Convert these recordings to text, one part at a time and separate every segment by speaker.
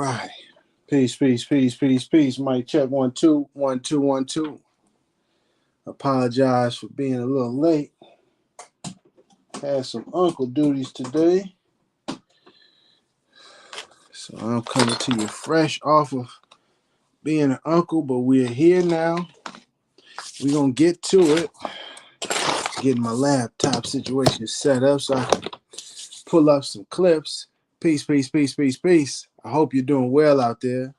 Speaker 1: right. Peace, peace, peace, peace, peace. Mic check 1 2 1 2 1 2. Apologize for being a little late. Had some uncle duties today. So I'm coming to you fresh off of being an uncle, but we're here now. We're going to get to it. Getting my laptop situation set up so I can pull up some clips. Peace, peace, peace, peace, peace. I hope you're doing well out there.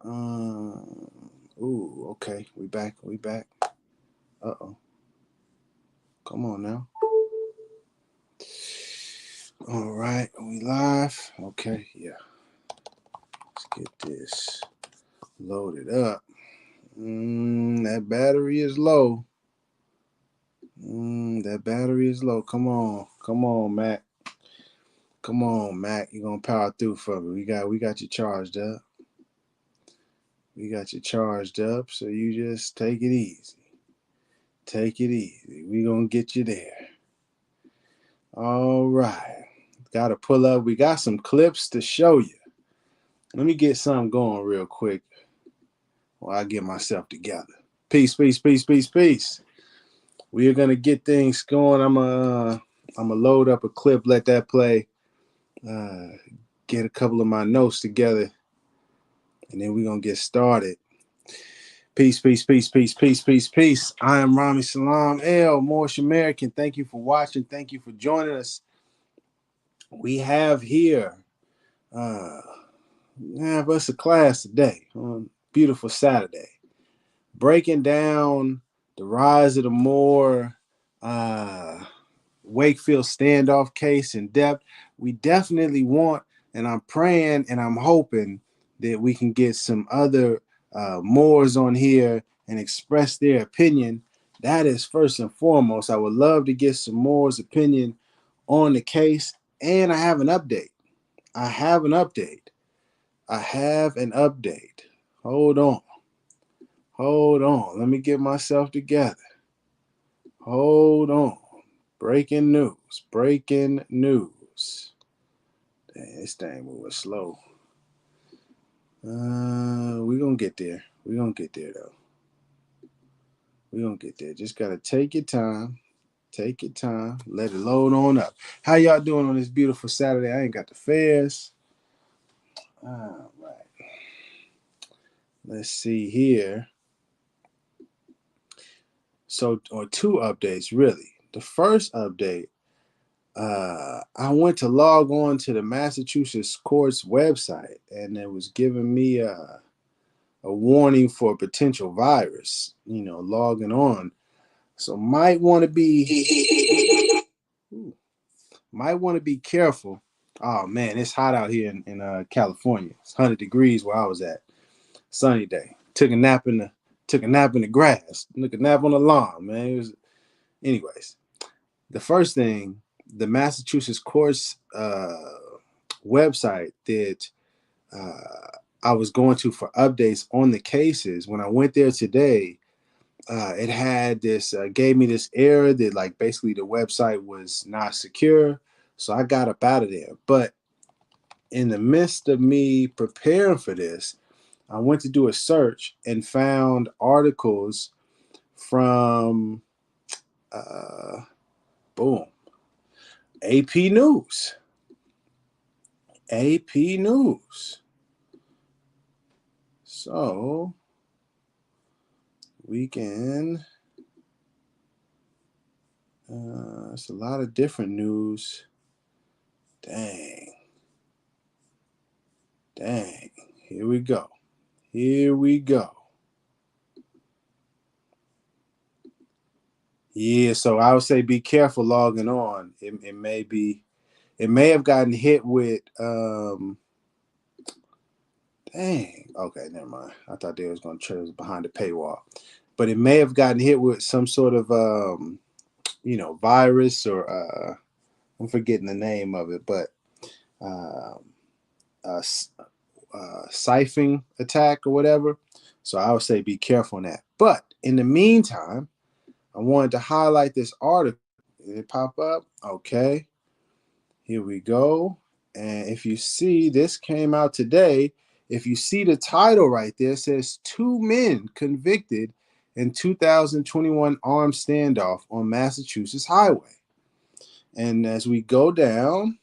Speaker 1: Ooh, okay. We back. Uh-oh. Come on now. All right. Are we live? Okay. Yeah. Let's get this loaded up. That battery is low. That battery is low. Come on, Mac. Come on, Mac. You're gonna power through for me. We got you charged up. So you just take it easy. We're gonna get you there. All right. Gotta pull up. We got some clips to show you. Let me get something going real quick while I get myself together. Peace, peace, peace, peace, peace. We are gonna get things going. I'm gonna load up a clip, let that play, get a couple of my notes together, and then we're gonna get started. Peace, peace, peace, peace, peace, peace, peace. I am Rami Salam El, Moorish American. Thank you for watching. Thank you for joining us. We have here, have us a class today on beautiful Saturday, breaking down the rise of the Moor Wakefield standoff case in depth. We definitely want, and I'm praying and I'm hoping that we can get some other Moors on here and express their opinion. That is first and foremost. I would love to get some Moors' opinion on the case. And I have an update. Hold on. Let me get myself together. Hold on. Breaking news. Dang, this thing moving slow. We're going to get there. Though. We're going to get there. Just got to take your time. Let it load on up. How y'all doing on this beautiful Saturday? I ain't got the fares. All right. Let's see here. So, or two updates, really. The first update, I went to log on to the Massachusetts court's website, and it was giving me a warning for a potential virus, logging on. So might want to be careful. Oh man, it's hot out here in California. It's 100 degrees where I was at. Sunny day. Took a nap in the grass. Took a nap on the lawn, man. Anyways, the first thing, the Massachusetts courts website that I was going to for updates on the cases. When I went there today, it had this, gave me this error that like basically the website was not secure. So I got up out of there. But in the midst of me preparing for this, I went to do a search and found articles from, AP News. So we can, it's a lot of different news. Dang. Here we go. Yeah, so I would say be careful logging on. It may have gotten hit with dang. Okay, never mind. I thought they was gonna try it was behind the paywall. But it may have gotten hit with some sort of virus or I'm forgetting the name of it, but siphoning attack or whatever. So I would say be careful on that. But in the meantime, I wanted to highlight this article. Did it pop up? Okay. Here we go. And if you see, this came out today. If you see the title right there, it says 2 men convicted in 2021 armed standoff on Massachusetts highway. And as we go down,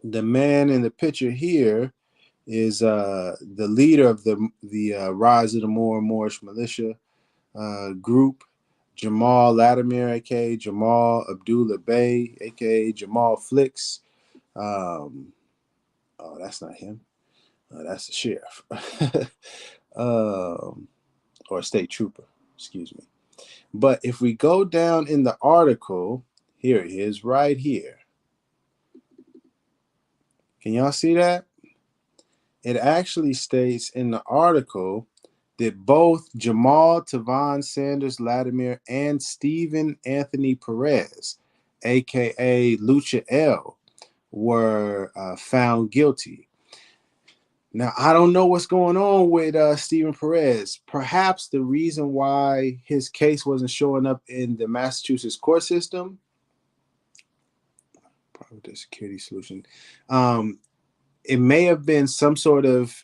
Speaker 1: the man in the picture here is the leader of the Rise of the Moorish Militia group, Jahmal Latimer, aka Jahmal Abdullah Bey, aka Jahmal Flicks. Oh, that's not him. That's the sheriff. Or state trooper, excuse me. But if we go down in the article, here it is right here. Can y'all see that? It actually states in the article that both Jamal Tavon Sanders Latimer and Stephen Anthony Perez, aka Lucha L, were found guilty. Now, I don't know what's going on with Stephen Perez. Perhaps the reason why his case wasn't showing up in the Massachusetts court system, probably the security solution, it may have been some sort of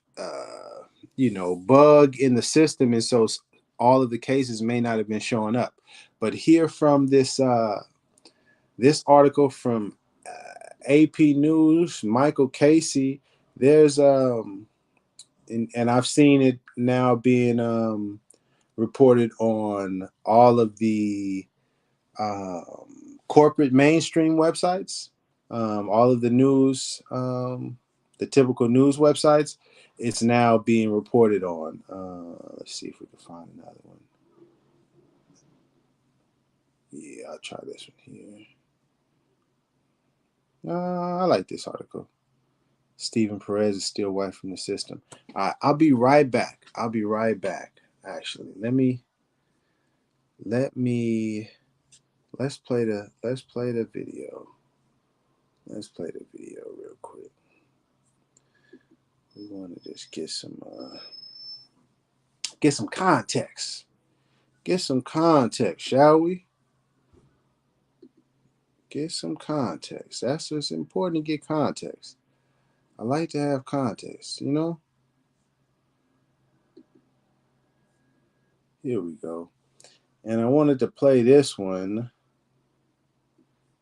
Speaker 1: bug in the system, and so all of the cases may not have been showing up. But here from this article from AP News, Michael Casey, there's and I've seen it now being reported on all of the corporate mainstream websites, all of the news, the typical news websites. It's now being reported on. Let's see if we can find another one. Yeah, I'll try this one here. I like this article. Stephen Perez is still away from the system. I'll be right back. Actually, let's play the video. Let's play the video real quick. We want to just get some context. Get some context, shall we? Get some context. That's just important to get context. I like to have context, you know? Here we go. And I wanted to play this one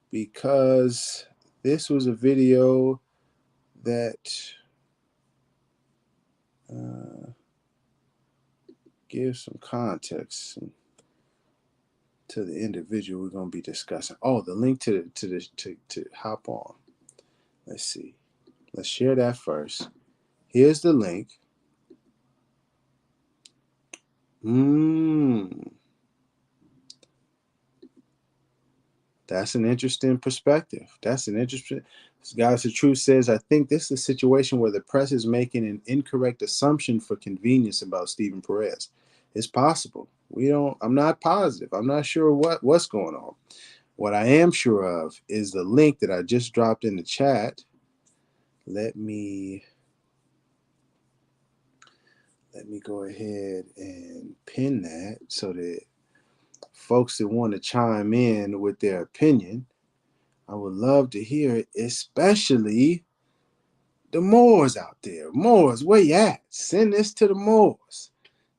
Speaker 1: because this was a video that gives some context to the individual we're going to be discussing. Oh, the link to hop on. Let's see. Let's share that first. Here's the link. That's an interesting perspective. That's an interesting. Guys, the truth says, I think this is a situation where the press is making an incorrect assumption for convenience about Stephen Perez. It's possible. I'm not positive. I'm not sure what's going on. What I am sure of is the link that I just dropped in the chat. Let me go ahead and pin that so that folks that want to chime in with their opinion, I would love to hear it, especially the Moors out there. Moors, where you at? Send this to the Moors.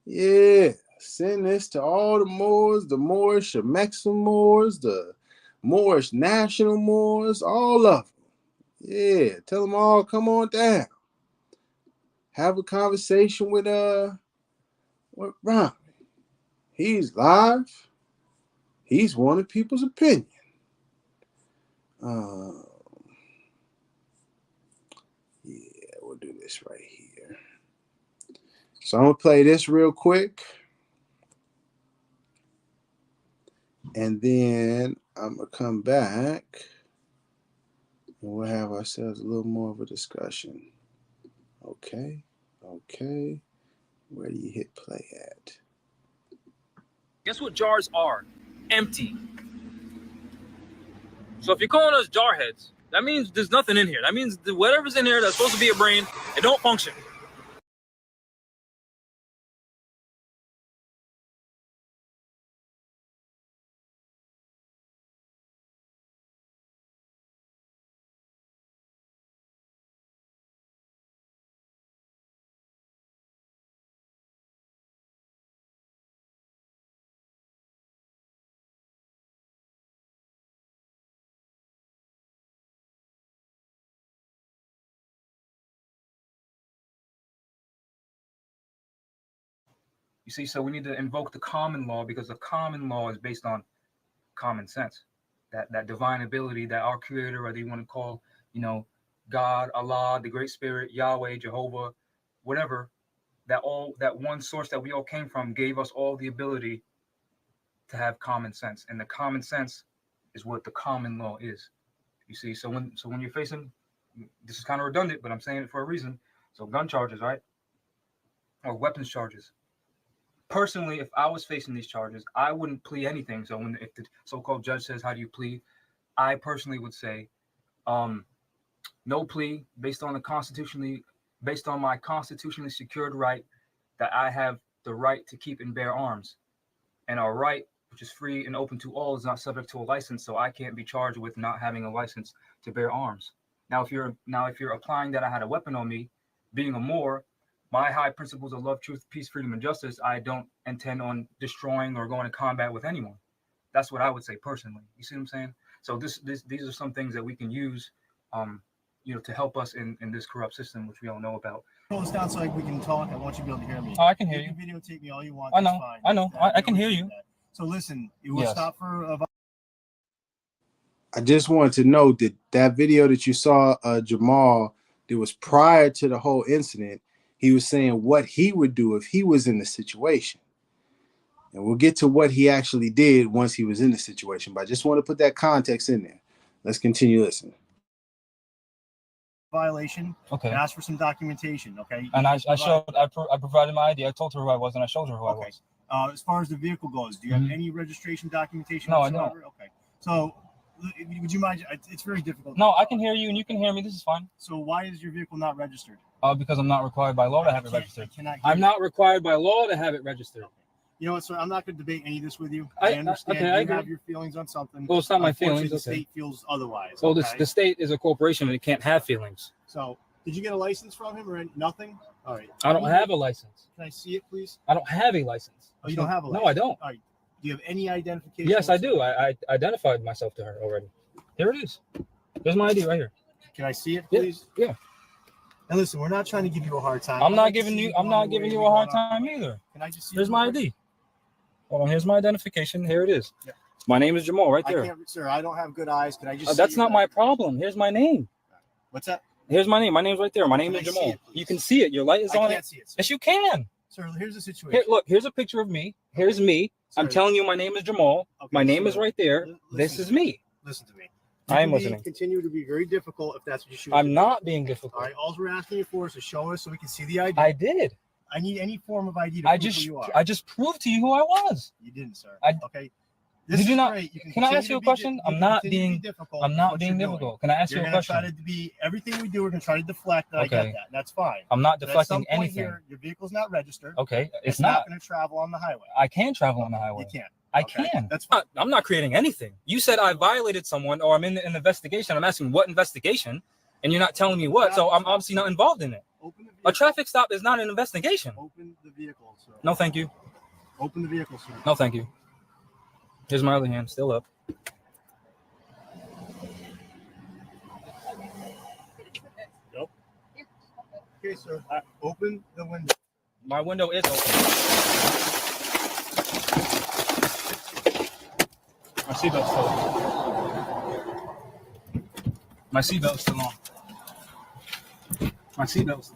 Speaker 1: Yeah, send this to all the Moors, the Moorish American Moors, the Moorish National Moors, all of them. Yeah, tell them all, come on down. Have a conversation with Ron. He's live. He's wanting people's opinion. Yeah, we'll do this right here. So I'm going to play this real quick. And then I'm going to come back and we'll have ourselves a little more of a discussion. Okay. Where do you hit play at?
Speaker 2: Guess what jars are? Empty. So if you're calling us jarheads, that means there's nothing in here. That means whatever's in here that's supposed to be a brain, it don't function.
Speaker 3: You see, so we need to invoke the common law, because the common law is based on common sense, that divine ability that our creator, whether you want to call, God, Allah, the Great Spirit, Yahweh, Jehovah, whatever, that one source that we all came from gave us all the ability to have common sense. And the common sense is what the common law is. You see, so when you're facing, this is kind of redundant, but I'm saying it for a reason. So gun charges, right? Or weapons charges. Personally, if I was facing these charges, I wouldn't plea anything. So if the so-called judge says, how do you plead? I personally would say, no plea based on my constitutionally secured right that I have the right to keep and bear arms. And our right, which is free and open to all, is not subject to a license, so I can't be charged with not having a license to bear arms. Now, if you're applying that I had a weapon on me, being a Moor, my high principles of love, truth, peace, freedom, and justice, I don't intend on destroying or going to combat with anyone. That's what I would say personally. You see what I'm saying? So these are some things that we can use, to help us in this corrupt system, which we all know about.
Speaker 4: Pull this down so we can talk. I want you to be able to hear me.
Speaker 3: Oh, I can hear you.
Speaker 4: You can videotape me all you want.
Speaker 3: I know.
Speaker 4: Fine.
Speaker 3: I know. I can hear you.
Speaker 4: That. So listen, you will stop for.
Speaker 1: I just wanted to know that video that you saw, Jahmal, that was prior to the whole incident. He was saying what he would do if he was in the situation. And we'll get to what he actually did once he was in the situation. But I just want to put that context in there. Let's continue listening.
Speaker 4: Violation. Okay. And ask for some documentation. Okay.
Speaker 3: And I provided my ID. I told her who I was, and I showed her who I was.
Speaker 4: As far as the vehicle goes, do you have any registration documentation?
Speaker 3: No, whatsoever? I don't.
Speaker 4: Okay. So, would you mind? It's very difficult.
Speaker 3: No, I can hear you, and you can hear me. This is fine.
Speaker 4: So, why is your vehicle not registered?
Speaker 3: Because I'm not required by law to have it registered. I'm not required by law to have it registered.
Speaker 4: Okay. You know what, sir? I'm not going to debate any of this with you. I understand you have your feelings on something.
Speaker 3: Well, it's not my feelings.
Speaker 4: The state feels otherwise.
Speaker 3: Well, the state is a corporation and it can't have feelings.
Speaker 4: So, did you get a license from him or nothing? All right.
Speaker 3: I don't have a license.
Speaker 4: Can I see it, please?
Speaker 3: I don't have a license.
Speaker 4: Oh, you don't have a license?
Speaker 3: No, I don't.
Speaker 4: All right. Do you have any identification?
Speaker 3: Yes, I do. I identified myself to her already. Here it is. There's my ID right here.
Speaker 4: Can I see it, please?
Speaker 3: Yeah.
Speaker 4: And listen, we're not trying to give you a hard time.
Speaker 3: I'm not giving you a hard time either.
Speaker 4: Can I just see?
Speaker 3: Here's my ID. Hold on. Here's my identification. Here it is. Yeah. My name is Jahmal right there.
Speaker 4: Sir, I don't have good eyes. Can I just?
Speaker 3: That's not my problem. Here's my name.
Speaker 4: What's that?
Speaker 3: Here's my name. My name's right there. My name is Jahmal. You can see it. Your light is on it.
Speaker 4: I can't see it. Sir.
Speaker 3: Yes, you can.
Speaker 4: Sir, here's the situation.
Speaker 3: Here, look, here's a picture of me. Here's me. Sir, I'm telling you, my name is Jahmal. Okay, my name is right there. This is me.
Speaker 4: Listen to me.
Speaker 3: I am listening.
Speaker 4: Continue to be very difficult if that's what you shoot.
Speaker 3: I'm not being difficult.
Speaker 4: All right. All we're asking you for is to show us so we can see the ID.
Speaker 3: I did.
Speaker 4: I need any form of ID to prove who you are.
Speaker 3: I just proved to you who I was.
Speaker 4: You didn't, sir.
Speaker 3: Okay. Did you not? Can I ask you a question? I'm not being difficult. I'm not being difficult. Can I ask you a question?
Speaker 4: You're going to try to be everything we do. We're going to try to deflect. I get that. That's fine.
Speaker 3: I'm not deflecting anything.
Speaker 4: Your vehicle's not registered.
Speaker 3: Okay,
Speaker 4: it's not going to travel on the highway.
Speaker 3: I can travel on the highway.
Speaker 4: You can.
Speaker 3: I can.
Speaker 4: That's fine.
Speaker 3: I'm not creating anything. You said I violated someone or I'm in an investigation. I'm asking what investigation, and you're not telling me what. So I'm obviously not involved in it. A traffic stop is not an investigation.
Speaker 4: Open the vehicle, sir.
Speaker 3: No, thank you.
Speaker 4: Open the vehicle, sir.
Speaker 3: No, thank you. Here's my other hand, still up.
Speaker 4: Nope. Okay, sir. Open the window.
Speaker 3: My window is open. My seatbelt's still on. My seatbelt's still on. My seatbelt's.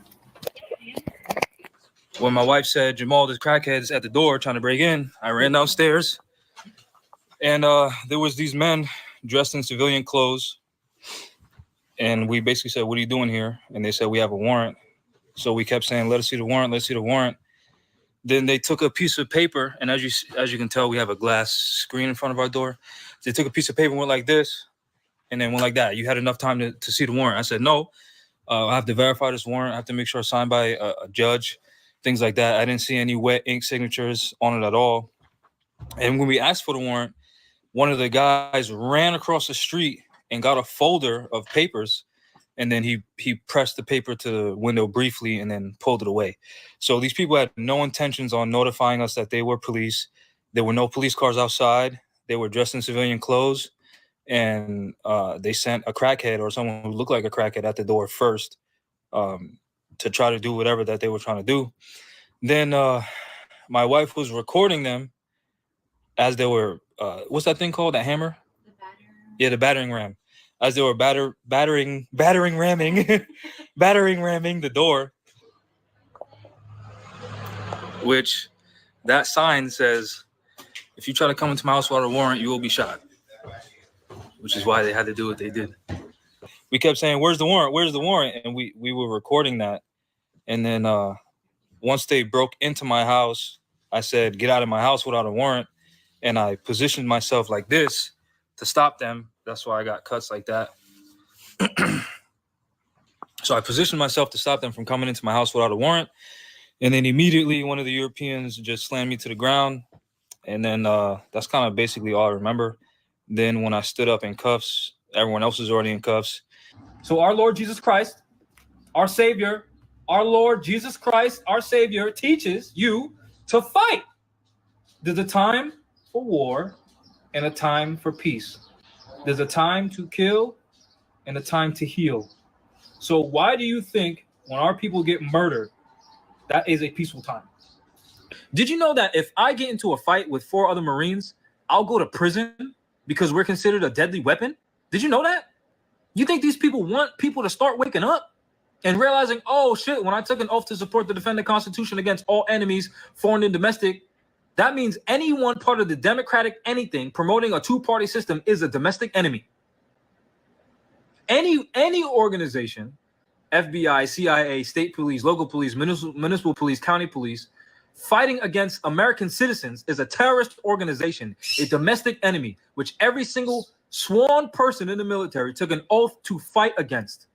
Speaker 3: When my wife said Jahmal, this crackhead's at the door trying to break in, I ran downstairs, and there was these men dressed in civilian clothes, and we basically said, "What are you doing here?" And they said, "We have a warrant." So we kept saying, "Let us see the warrant. Let's see the warrant." Then they took a piece of paper, and as you can tell, we have a glass screen in front of our door. They took a piece of paper and went like this, and then went like that. You had enough time to see the warrant. I said, "No, I have to verify this warrant. I have to make sure it's signed by a judge, things like that." I didn't see any wet ink signatures on it at all. And when we asked for the warrant, one of the guys ran across the street and got a folder of papers. And then he pressed the paper to the window briefly and then pulled it away. So these people had no intentions on notifying us that they were police. There were no police cars outside. They were dressed in civilian clothes. And they sent a crackhead or someone who looked like a crackhead at the door first to try to do whatever that they were trying to do. Then my wife was recording them as they were, what's that thing called? That hammer? The battering. Yeah, the battering ram. As they were battering ramming, battering ramming the door, which that sign says, if you try to come into my house without a warrant, you will be shot. Which is why they had to do what they did. We kept saying, where's the warrant? Where's the warrant? And we were recording that. And then once they broke into my house, I said, get out of my house without a warrant. And I positioned myself like this to stop them. That's why I got cuts like that. So I positioned myself to stop them from coming into my house without a warrant. And then immediately one of the Europeans just slammed me to the ground. And then that's kind of basically all I remember. Then when I stood up in cuffs, everyone else was already in cuffs.
Speaker 2: So our Lord Jesus Christ, our Savior, our Lord Jesus Christ, our Savior, teaches you to fight. There's a time for war and a time for peace. There's a time to kill and a time to heal. So why do you think when our people get murdered, that is a peaceful time? Did you know that if I get into a fight with 4 other Marines, I'll go to prison because we're considered a deadly weapon? Did you know that? You think these people want people to start waking up and realizing, oh shit, when I took an oath to support the defend the Constitution against all enemies, foreign and domestic, that means any one part of the democratic anything promoting a 2-party system is a domestic enemy. Any organization, FBI, CIA, state police, local police, municipal police, county police, fighting against American citizens is a terrorist organization, a domestic enemy, which every single sworn person in the military took an oath to fight against.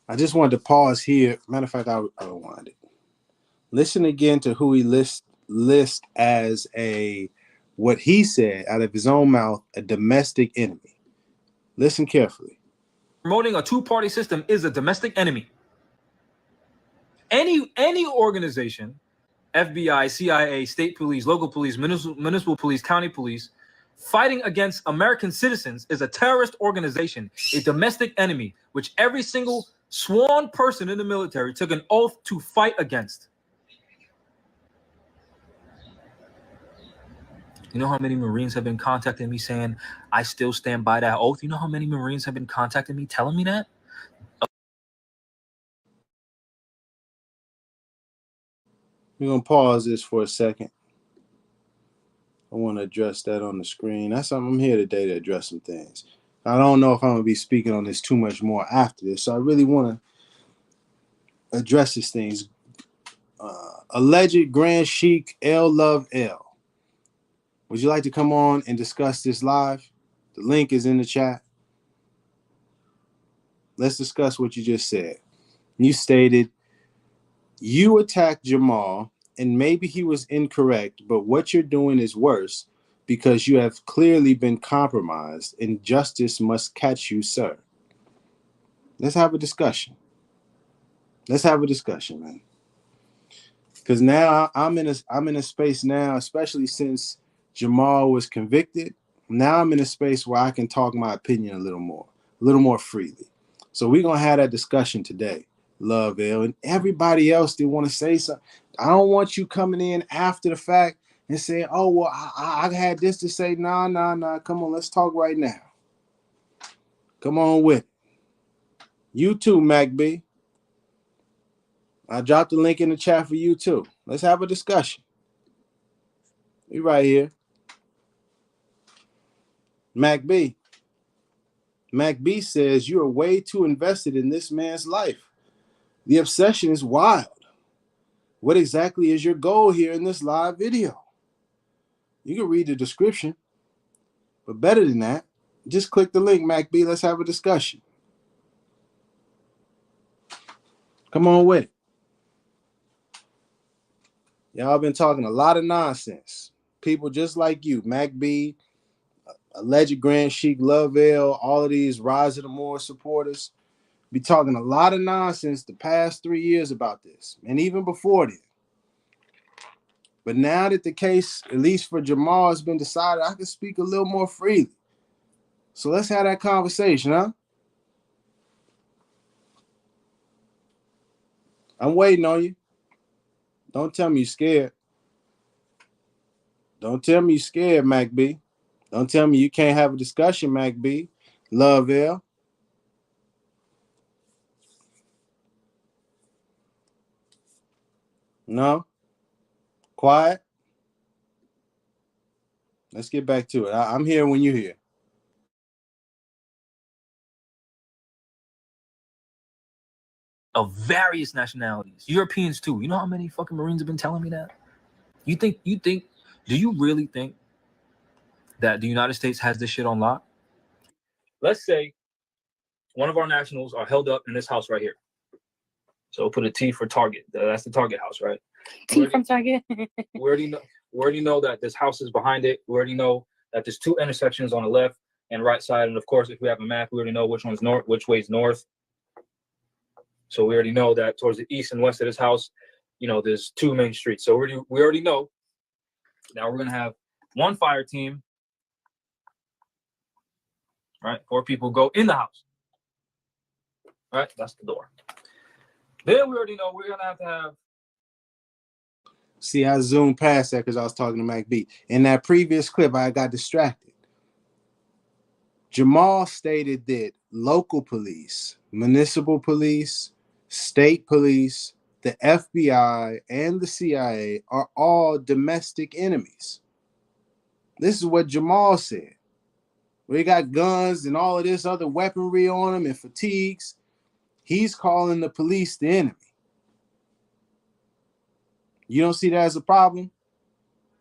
Speaker 1: I just wanted to pause here. Matter of fact, I rewind it. Listen again to who he lists as what he said out of his own mouth, a domestic enemy. Listen carefully.
Speaker 2: Promoting a 2-party system is a domestic enemy. Any organization, FBI, CIA, state police, local police, municipal police, county police, fighting against American citizens is a terrorist organization, a domestic enemy, which every single sworn person in the military took an oath to fight against. You know how many Marines have been contacting me saying, I still stand by that oath? You know how many Marines have been contacting me telling me that?
Speaker 1: We're going to pause this for a second. I want to address that on the screen. That's something I'm here today to address some things. I don't know if I'm going to be speaking on this too much more after this, so I really want to address these things. Alleged Grand Sheik L Love L. Would you like to come on and discuss this live? The link is in the chat. Let's discuss what you just said. You stated, you attacked Jahmal, and maybe he was incorrect, but what you're doing is worse because you have clearly been compromised, and justice must catch you, sir. Let's have a discussion. Let's have a discussion, man. Because now I'm in a space now, especially since Jahmal was convicted. Now I'm in a space where I can talk my opinion a little more freely. So we're gonna have that discussion today, Love L, and everybody else that want to say something. I don't want you coming in after the fact and saying, "Oh well, I had this to say." Nah. Come on, let's talk right now. Come on with it. You too, Mac B. I dropped the link in the chat for you too. Let's have a discussion. We right here. Mac B. Mac B says you are way too invested in this man's life. The obsession is wild. What exactly is your goal here in this live video? You can read the description, but better than that, just click the link, Mac B. Let's have a discussion. Come on with it. Y'all been talking a lot of nonsense. People just like you, Mac B, alleged Grand Sheik, Love L, all of these Rise of the Moorish supporters, be talking a lot of nonsense the past 3 years about this, and even before then. But now that the case, at least for Jahmal, has been decided, I can speak a little more freely. So let's have that conversation, huh? I'm waiting on you. Don't tell me you're scared. Don't tell me you're scared, Mac B. Don't tell me you can't have a discussion, Mac B. Love L. No? Quiet? Let's get back to it. I'm here when you're here.
Speaker 2: Of various nationalities, Europeans too. You know how many fucking Marines have been telling me that? Do you really think that the United States has this shit on lock? Let's say one of our nationals are held up in this house right here. So put a T for Target. That's the Target house, right?
Speaker 5: T from Target.
Speaker 2: we already know that this house is behind it. We already know that there's two intersections on the left and right side. And of course, if we have a map, we already know which one's north, which way's north. So we already know that towards the east and west of this house, you know, there's two main streets. So we already know. Now we're gonna have one fire team, right? 4 people go in the house, right? That's the door. Then we already know we're gonna have.
Speaker 1: See, I zoomed past that because I was talking to Mac B. In that previous clip, I got distracted. Jahmal stated that local police, municipal police, state police, the FBI, and the CIA are all domestic enemies. This is what Jahmal said. We got guns and all of this other weaponry on them and fatigues. He's calling the police the enemy. You don't see that as a problem?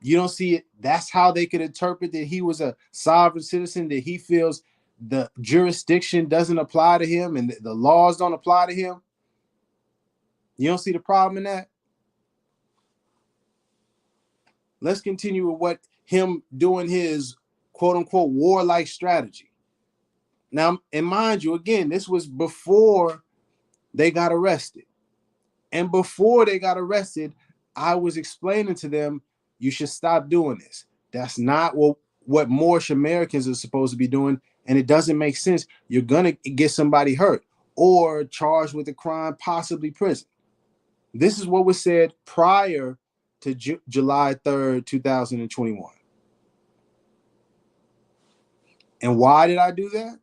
Speaker 1: You don't see it? That's how they could interpret that he was a sovereign citizen, that he feels the jurisdiction doesn't apply to him and the laws don't apply to him. You don't see the problem in that? Let's continue with what him doing his quote unquote warlike strategy. Now, and mind you, again, this was before they got arrested. And before they got arrested, I was explaining to them, you should stop doing this. That's not what Moorish Americans are supposed to be doing. And it doesn't make sense. You're going to get somebody hurt or charged with a crime, possibly prison. This is what was said prior to July 3rd, 2021. And why did I do that?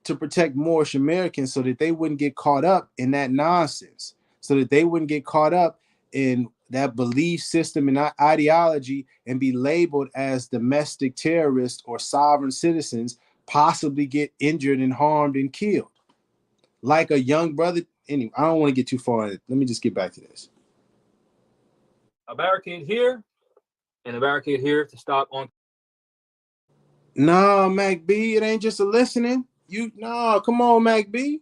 Speaker 1: To protect Moorish Americans so that they wouldn't get caught up in that nonsense, so that they wouldn't get caught up in that belief system and ideology and be labeled as domestic terrorists or sovereign citizens, possibly get injured and harmed and killed. Like a young brother. Anyway, I don't want to get too far in it. Let me just get back to this.
Speaker 2: A barricade here and a barricade here to stop on.
Speaker 1: No, Mac B, it ain't just a listening. Come on, Mac B.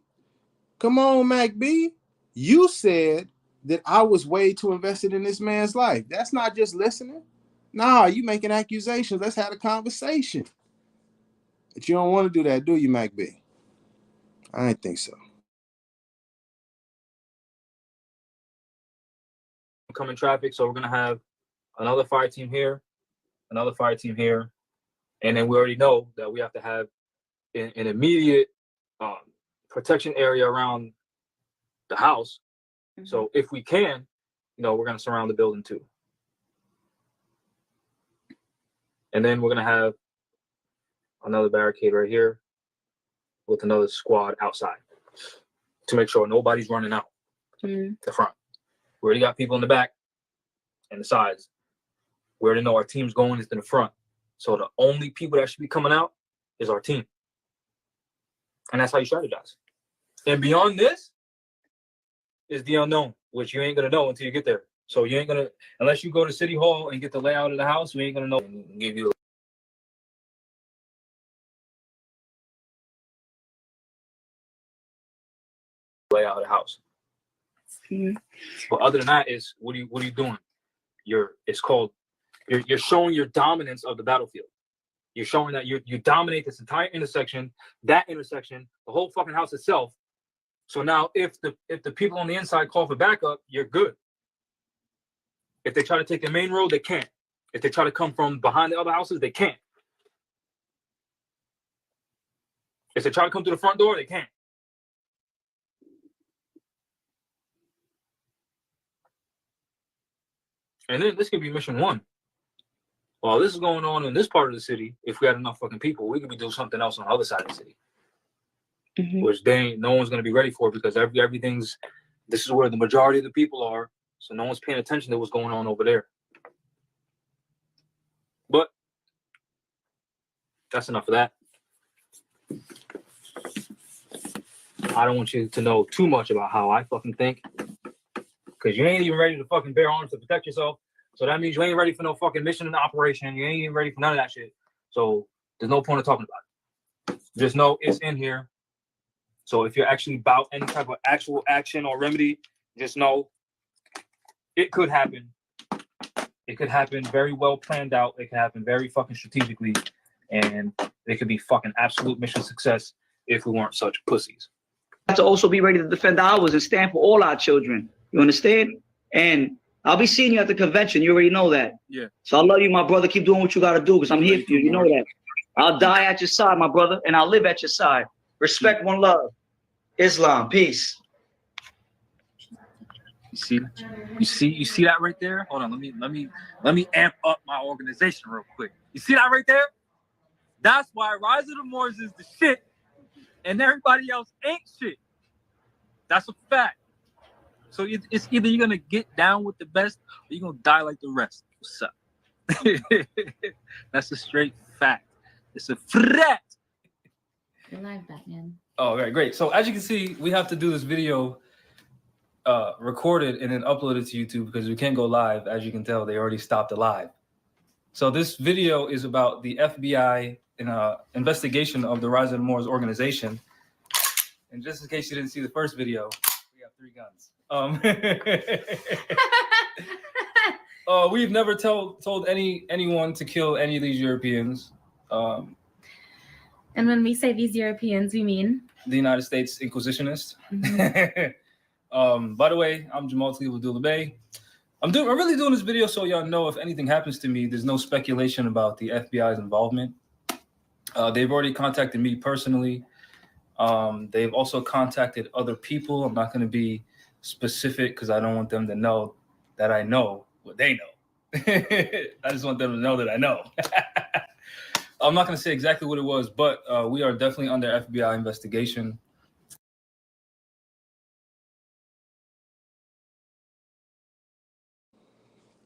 Speaker 1: Come on, Mac B. You said that I was way too invested in this man's life. That's not just listening. Nah, you making accusations. Let's have a conversation. But you don't want to do that, do you, Mac B? I didn't think so.
Speaker 2: Coming traffic, so we're gonna have another fire team here, another fire team here, and then we already know that we have to have an immediate protection area around the house. Mm-hmm. So if we can, we're gonna surround the building too, and then we're gonna have another barricade right here with another squad outside to make sure nobody's running out the front. We already got people in the back and the sides. We already know our team's going into the front. So the only people that should be coming out is our team. And that's how you strategize. And beyond this is the unknown, which you ain't going to know until you get there. So you ain't going to, unless you go to City Hall and get the layout of the house, we ain't going to know and give you the layout of the house. Mm-hmm. But other than that is what are you doing? You're showing your dominance of the battlefield. You're showing that you dominate this entire intersection, that intersection, the whole fucking house itself. So now if the people on the inside call for backup, you're good. If they try to take the main road, they can't. If they try to come from behind the other houses, they can't. If they try to come through the front door, they can't.
Speaker 3: And then this could be mission 1. While this is going on in this part of the city, if we had enough fucking people, we could be doing something else on the other side of the city. Which no one's going to be ready for, because everything's, this is where the majority of the people are, so no one's paying attention to what's going on over there. But that's enough of that. I don't want you to know too much about how I fucking think, because you ain't even ready to fucking bear arms to protect yourself. So that means you ain't ready for no fucking mission and operation. You ain't even ready for none of that shit. So there's no point in talking about it. Just know it's in here. So if you're actually about any type of actual action or remedy, just know it could happen. It could happen very well planned out. It could happen very fucking strategically. And it could be fucking absolute mission success if we weren't such pussies.
Speaker 5: Have to also be ready to defend ours and stand for all our children. You understand? And I'll be seeing you at the convention. You already know that.
Speaker 3: Yeah.
Speaker 5: So I love you, my brother. Keep doing what you got to do, because I'm here for you. You know that. I'll die at your side, my brother, and I'll live at your side. Respect, one love. Islam, peace.
Speaker 3: You see that right there? Hold on, let me amp up my organization real quick. You see that right there? That's why Rise of the Moors is the shit, and everybody else ain't shit. That's a fact. So it's either you're gonna get down with the best, or you're gonna die like the rest. What's up? That's a straight fact. It's a threat.
Speaker 6: You're live, Batman.
Speaker 2: Oh, right, great. So as you can see, we have to do this video recorded and then uploaded to YouTube, because we can't go live. As you can tell, they already stopped the live. So this video is about the FBI investigation of the Rise of the Moors organization. And just in case you didn't see the first video, we have 3 guns. We've never told anyone to kill any of these Europeans.
Speaker 6: And when we say these Europeans, we mean
Speaker 2: The United States Inquisitionists.
Speaker 6: Mm-hmm.
Speaker 2: By the way, I'm Jahmal Bey. I'm really doing this video so y'all know if anything happens to me, there's no speculation about the FBI's involvement. They've already contacted me personally. They've also contacted other people. I'm not going to be specific because I don't want them to know that I know what they know. I just want them to know that I know. I'm not going to say exactly what it was, but we are definitely under FBI investigation.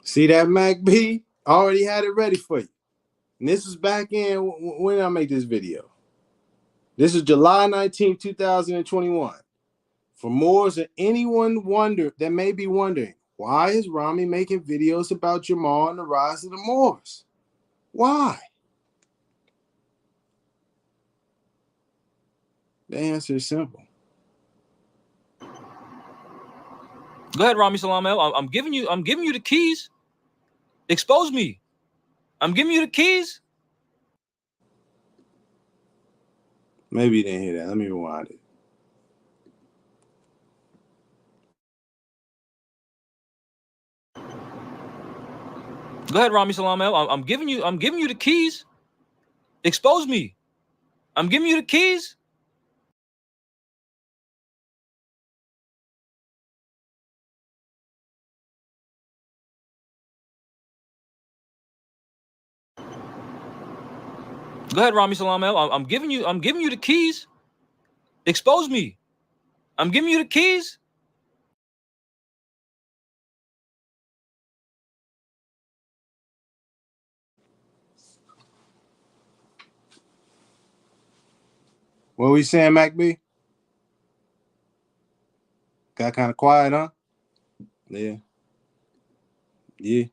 Speaker 1: See that, Mac B? Already had it ready for you. And this was back in, when did I make this video? This is July 19, 2021. For Moors and anyone that may be wondering, why is Rami making videos about Jahmal and the Rise of the Moors? Why? The answer is simple.
Speaker 3: Go ahead, Rami Salam El. I'm giving you the keys. Expose me. I'm giving you the keys.
Speaker 1: Maybe you didn't hear that. Let me rewind it.
Speaker 3: Go ahead, Rami Salam El. I'm giving you the keys. Expose me. I'm giving you the keys. Go ahead, Rami Salam El. I'm giving you the keys. Expose me. I'm giving you the keys.
Speaker 1: What we saying, Mac B? Got kind of quiet, huh? Yeah. Yeah.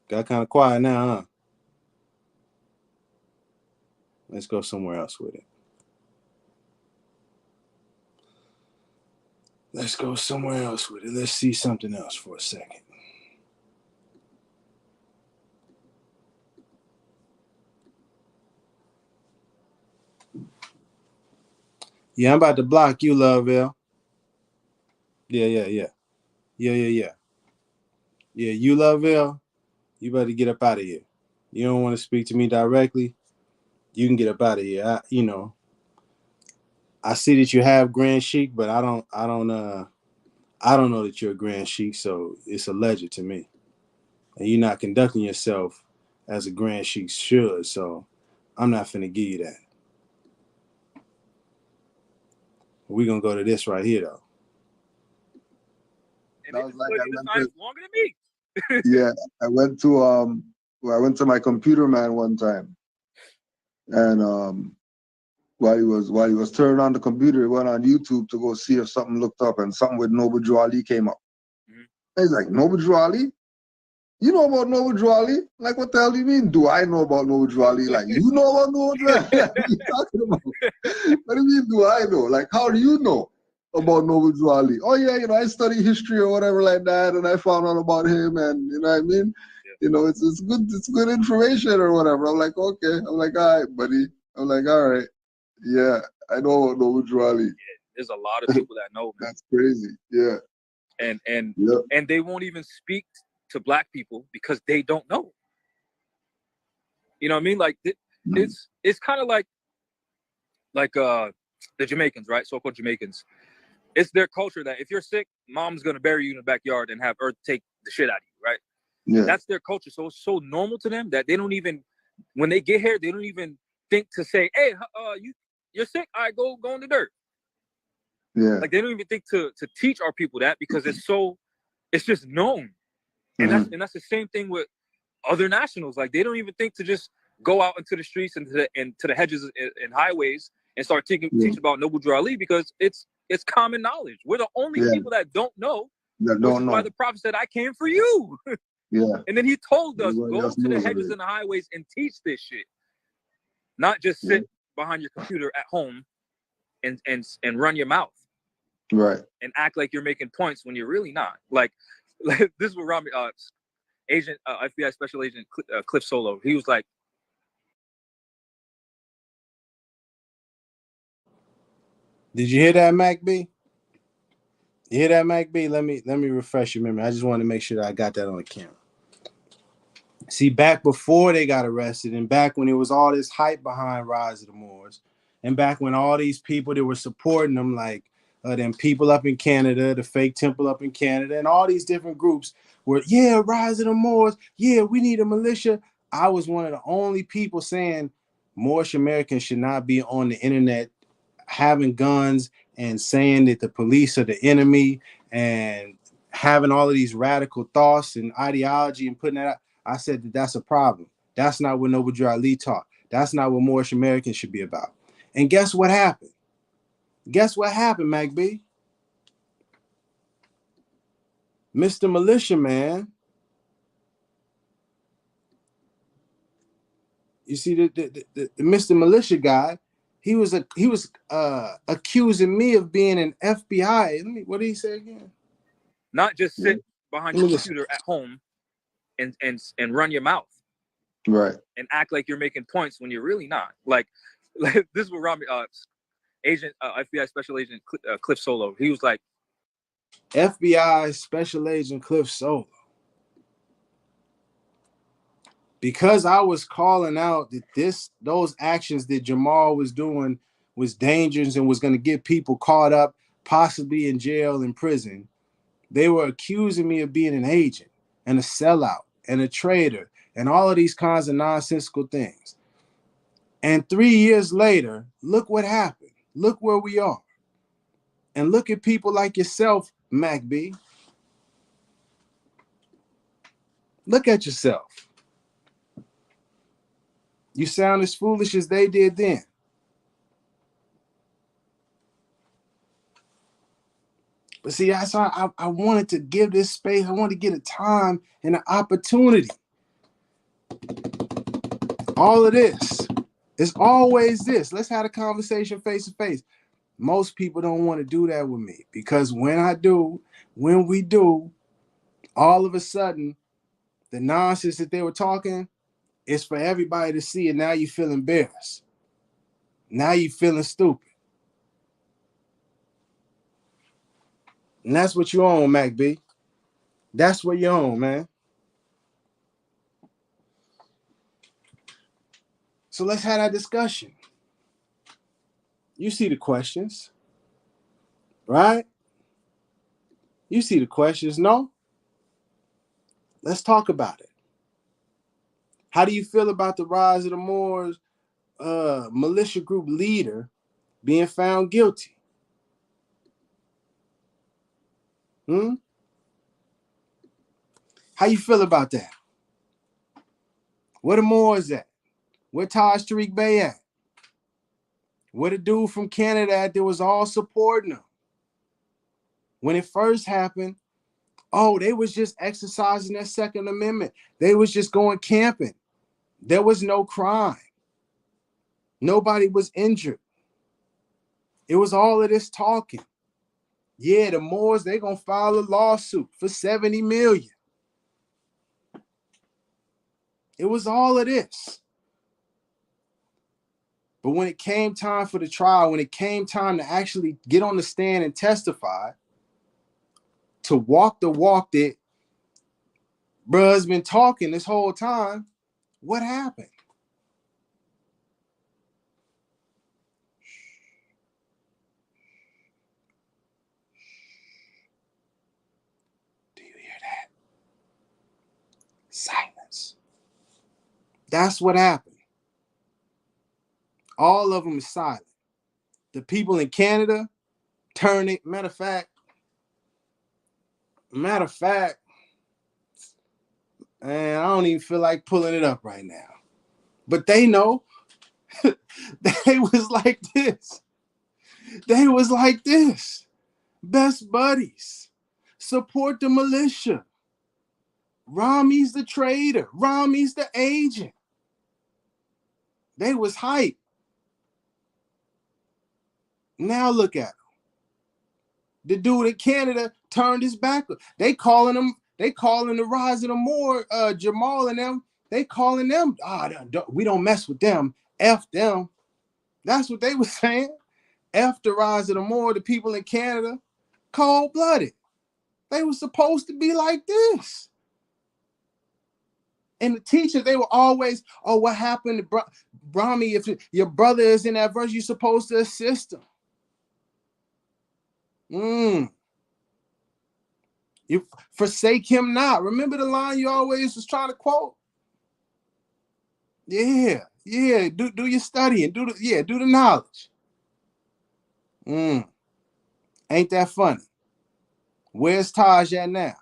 Speaker 1: Got kind of quiet now, huh? Let's go somewhere else with it. Let's go somewhere else with it. Let's see something else for a second. Yeah, I'm about to block you, Lovell. Yeah, you, Lovell, you better get up out of here. You don't want to speak to me directly, you can get up out of here. I see that you have Grand Sheik, but I don't know that you're a Grand Sheik, so it's alleged to me. and you're not conducting yourself as a Grand Sheik should. So I'm not finna give you that. We're gonna go to this right here though.
Speaker 3: That was like longer than me.
Speaker 7: Yeah, I went to my computer man one time, and while he was turning on the computer, he went on YouTube to go see if something looked up, and something with Noble Drew Ali came up. Mm-hmm. He's like, Noble Drew Ali? You know about Noble Drew Ali? Like, what the hell do you mean? Do I know about Noble Drew Ali? Like, you know about Noble Drew Ali? Like, what are you talking about? What do you mean, do I know? Like, how do you know about Noble Drew Ali? Oh, yeah, I study history or whatever like that, and I found out about him, and you know what I mean? Yeah. It's good information or whatever. I'm like, okay. I'm like, all right, buddy. I'm like, all right. Yeah, I know about Noble Drew Ali.
Speaker 3: Yeah, there's a lot of people that know.
Speaker 7: That's crazy. Yeah.
Speaker 3: And they won't even speak to Black people because they don't know. You know what I mean? Like it's kind of like the Jamaicans, right? So-called Jamaicans. It's their culture that if you're sick, mom's gonna bury you in the backyard and have Earth take the shit out of you, right? Yeah. That's their culture. So it's so normal to them that they don't even, when they get here, they don't even think to say, "Hey, you're sick. All right, go in the dirt." Yeah. Like they don't even think to teach our people that because it's just known. And that's the same thing with other nationals. Like they don't even think to just go out into the streets and to the hedges and highways and start teaching about Noble Drew Ali because it's common knowledge. We're the only people that don't know. That don't know. Why the prophet said, "I came for you." Yeah. And then he told us, go to the hedges and the highways and teach this shit. Not just sit behind your computer at home and run your mouth. Right. And act like you're making points when you're really not. Like this is what Rami, FBI Special Agent Cliff Solo, he was like,
Speaker 1: did you hear that, Mac B? You hear that, Mac B? Let me refresh your memory. I just want to make sure that I got that on the camera. See, back before they got arrested and back when it was all this hype behind Rise of the Moors and back when all these people that were supporting them, like them people up in Canada, the fake temple up in Canada, and all these different groups were, Rise of the Moors, we need a militia. I was one of the only people saying Moorish Americans should not be on the internet having guns and saying that the police are the enemy and having all of these radical thoughts and ideology and putting that out. I said that that's a problem. That's not what Noble Drew Ali taught. That's not what Moorish Americans should be about. And guess what happened? Guess what happened, Mac B? Mr. Militia Man. You see the Mr. Militia guy, he was accusing me of being an FBI. What did he say again?
Speaker 3: Not just sit behind your computer at home and run your mouth. Right. And act like you're making points when you're really not. Like this is what Rami, FBI Special Agent Cliff Solo, he was like,
Speaker 1: FBI Special Agent Cliff Solo. Because I was calling out that those actions that Jahmal was doing was dangerous and was going to get people caught up, possibly in jail and prison, they were accusing me of being an agent and a sellout and a traitor and all of these kinds of nonsensical things. And 3 years later, look what happened. Look where we are. And look at people like yourself, Mac B. Look at yourself. You sound as foolish as they did then. But see, that's why I wanted to give this space. I wanted to get a time and an opportunity. All of this. It's always this. Let's have a conversation face to face. Most people don't want to do that with me because when we do, all of a sudden, the nonsense that they were talking is for everybody to see, and now you feel embarrassed. Now you feeling stupid. And that's what you own, Mac B. That's what you own, man. So let's have that discussion. You see the questions, right? You see the questions, no? Let's talk about it. How do you feel about the rise of the Moors militia group leader being found guilty? How you feel about that? Where the Moors at? Where Taj Tarik Bey at? Where the dude from Canada at that was all supporting him? When it first happened, oh, they was just exercising their Second Amendment. They was just going camping. There was no crime. Nobody was injured. It was all of this talking. Yeah, the Moors, they gonna file a lawsuit for 70 million. It was all of this. But when it came time for the trial, when it came time to actually get on the stand and testify, to walk the walk that bruh's been talking this whole time, what happened? Do you hear that? Silence. That's what happened. All of them is silent. The people in Canada turn it. Matter of fact, and I don't even feel like pulling it up right now. But they know. They was like this. They was like this. Best buddies. Support the militia. Rami's the traitor. Rami's the agent. They was hype. Now look at him. The dude in Canada turned his back. They calling the rise of the Moor, Jahmal and them. They calling them, we don't mess with them. F them. That's what they were saying. F the rise of the Moor, the people in Canada, cold-blooded. They were supposed to be like this. And the teachers, they were always, oh, what happened to Brahmi? If your brother is in that verse, you're supposed to assist him. You forsake him not. Remember the line you always was trying to quote? Yeah. Do your studying. Do the knowledge. Ain't that funny? Where's Taj at now?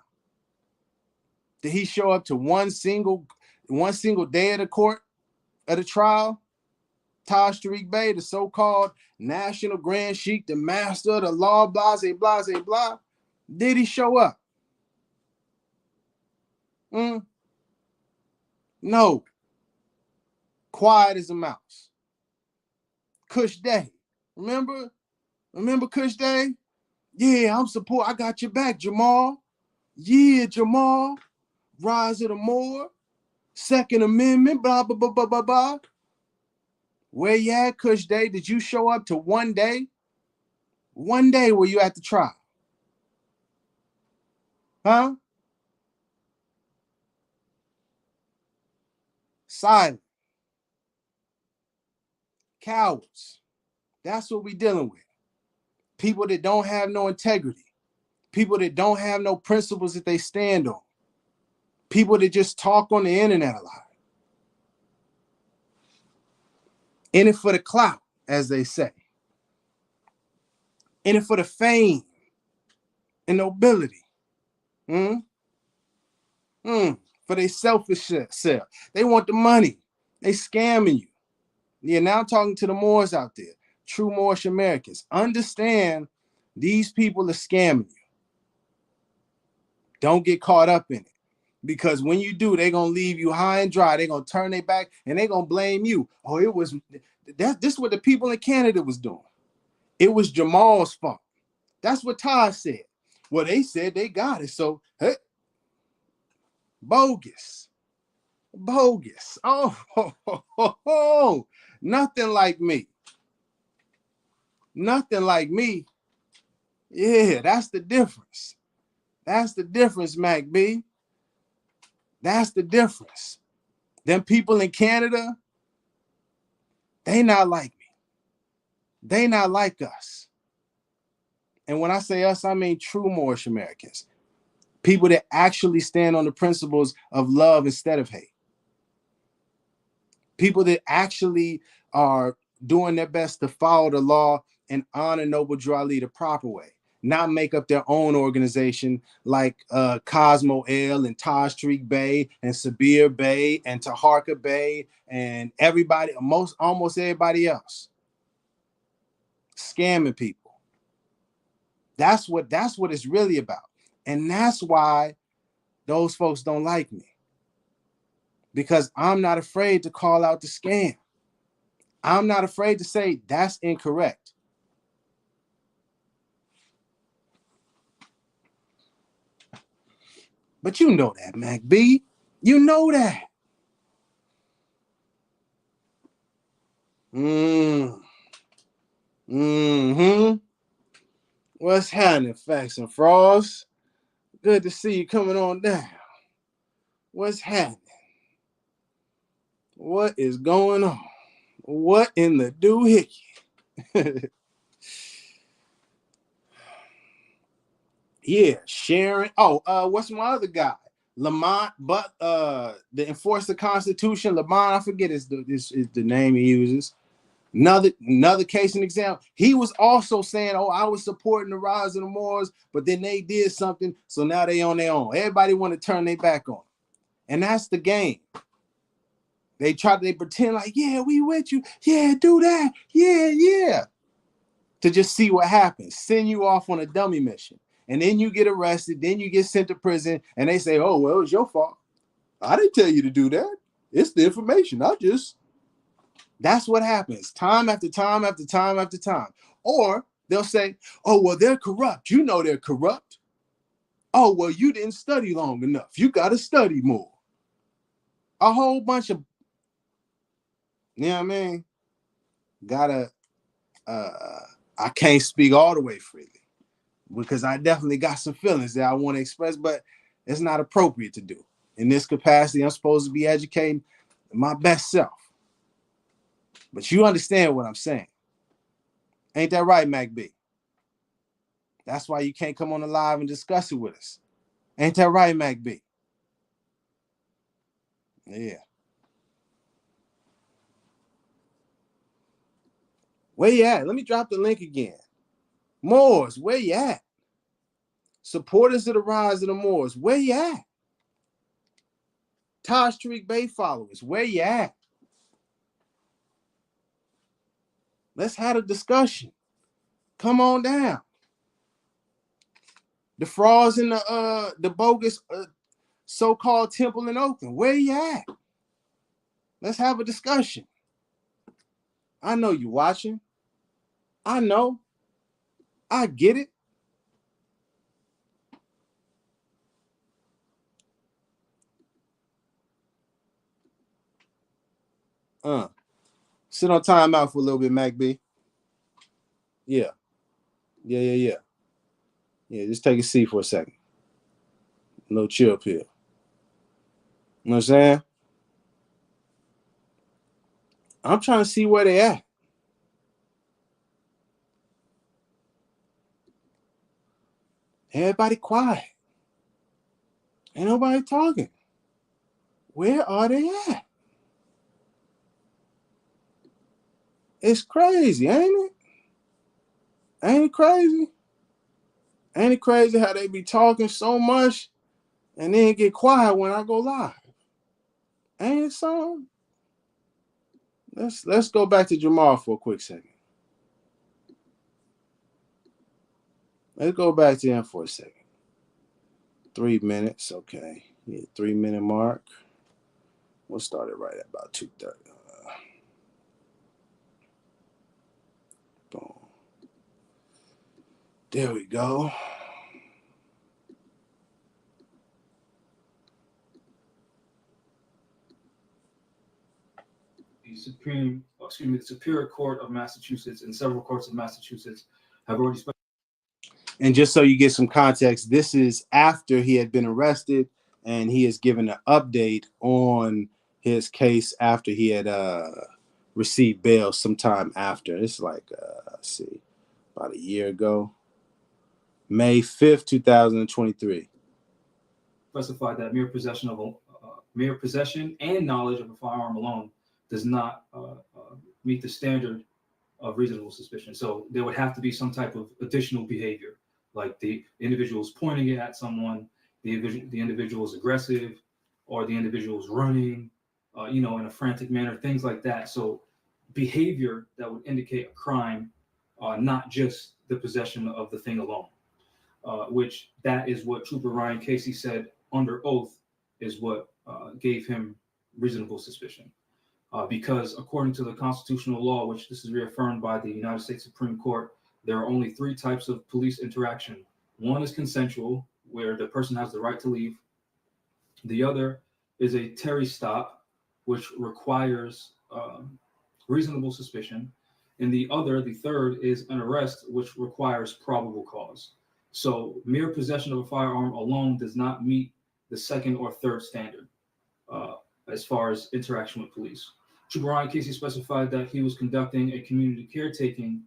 Speaker 1: Did he show up to one single day of the court, of the trial? Taj Tarik Bey, the so-called national grand sheikh, the master of the law, blah, blah, blah, blah. Did he show up? No. Quiet as a mouse. Kush Day. Remember Kush Day? Yeah, I'm support. I got your back, Jahmal. Yeah, Jahmal. Rise of the Moor. Second Amendment, blah, blah, blah, blah, blah, blah. Where you at, Kush Day? Did you show up to one day? One day were you at the trial? Huh? Silent. Cowards. That's what we dealing with. People that don't have no integrity. People that don't have no principles that they stand on. People that just talk on the internet a lot. In it for the clout, as they say. In it for the fame and nobility. For their selfish self. They want the money. They scamming you. Yeah, now I'm talking to the Moors out there. True Moorish Americans. Understand these people are scamming you. Don't get caught up in it. Because when you do, they're going to leave you high and dry. They're going to turn their back and they're going to blame you. Oh, this is what the people in Canada was doing. It was Jahmal's fault. That's what Taj said. Well, they said they got it. So, hey, bogus. Oh, nothing like me. Nothing like me. Yeah, that's the difference. That's the difference, Mac B. That's the difference. Them people in Canada, they not like me. They not like us. And when I say us, I mean true Moorish. People that actually stand on the principles of love instead of hate. People that actually are doing their best to follow the law and honor Noble Drew Ali the proper way, not make up their own organization like Cosmo L and Taj Tarik Bey and Sabir Bey and Taharka Bey and everybody, almost everybody else, scamming people. That's what it's really about. And that's why those folks don't like me, because I'm not afraid to call out the scam. I'm not afraid to say that's incorrect. But you know that, Mac B. You know that. What's happening, Facts and Frauds? Good to see you coming on down. What's happening? What is going on? What in the doohickey? Yeah, Sharon. Oh, what's my other guy? Lamont, but the Enforce the Constitution, Lamont, I forget is the name he uses. Another case and example. He was also saying, "Oh, I was supporting the rise of the Moors, but then they did something, so now they on their own." Everybody want to turn their back on, and that's the game. They pretend like, "Yeah, we with you. Yeah, do that. Yeah," to just see what happens. Send you off on a dummy mission, and then you get arrested. Then you get sent to prison, and they say, "Oh, well, it was your fault. I didn't tell you to do that. It's the information. That's what happens time after time after time after time. Or they'll say, "Oh, well, they're corrupt. You know they're corrupt. Oh, well, you didn't study long enough. You got to study more." A whole bunch of, you know what I mean? I can't speak all the way freely because I definitely got some feelings that I want to express, but it's not appropriate to do. In this capacity, I'm supposed to be educating my best self. But you understand what I'm saying. Ain't that right, Mac B? That's why you can't come on the live and discuss it with us. Ain't that right, Mac B? Yeah. Where you at? Let me drop the link again. Moors, where you at? Supporters of the rise of the Moors, where you at? Taj Tarik Bey followers, where you at? Let's have a discussion. Come on down. The frauds in the bogus so-called temple in Oakland, where you at? Let's have a discussion. I know you watching. I know. I get it. Sit on timeout for a little bit, Mac B. Yeah. Yeah, just take a seat for a second. No chill pill. You know what I'm saying? I'm trying to see where they at. Everybody quiet. Ain't nobody talking. Where are they at? It's crazy, ain't it? Ain't it crazy? Ain't it crazy how they be talking so much and then get quiet when I go live? Ain't it something? Let's go back to Jahmal for a quick second. Let's go back to him for a second. 3 minutes, okay. Yeah, 3 minute mark. We'll start it right at about 2:30. Boom. There we go.
Speaker 2: The Superior Court of Massachusetts and several courts of Massachusetts have already spoken.
Speaker 1: And just so you get some context, this is after he had been arrested, and he has given an update on his case after he had received bail sometime after. It's like, let's see, about a year ago, May 5th, 2023.
Speaker 2: Specified that mere possession and knowledge of a firearm alone does not meet the standard of reasonable suspicion. So there would have to be some type of additional behavior, like the individual is pointing it at someone, the individual is aggressive, or the individual is running, in a frantic manner, things like that. So behavior that would indicate a crime, not just the possession of the thing alone, which that is what Trooper Ryan Casey said under oath is what gave him reasonable suspicion. Because according to the constitutional law, which this is reaffirmed by the United States Supreme Court, there are only 3 types of police interaction. One is consensual, where the person has the right to leave. The other is a Terry stop, which requires reasonable suspicion. And the third is an arrest, which requires probable cause. So mere possession of a firearm alone does not meet the second or third standard as far as interaction with police. Trooper Ryan Casey specified that he was conducting a community caretaking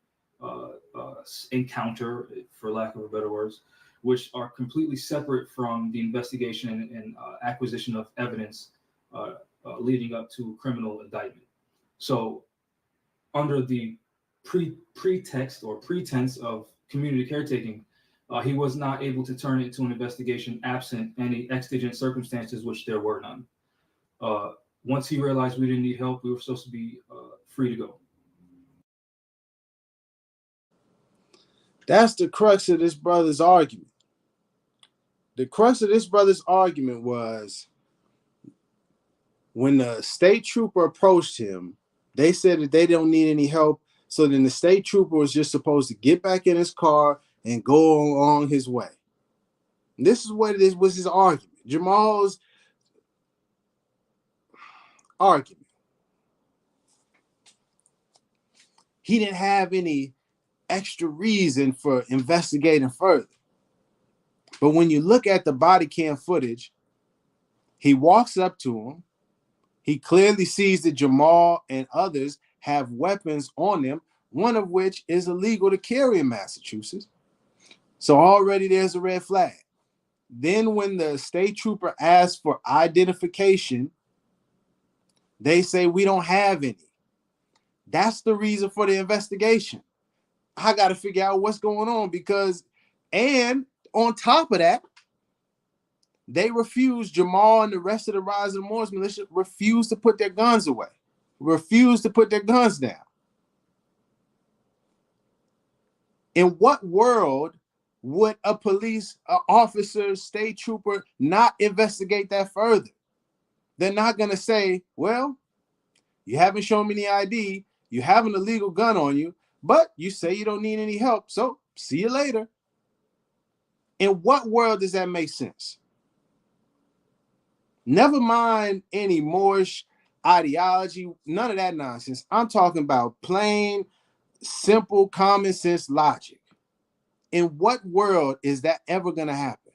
Speaker 2: encounter, for lack of better words, which are completely separate from the investigation and acquisition of evidence leading up to criminal indictment. So under the pretext or pretense of community caretaking, he was not able to turn it into an investigation absent any exigent circumstances, which there were none. Once he realized we didn't need help, we were supposed to be free to go.
Speaker 1: That's the crux of this brother's argument. The crux of this brother's argument was when the state trooper approached him, they said that they don't need any help. So then the state trooper was just supposed to get back in his car and go along his way. And this is what it was his argument. Jahmal's argument. He didn't have any extra reason for investigating further. But when you look at the body cam footage, he walks up to him. He clearly sees that Jahmal and others have weapons on them, one of which is illegal to carry in Massachusetts. So already there's a red flag. Then when the state trooper asks for identification, they say, we don't have any. That's the reason for the investigation. I got to figure out what's going on and on top of that, they refused, Jahmal and the rest of the Rise of the Moorish militia refused to put their guns away, refused to put their guns down. In what world would a police officer, state trooper not investigate that further? They're not going to say, well, you haven't shown me any ID, you have an illegal gun on you, but you say you don't need any help, so see you later. In what world does that make sense? Never mind any Moorish ideology, none of that nonsense. I'm talking about plain, simple, common sense logic. In what world is that ever going to happen?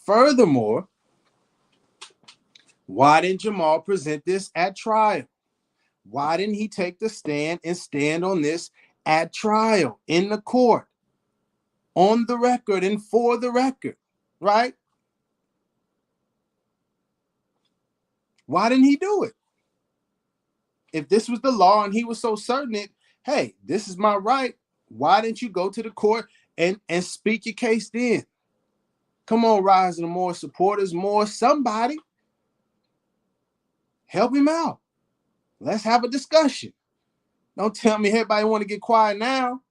Speaker 1: Furthermore, why didn't Jahmal present this at trial? Why didn't he take the stand and stand on this at trial, in the court, on the record and for the record, right? Why didn't he do it? If this was the law and he was so certain it, hey, this is my right, why didn't you go to the court and speak your case then? Come on, Rise and more supporters, more somebody. Help him out. Let's have a discussion. Don't tell me everybody want to get quiet now.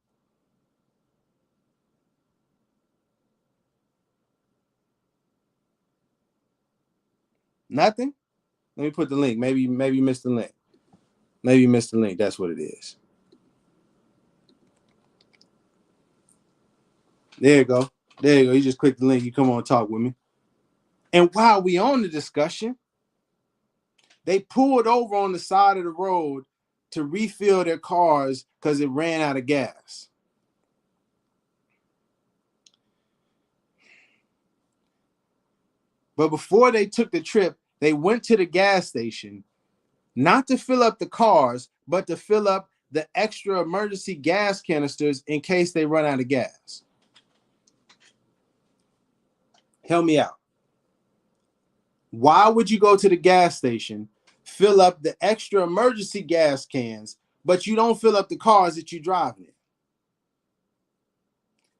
Speaker 1: Nothing? Let me put the link. Maybe you missed the link. Maybe you missed the link. That's what it is. There you go. There you go. You just click the link. You come on, talk with me. And while we on the discussion, they pulled over on the side of the road to refill their cars because it ran out of gas. But before they took the trip, they went to the gas station, not to fill up the cars, but to fill up the extra emergency gas canisters in case they run out of gas. Help me out. Why would you go to the gas station, fill up the extra emergency gas cans, but you don't fill up the cars that you're driving in?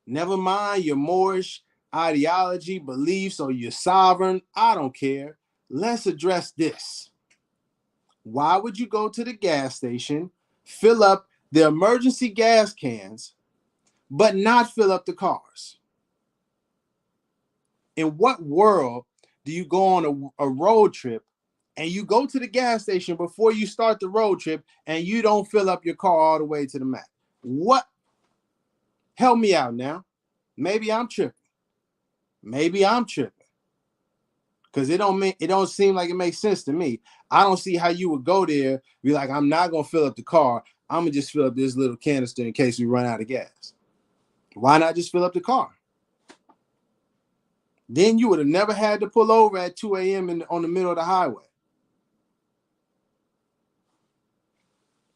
Speaker 1: Never mind your Moorish ideology, beliefs, or your sovereign. I don't care. Let's address this. Why would you go to the gas station, fill up the emergency gas cans, but not fill up the cars? In what world do you go on a road trip and you go to the gas station before you start the road trip and you don't fill up your car all the way to the max? What? Help me out now. Maybe I'm tripping. Maybe I'm tripping. Because it don't seem like it makes sense to me. I don't see how you would go there, be like, I'm not gonna fill up the car. I'm gonna just fill up this little canister in case we run out of gas. Why not just fill up the car? Then you would have never had to pull over at 2 a.m. on the middle of the highway.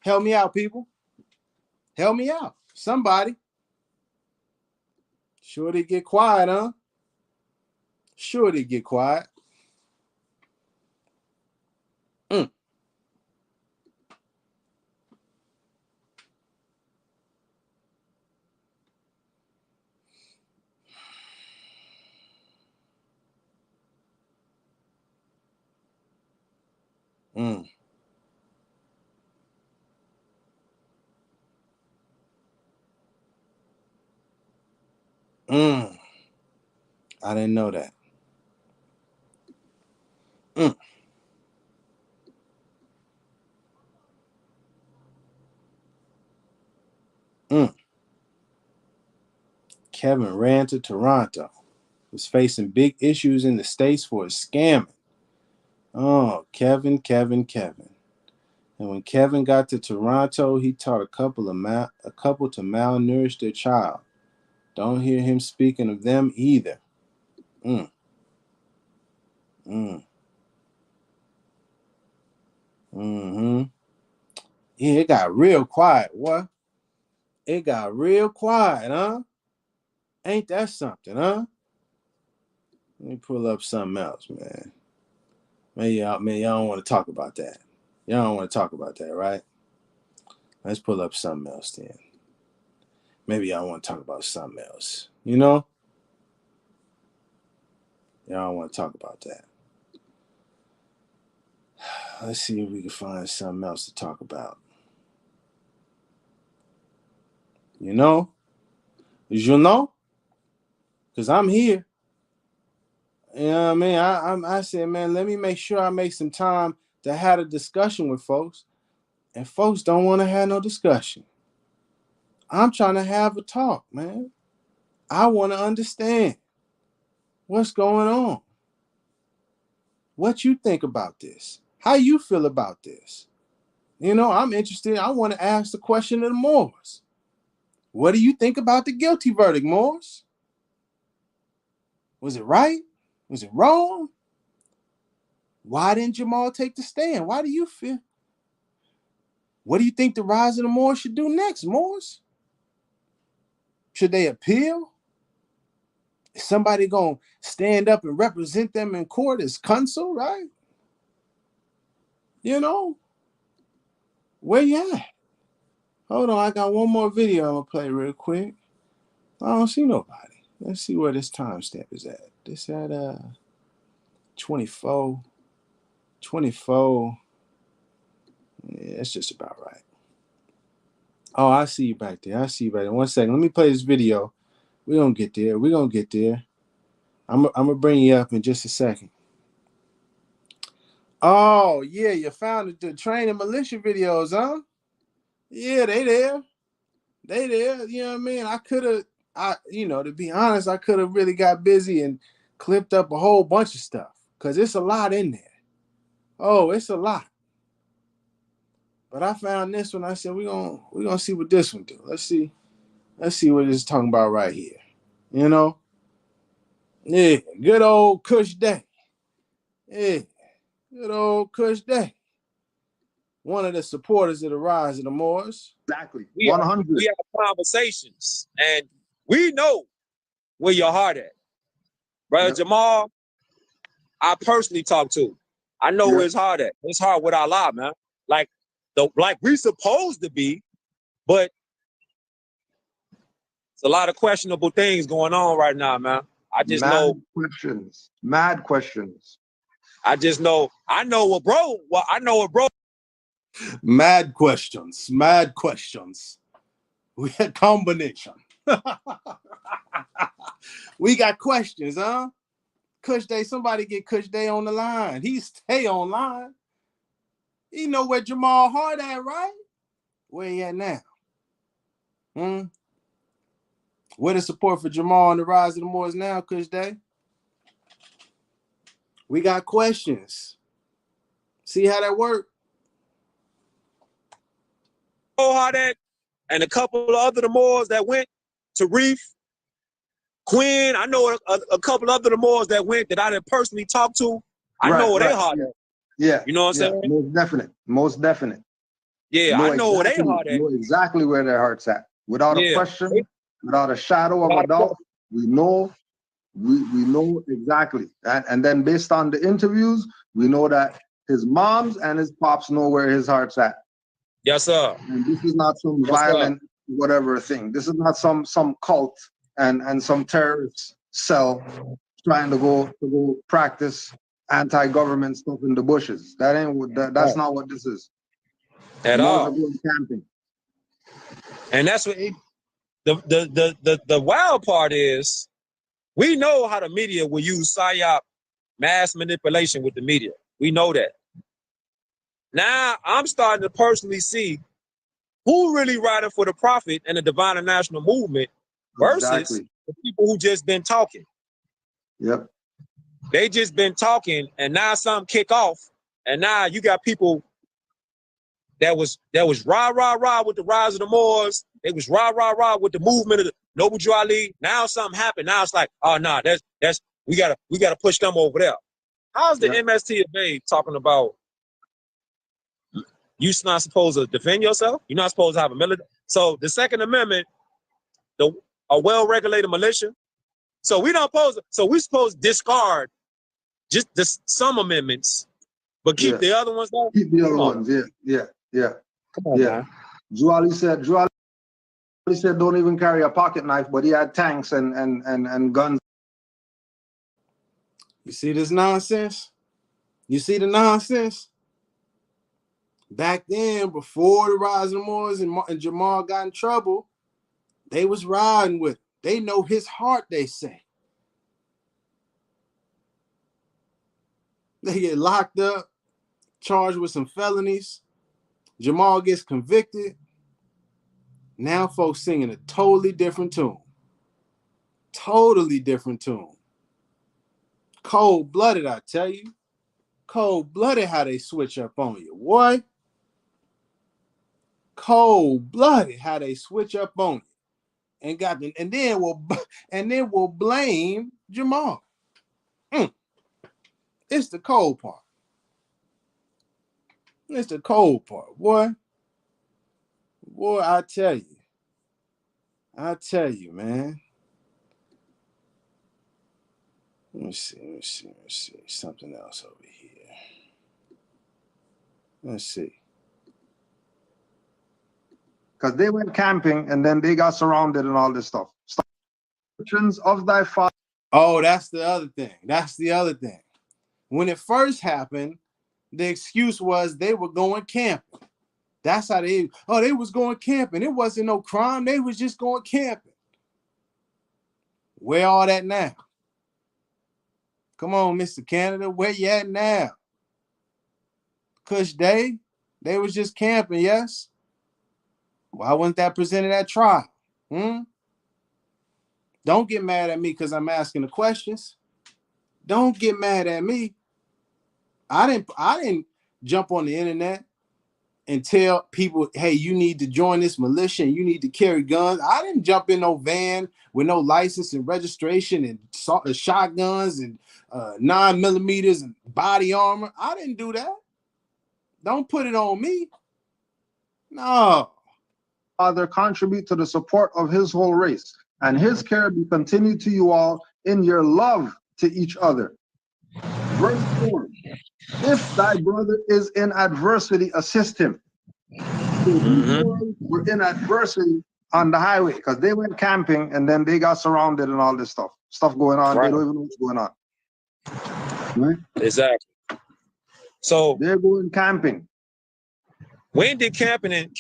Speaker 1: Help me out, people. Help me out. Somebody. Sure they get quiet, huh? Sure they get quiet. Mm. Mm. Mm. I didn't know that. Mm. Mm. Kevin ran to Toronto. Was facing big issues in the States for his scamming. Oh, Kevin. And when Kevin got to Toronto, he taught a couple to malnourish their child. Don't hear him speaking of them either. Mm. Mm. Mm-hmm. Yeah, it got real quiet. What? It got real quiet, huh? Ain't that something, huh? Let me pull up something else, man. Maybe y'all don't want to talk about that. Y'all don't want to talk about that, right? Let's pull up something else then. Maybe y'all want to talk about something else. You know? Y'all don't want to talk about that. Let's see if we can find something else to talk about. You know? Because I'm here. You know what I mean? I said, man, let me make sure I make some time to have a discussion with folks. And folks don't want to have no discussion. I'm trying to have a talk, man. I want to understand what's going on. What you think about this? How you feel about this? You know, I'm interested. I want to ask the question of the Moors. What do you think about the guilty verdict, Moors? Was it right? Was it wrong? Why didn't Jahmal take the stand? Why do you feel? What do you think the rise of the Moors should do next, Moors? Should they appeal? Is somebody going to stand up and represent them in court as counsel, right? You know? Where you at? Hold on, I got one more video I'm going to play real quick. I don't see nobody. Let's see where this timestamp is at. This at 24. Yeah, that's just about right. Oh, I see you back there. 1 second. Let me play this video. We're going to get there. I'm going to bring you up in just a second. Oh, yeah, you found the training militia videos, huh? Yeah, they there. You know what I mean? To be honest, I could have really got busy and clipped up a whole bunch of stuff because it's a lot in there. Oh, it's a lot. But I found this one. I said, we're gonna see what this one do. Let's see what it's talking about right here. You know? Yeah, good old Kush Day. Yeah, good old Kush Day. One of the supporters of the rise of the Moors.
Speaker 7: Exactly.
Speaker 8: We
Speaker 7: 100.
Speaker 8: have conversations, and we know where your heart at. Brother Jahmal, I personally talked to. I know where his heart at. His heart with Allah, man. Like we supposed to be, but it's a lot of questionable things going on right now, man. I just know
Speaker 7: questions. Mad questions.
Speaker 8: I just know. I know what bro. Well, I know what bro.
Speaker 1: Mad questions. Mad questions. We had combination. We got questions, huh? Kush Day, somebody get Kush Day on the line. He stay online. He know where Jahmal Hart at, right? Where he at now? Where the support for Jahmal and the rise of the Moors now, Kush Day? We got questions. See how that work?
Speaker 8: Hart at, and a couple of other the Moors that went to Reef. Quinn, I know a couple other the Moors that went that I didn't personally talk to. I know where they hard at.
Speaker 7: Yeah.
Speaker 8: You know what I'm saying?
Speaker 7: Most definite. Most definite.
Speaker 8: Yeah, I know where they hard at.
Speaker 7: Know exactly where their heart's at. Without a question, without a shadow of a doubt, we know exactly. And then based on the interviews, we know that his moms and his pops know where his heart's at.
Speaker 8: Yes, sir.
Speaker 7: And this is not some violent whatever thing. This is not some cult and some terrorist cell trying to go practice anti-government stuff in the bushes. That ain't what that's not what this is.
Speaker 8: At all.
Speaker 7: Camping.
Speaker 8: And that's what the wild part is. We know how the media will use psyop, mass manipulation with the media. We know that. Now I'm starting to personally see who really riding for the prophet and the divine and national movement versus the people who just been talking.
Speaker 7: Yep.
Speaker 8: They just been talking, and now something kick off, and now you got people that was rah with the rise of the Moors. They was rah with the movement of the Noble Drew Ali. Now something happened. Now it's like, oh no, that's we gotta push them over there. How's the MST of Bay talking about? You're not supposed to defend yourself. You're not supposed to have a military. So the Second Amendment, a well-regulated militia. So we don't pose. So we supposed to discard just some amendments, but keep the other ones though.
Speaker 7: Keep the other ones. Yeah.
Speaker 8: Come on, man.
Speaker 7: Drew Ali said, don't even carry a pocket knife, but he had tanks and guns.
Speaker 1: You see this nonsense? You see the nonsense? Back then, before the rise of the Moors and Jahmal got in trouble, they was riding with him. They know his heart, they say. They get locked up, charged with some felonies. Jahmal gets convicted. Now folks singing a totally different tune. Totally different tune. Cold-blooded, I tell you. Cold-blooded how they switch up on you. What? Cold-blooded how they switch up on you. And then we'll blame Jahmal. It's the cold part. It's the cold part, boy. Boy, I tell you, man. Let me see. Something else over here. Let's see.
Speaker 7: Because they went camping and then they got surrounded and all this stuff. Of thy father.
Speaker 1: Oh, that's the other thing. When it first happened, the excuse was they were going camping. That's how they was going camping. It wasn't no crime. They was just going camping. Where all that now? Come on, Mr. Canada. Where you at now? Kush Day, they was just camping, yes? Why wasn't that presented at trial? Don't get mad at me because I'm asking the questions. Don't get mad at me. I didn't jump on the internet and tell people, hey, you need to join this militia and you need to carry guns. I didn't jump in no van with no license and registration and shotguns and 9mm and body armor. I didn't do that. Don't put it on me. No.
Speaker 7: Father, contribute to the support of his whole race, and his care be continued to you all in your love to each other. Verse 4, if thy brother is in adversity, assist him. So these boys were in adversity on the highway because they went camping and then they got surrounded and all this stuff going on.
Speaker 8: Right.
Speaker 7: They don't even know what's going on. Right?
Speaker 8: Exactly. So
Speaker 7: they're going camping.
Speaker 8: When did camping and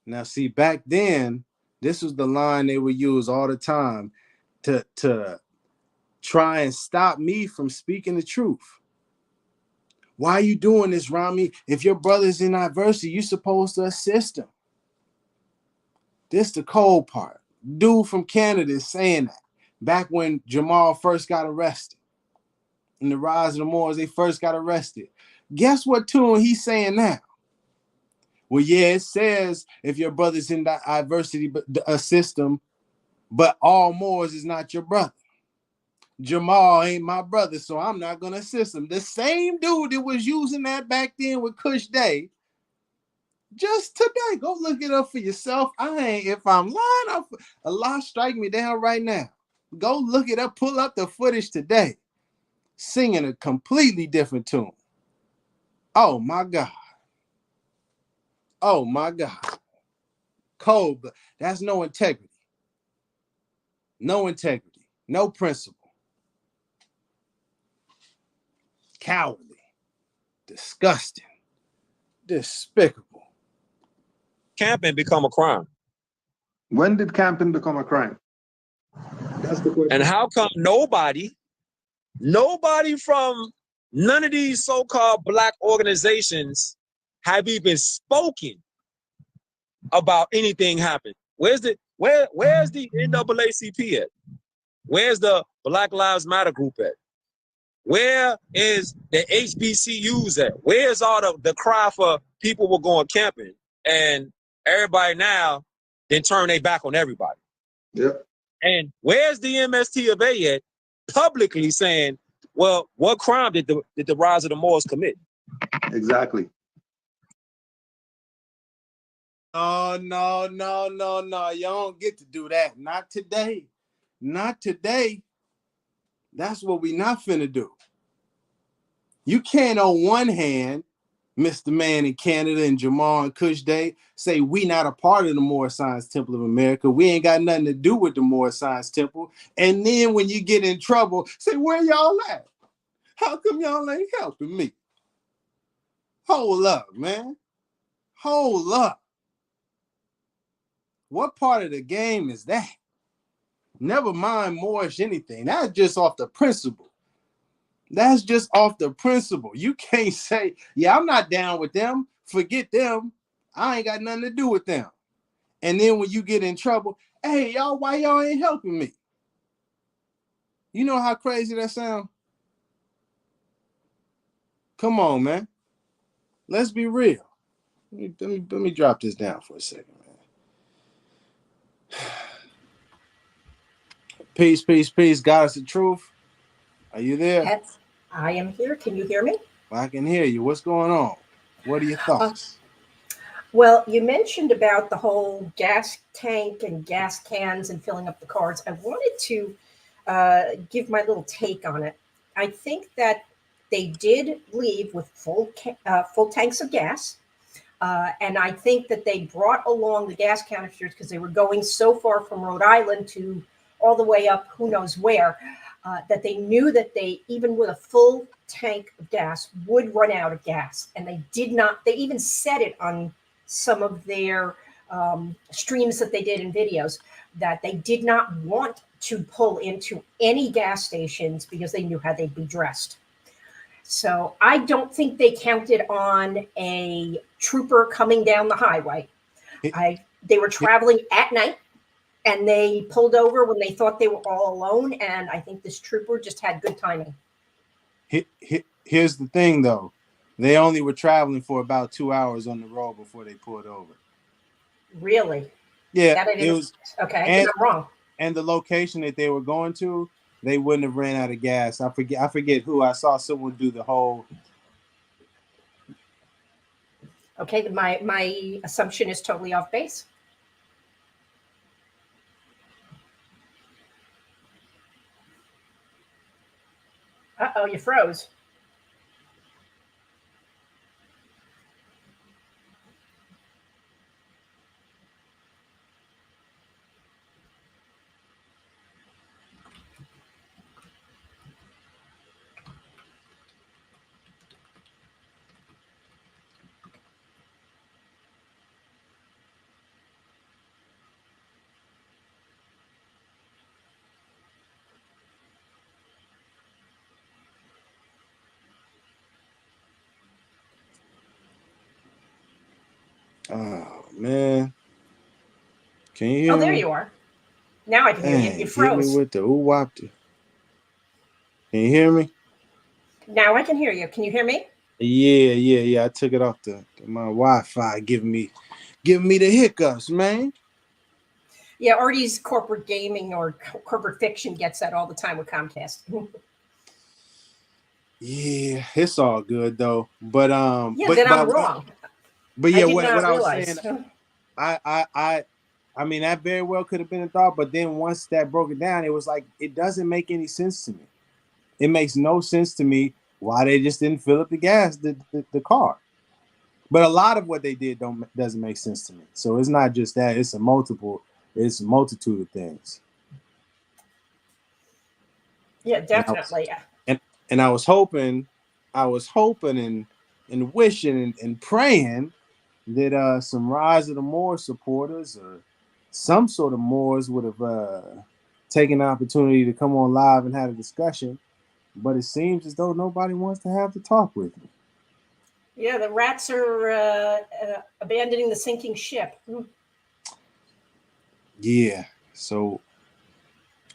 Speaker 1: Now, see, back then, this was the line they would use all the time to try and stop me from speaking the truth. Why are you doing this, Rami? If your brother's in adversity, you're supposed to assist him. This the cold part. Dude from Canada is saying that. Back when Jahmal first got arrested. In the Rise of the Moors, they first got arrested. Guess what tune he's saying now? Well, yeah, it says if your brother's in adversity, assist him, but all Moors is not your brother. Jahmal ain't my brother, so I'm not going to assist him. The same dude that was using that back then with Kush Day, just today, go look it up for yourself. If I'm lying, Allah strike me down right now. Go look it up, pull up the footage today. Singing a completely different tune. Oh my God. Oh my God. Cold, but that's no integrity. No integrity. No principle. Cowardly. Disgusting. Despicable.
Speaker 8: camping become a crime?
Speaker 7: When did camping become a crime? That's the question.
Speaker 8: And how come nobody from none of these so-called black organizations have even spoken about anything happening? Where's the NAACP at? Where's the Black Lives Matter group at? Where is the HBCUs at? Where's all the cry for people were going camping and everybody now then turn their back on everybody?
Speaker 7: Yep.
Speaker 8: And where's the MST of A at publicly saying, well, what crime did the Rise of the Moors commit?
Speaker 7: Exactly.
Speaker 1: Oh, no. You don't get to do that. Not today. Not today. That's what we not finna do. You can't on one hand, Mr. Man in Canada and Jahmal and Kush Day, say we not a part of the Moorish Science Temple of America. We ain't got nothing to do with the Moorish Science Temple. And then when you get in trouble, say, where y'all at? How come y'all ain't helping me? Hold up, man. Hold up. What part of the game is that? Never mind Moorish anything. That's just off the principle. That's just off the principle. You can't say, yeah, I'm not down with them. Forget them. I ain't got nothing to do with them. And then when you get in trouble, hey, y'all, why y'all ain't helping me? You know how crazy that sounds? Come on, man. Let's be real. Let me drop this down for a second, man. Peace. God is the truth. Are you there?
Speaker 9: Yes, I am here. Can you hear me?
Speaker 1: I can hear you. What's going on? What are your thoughts?
Speaker 9: Well, you mentioned about the whole gas tank and gas cans and filling up the cars. I wanted to give my little take on it. I think that they did leave with full tanks of gas. And I think that they brought along the gas canisters because they were going so far from Rhode Island to all the way up, who knows where, that they knew that they, even with a full tank of gas, would run out of gas. And they did not, they even said it on some of their streams that they did in videos, that they did not want to pull into any gas stations because they knew how they'd be dressed. So I don't think they counted on a trooper coming down the highway. They were traveling at night and they pulled over when they thought they were all alone. And I think this trooper just had good timing.
Speaker 1: Here's the thing, though. They only were traveling for about 2 hours on the road before they pulled over.
Speaker 9: Really?
Speaker 1: Yeah, it was
Speaker 9: okay. And, I'm wrong.
Speaker 1: And the location that they were going to, they wouldn't have ran out of gas. I forget who. I saw someone do the whole.
Speaker 9: Okay, my assumption is totally off base. Uh-oh, you froze.
Speaker 1: Oh man, can you hear
Speaker 9: Oh, there
Speaker 1: me?
Speaker 9: you are. Now I can hear you.
Speaker 1: Dang,
Speaker 9: You
Speaker 1: hit me
Speaker 9: froze.
Speaker 1: with the ooh wop. Can you hear me?
Speaker 9: Now I can hear you. Can you hear me?
Speaker 1: Yeah. I took it off my Wi-Fi, giving me the hiccups, man.
Speaker 9: Yeah, Artie's corporate gaming or corporate fiction gets that all the time with Comcast.
Speaker 1: Yeah, it's all good though. But
Speaker 9: Yeah, then I'm wrong. I
Speaker 1: yeah,
Speaker 9: did
Speaker 1: what
Speaker 9: not
Speaker 1: I was saying,
Speaker 9: realize.
Speaker 1: I mean that very well could have been a thought, but then once that broke it down, it was like it doesn't make any sense to me. It makes no sense to me why they just didn't fill up the car. But a lot of what they did doesn't make sense to me. So it's not just that; it's a multitude of things.
Speaker 9: Yeah,
Speaker 1: And
Speaker 9: definitely.
Speaker 1: and I was hoping and wishing and praying that some Rise of the Moors supporters or some sort of Moors would have taken the opportunity to come on live and have a discussion. But it seems as though nobody wants to have the talk with me.
Speaker 9: Yeah, the rats are abandoning the sinking ship.
Speaker 1: Yeah. So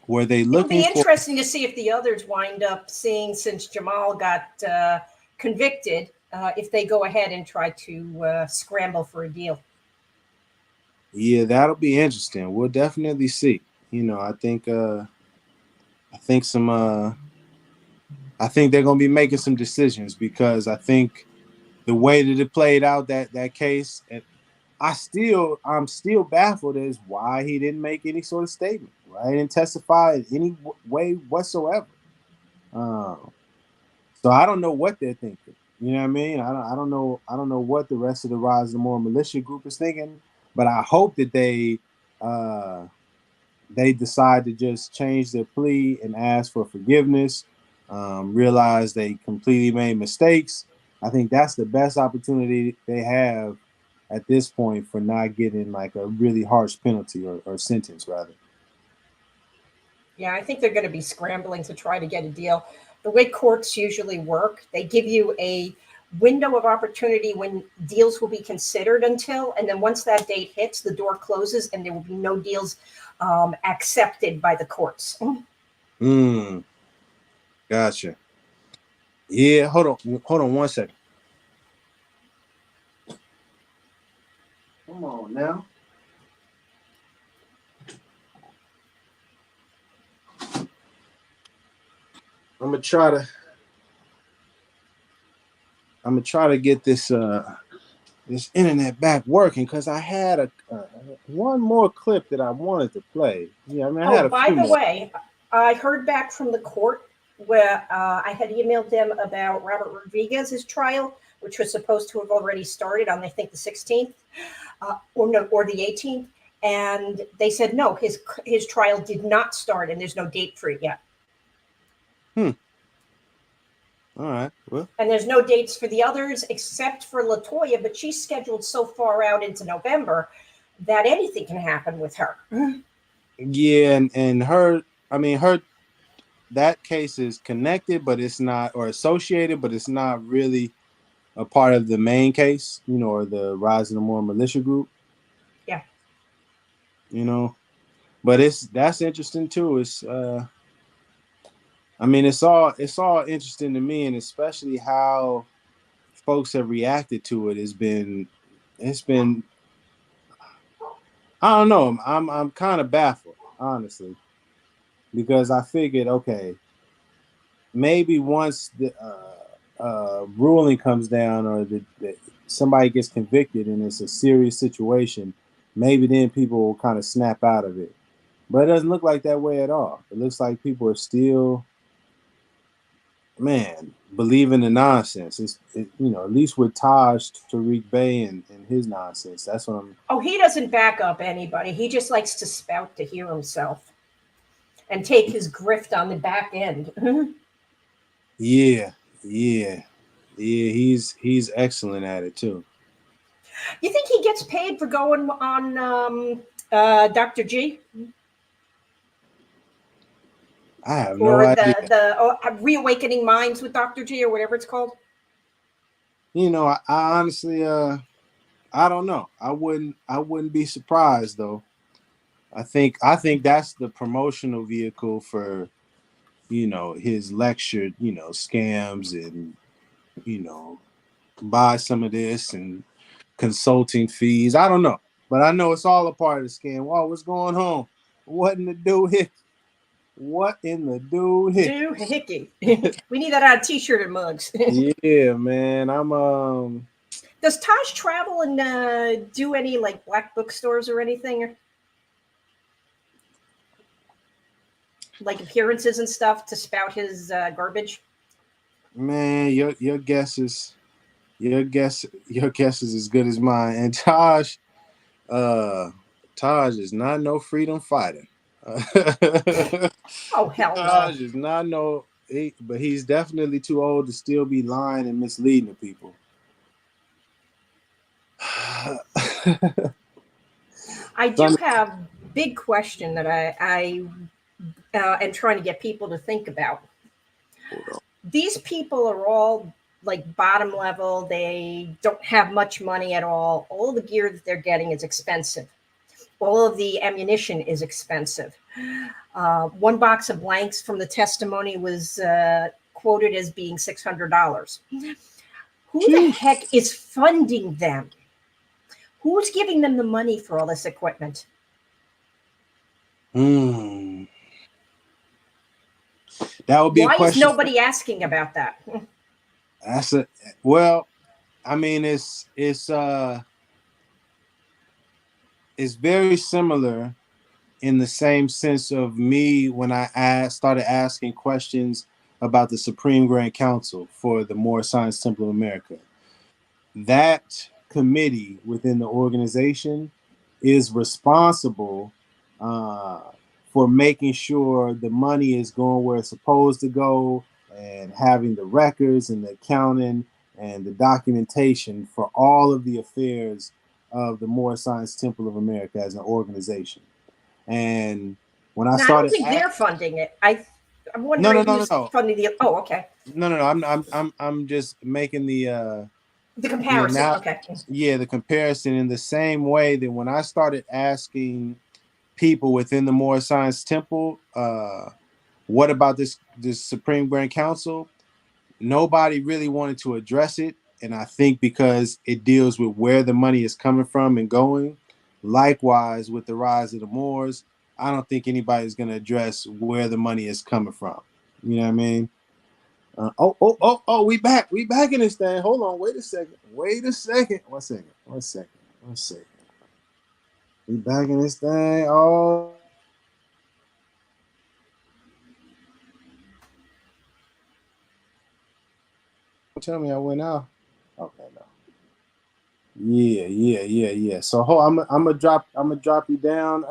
Speaker 1: were they
Speaker 9: It'll
Speaker 1: looking
Speaker 9: be
Speaker 1: for?
Speaker 9: interesting to see if the others wind up seeing, since Jahmal got convicted, if they go ahead and try to scramble for a deal.
Speaker 1: Yeah, that'll be interesting. We'll definitely see. You know, I think I think they're gonna be making some decisions because I think the way that it played out that case, and I'm still baffled as why he didn't make any sort of statement. Right, and testify in any way whatsoever. So I don't know what they're thinking. You know what I mean? I don't know. I don't know what the rest of the Rise of the More militia group is thinking. But I hope that they decide to just change their plea and ask for forgiveness. Realize they completely made mistakes. I think that's the best opportunity they have at this point for not getting like a really harsh penalty or sentence rather.
Speaker 9: Yeah, I think they're going to be scrambling to try to get a deal. The way courts usually work, they give you a window of opportunity when deals will be considered until, and then once that date hits, the door closes and there will be no deals accepted by the courts.
Speaker 1: Gotcha. Yeah, hold on 1 second. Come on now. I'm gonna try to get this internet back working because I had one more clip that I wanted to play. Yeah, I mean I had
Speaker 9: Oh,
Speaker 1: a
Speaker 9: by
Speaker 1: few
Speaker 9: the
Speaker 1: more.
Speaker 9: way, I heard back from the court where I had emailed them about Robert Rodriguez's trial, which was supposed to have already started on, I think, the 16th, or the 18th. And they said, no, his trial did not start and there's no date for it yet.
Speaker 1: All right. Well,
Speaker 9: And there's no dates for the others except for LaToya, but she's scheduled so far out into November that anything can happen with her.
Speaker 1: yeah, and her, I mean her, that case is connected, but it's not, or associated, but it's not really a part of the main case, you know, or the Rise of the More militia group.
Speaker 9: Yeah.
Speaker 1: You know, but that's interesting too. I mean, it's all interesting to me, and especially how folks have reacted to it. It's been I don't know. I'm kind of baffled, honestly, because I figured, okay, maybe once the ruling comes down or somebody gets convicted and it's a serious situation, maybe then people will kind of snap out of it. But it doesn't look like that way at all. It looks like people are still man, believe in the nonsense. You know, at least with Taj Tarik Bey and his nonsense. That's what I'm.
Speaker 9: Oh, he doesn't back up anybody. He just likes to spout to hear himself and take his grift on the back end.
Speaker 1: Yeah. He's excellent at it too.
Speaker 9: You think he gets paid for going on Dr. G?
Speaker 1: I have no idea.
Speaker 9: The Reawakening Minds with Dr. G or whatever it's called?
Speaker 1: You know, I honestly I don't know. I wouldn't be surprised though. I think that's the promotional vehicle for, you know, his lecture, you know, scams and, you know, buy some of this and consulting fees. I don't know. But I know it's all a part of the scam. Whoa, what's going on? What in the doohickey? What in the doohickey?
Speaker 9: We need that on a t-shirt and mugs.
Speaker 1: Yeah, man. I'm
Speaker 9: Does Taj travel and do any like black bookstores or anything? Like appearances and stuff to spout his garbage?
Speaker 1: Man, your guess is as good as mine. And Taj is not no freedom fighter.
Speaker 9: Oh hell no.
Speaker 1: Taj is not no, but he's definitely too old to still be lying and misleading people.
Speaker 9: I do have big question that I am trying to get people to think about. These people are all like bottom level. They don't have much money at all. All the gear that they're getting is expensive. All of the ammunition is expensive. One box of blanks from the testimony was quoted as being $600. Who the heck is funding them? Who's giving them the money for all this equipment?
Speaker 1: That would be
Speaker 9: Why
Speaker 1: a question.
Speaker 9: is nobody asking about that?
Speaker 1: Well, I mean, it's very similar in the same sense of me when I started asking questions about the Supreme Grand Council for the Moorish Science Temple of America. That committee within the organization is responsible for making sure the money is going where it's supposed to go and having the records and the accounting and the documentation for all of the affairs of the Moorish Science Temple of America as an organization. And when I started,
Speaker 9: I don't think they're funding it. I'm wondering who's funding the. Oh, okay.
Speaker 1: No. I'm just making the
Speaker 9: comparison. Okay.
Speaker 1: Yeah, the comparison in the same way that when I started asking people within the Moorish Science Temple, what about this Supreme Grand Council? Nobody really wanted to address it. And I think because it deals with where the money is coming from and going. Likewise, with the rise of the Moors, I don't think anybody's going to address where the money is coming from. You know what I mean? We back in this thing. Hold on, wait a second. One second. We back in this thing. Oh. Tell me I went out. Okay, no. Yeah. So I'm gonna drop you down,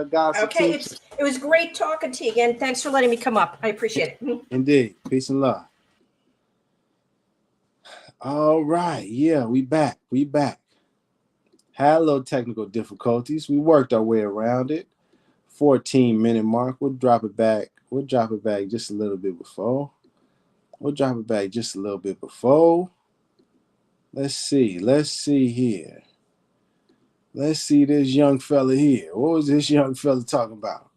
Speaker 1: guys.
Speaker 9: Okay, it was great talking to you again. Thanks for letting me come up. I appreciate it.
Speaker 1: Indeed. Peace and love. All right. Yeah, we back. Had a little technical difficulties. We worked our way around it. 14-minute mark. We'll drop it back just a little bit before. Let's see here. Let's see this young fella here. What was this young fella talking about?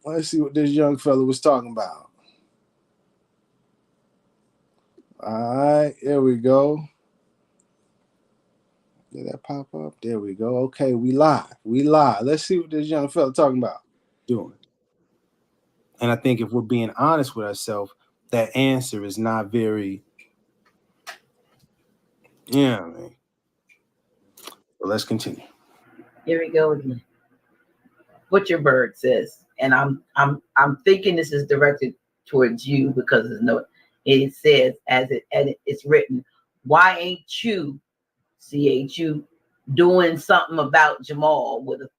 Speaker 1: Let's see what this young fella was talking about. All right, there we go. Did that pop up? There we go. Okay, we live. Let's see what this young fella talking about. Doing. And I think if we're being honest with ourselves, that answer is not very, I mean. But let's continue.
Speaker 10: Here we go again. Butcherbird says, and I'm thinking this is directed towards you because it says as it's written, why ain't you, CHU, doing something about Jahmal with a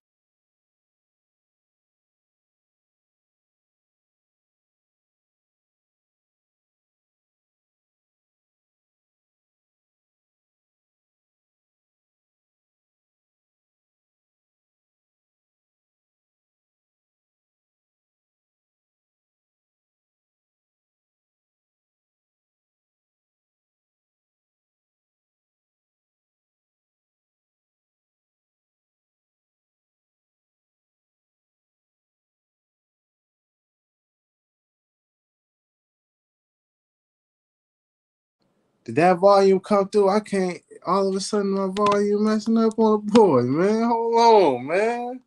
Speaker 1: Did that volume come through? I can't. All of a sudden, my volume messing up on the board, man. Hold on, man.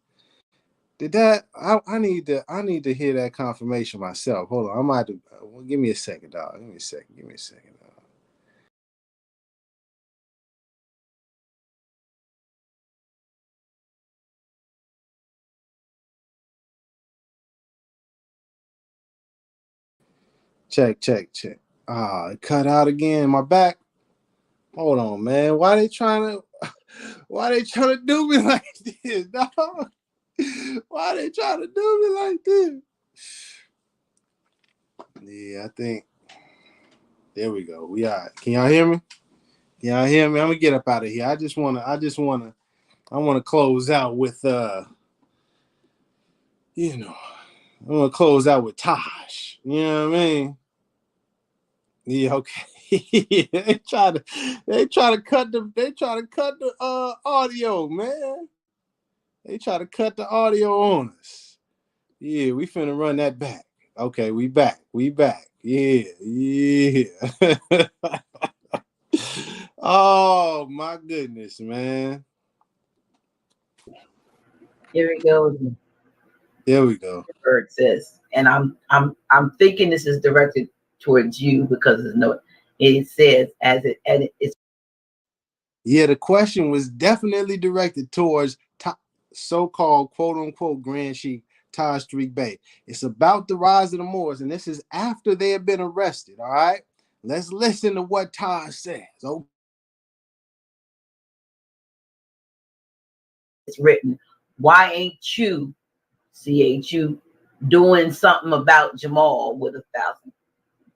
Speaker 1: Did that? I need to hear that confirmation myself. Hold on. I might have to. Give me a second, dog. Give me a second, dog. Check. Ah, it cut out again. My back. Hold on, man. Why they trying to do me like this, dog? Why they trying to do me like this? Yeah, I think. There we go. We are. Can y'all hear me? Y'all hear me? I'm gonna get up out of here. I wanna close out with I wanna close out with Taj. You know what I mean? Yeah, okay. they try to cut the audio, man. They try to cut the audio on us. Yeah, we finna run that back. Okay, we back. Yeah. Oh my goodness, man.
Speaker 10: here we go.
Speaker 1: There we go.
Speaker 10: It says, and I'm thinking this is directed towards you because it says it's
Speaker 1: Yeah, the question was definitely directed towards so-called quote-unquote Grand Sheik Taj Tarik Bey. It's about the rise of the Moors, and this is after they have been arrested, all right? Let's listen to what Taj says. Okay.
Speaker 10: it's written, why ain't you, CHU, doing something about Jahmal with 1,000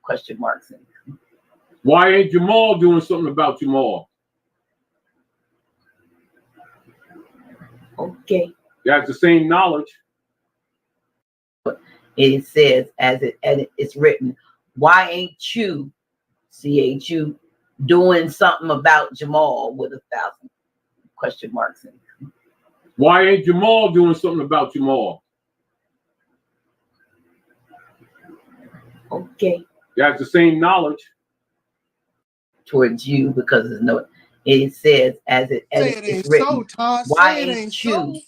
Speaker 10: question marks in it?
Speaker 11: Why ain't Jahmal doing something about Jahmal?
Speaker 10: Okay.
Speaker 11: That's the same knowledge.
Speaker 10: It says it's written, why ain't you, CHU, doing something about Jahmal with 1,000 question marks in it?
Speaker 11: Why ain't Jahmal doing something about Jahmal?
Speaker 10: Okay.
Speaker 11: That's the same knowledge.
Speaker 10: Towards you because it says it's written, why ain't you,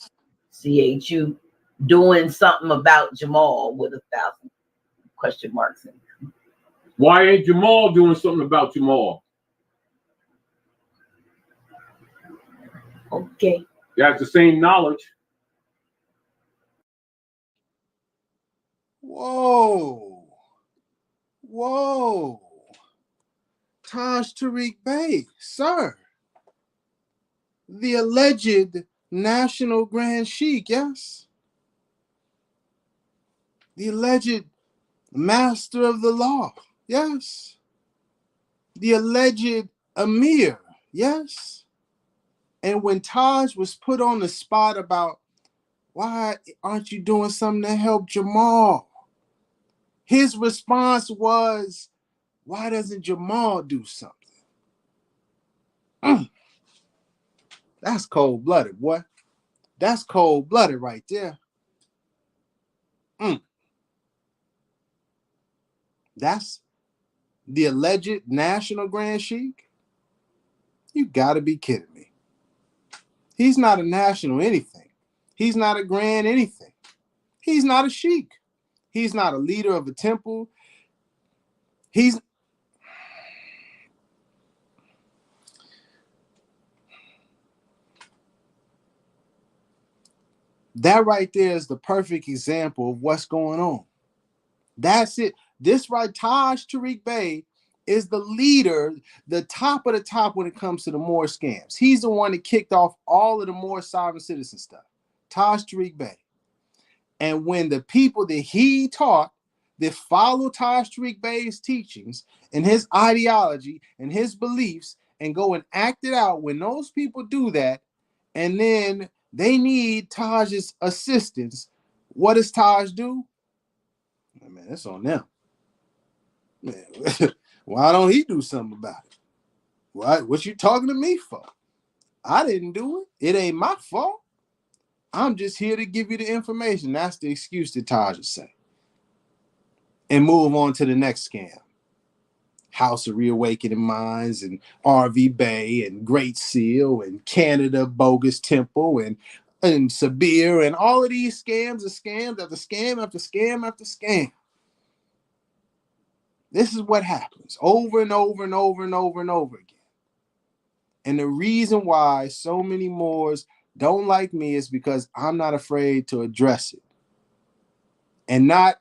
Speaker 10: CHU, doing something about Jahmal with 1,000 question marks in it?
Speaker 11: Why ain't Jahmal doing something about Jahmal?
Speaker 10: Okay.
Speaker 11: That's the same knowledge.
Speaker 1: Whoa. Taj Tarik Bey, sir. The alleged National Grand Sheik, yes? The alleged master of the law, yes? The alleged Amir, yes? And when Taj was put on the spot about why aren't you doing something to help Jahmal, his response was, why doesn't Jahmal do something? That's cold-blooded, boy. That's cold-blooded right there. That's the alleged National Grand Sheik? You gotta be kidding me. He's not a national anything. He's not a grand anything. He's not a sheik. He's not a leader of a temple. That right there is the perfect example of what's going on. That's it. This right, Taj Tarik Bey is the leader, the top of the top when it comes to the Moorish scams. He's the one that kicked off all of the Moorish sovereign citizen stuff. Taj Tarik Bey. And when the people that he taught that follow Taj Tarik Bey's teachings and his ideology and his beliefs and go and act it out, when those people do that, and then they need Taj's assistance, what does Taj do? Man, it's on them. Man, why don't he do something about it? What you talking to me for? I didn't do it. It ain't my fault. I'm just here to give you the information. That's the excuse that Taj would say. And move on to the next scam. House of Reawakening Minds and RV Bay and Great Seal and Canada Bogus Temple and Sabir and all of these scams are scams after scam after scam after scam. This is what happens over and over and over and over and over again. And the reason why so many Moors don't like me is because I'm not afraid to address it. And not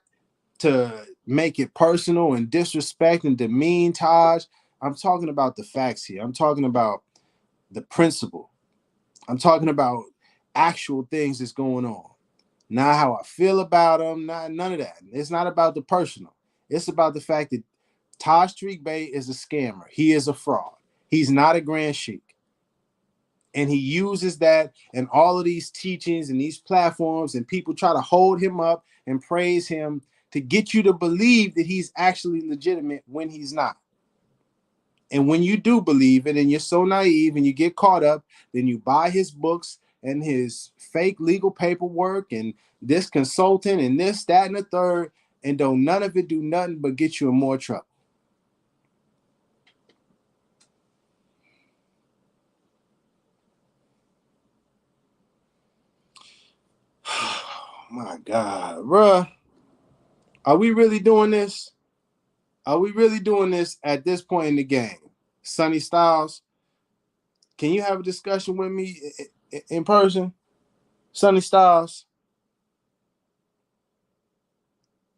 Speaker 1: to make it personal and disrespect and demean Taj. I'm talking about the facts here. I'm talking about the principle. I'm talking about actual things that's going on. Not how I feel about them, none of that. It's not about the personal. It's about the fact that Taj Tarik Bey is a scammer. He is a fraud. He's not a grand sheik. And he uses that and all of these teachings and these platforms, and people try to hold him up and praise him to get you to believe that he's actually legitimate when he's not. And when you do believe it and you're so naive and you get caught up, then you buy his books and his fake legal paperwork and this consultant and this, that, and the third, and don't none of it do nothing but get you in more trouble. My God, bruh. Are we really doing this? Are we really doing this at this point in the game? Sonny Styles, can you have a discussion with me in person? Sonny Styles?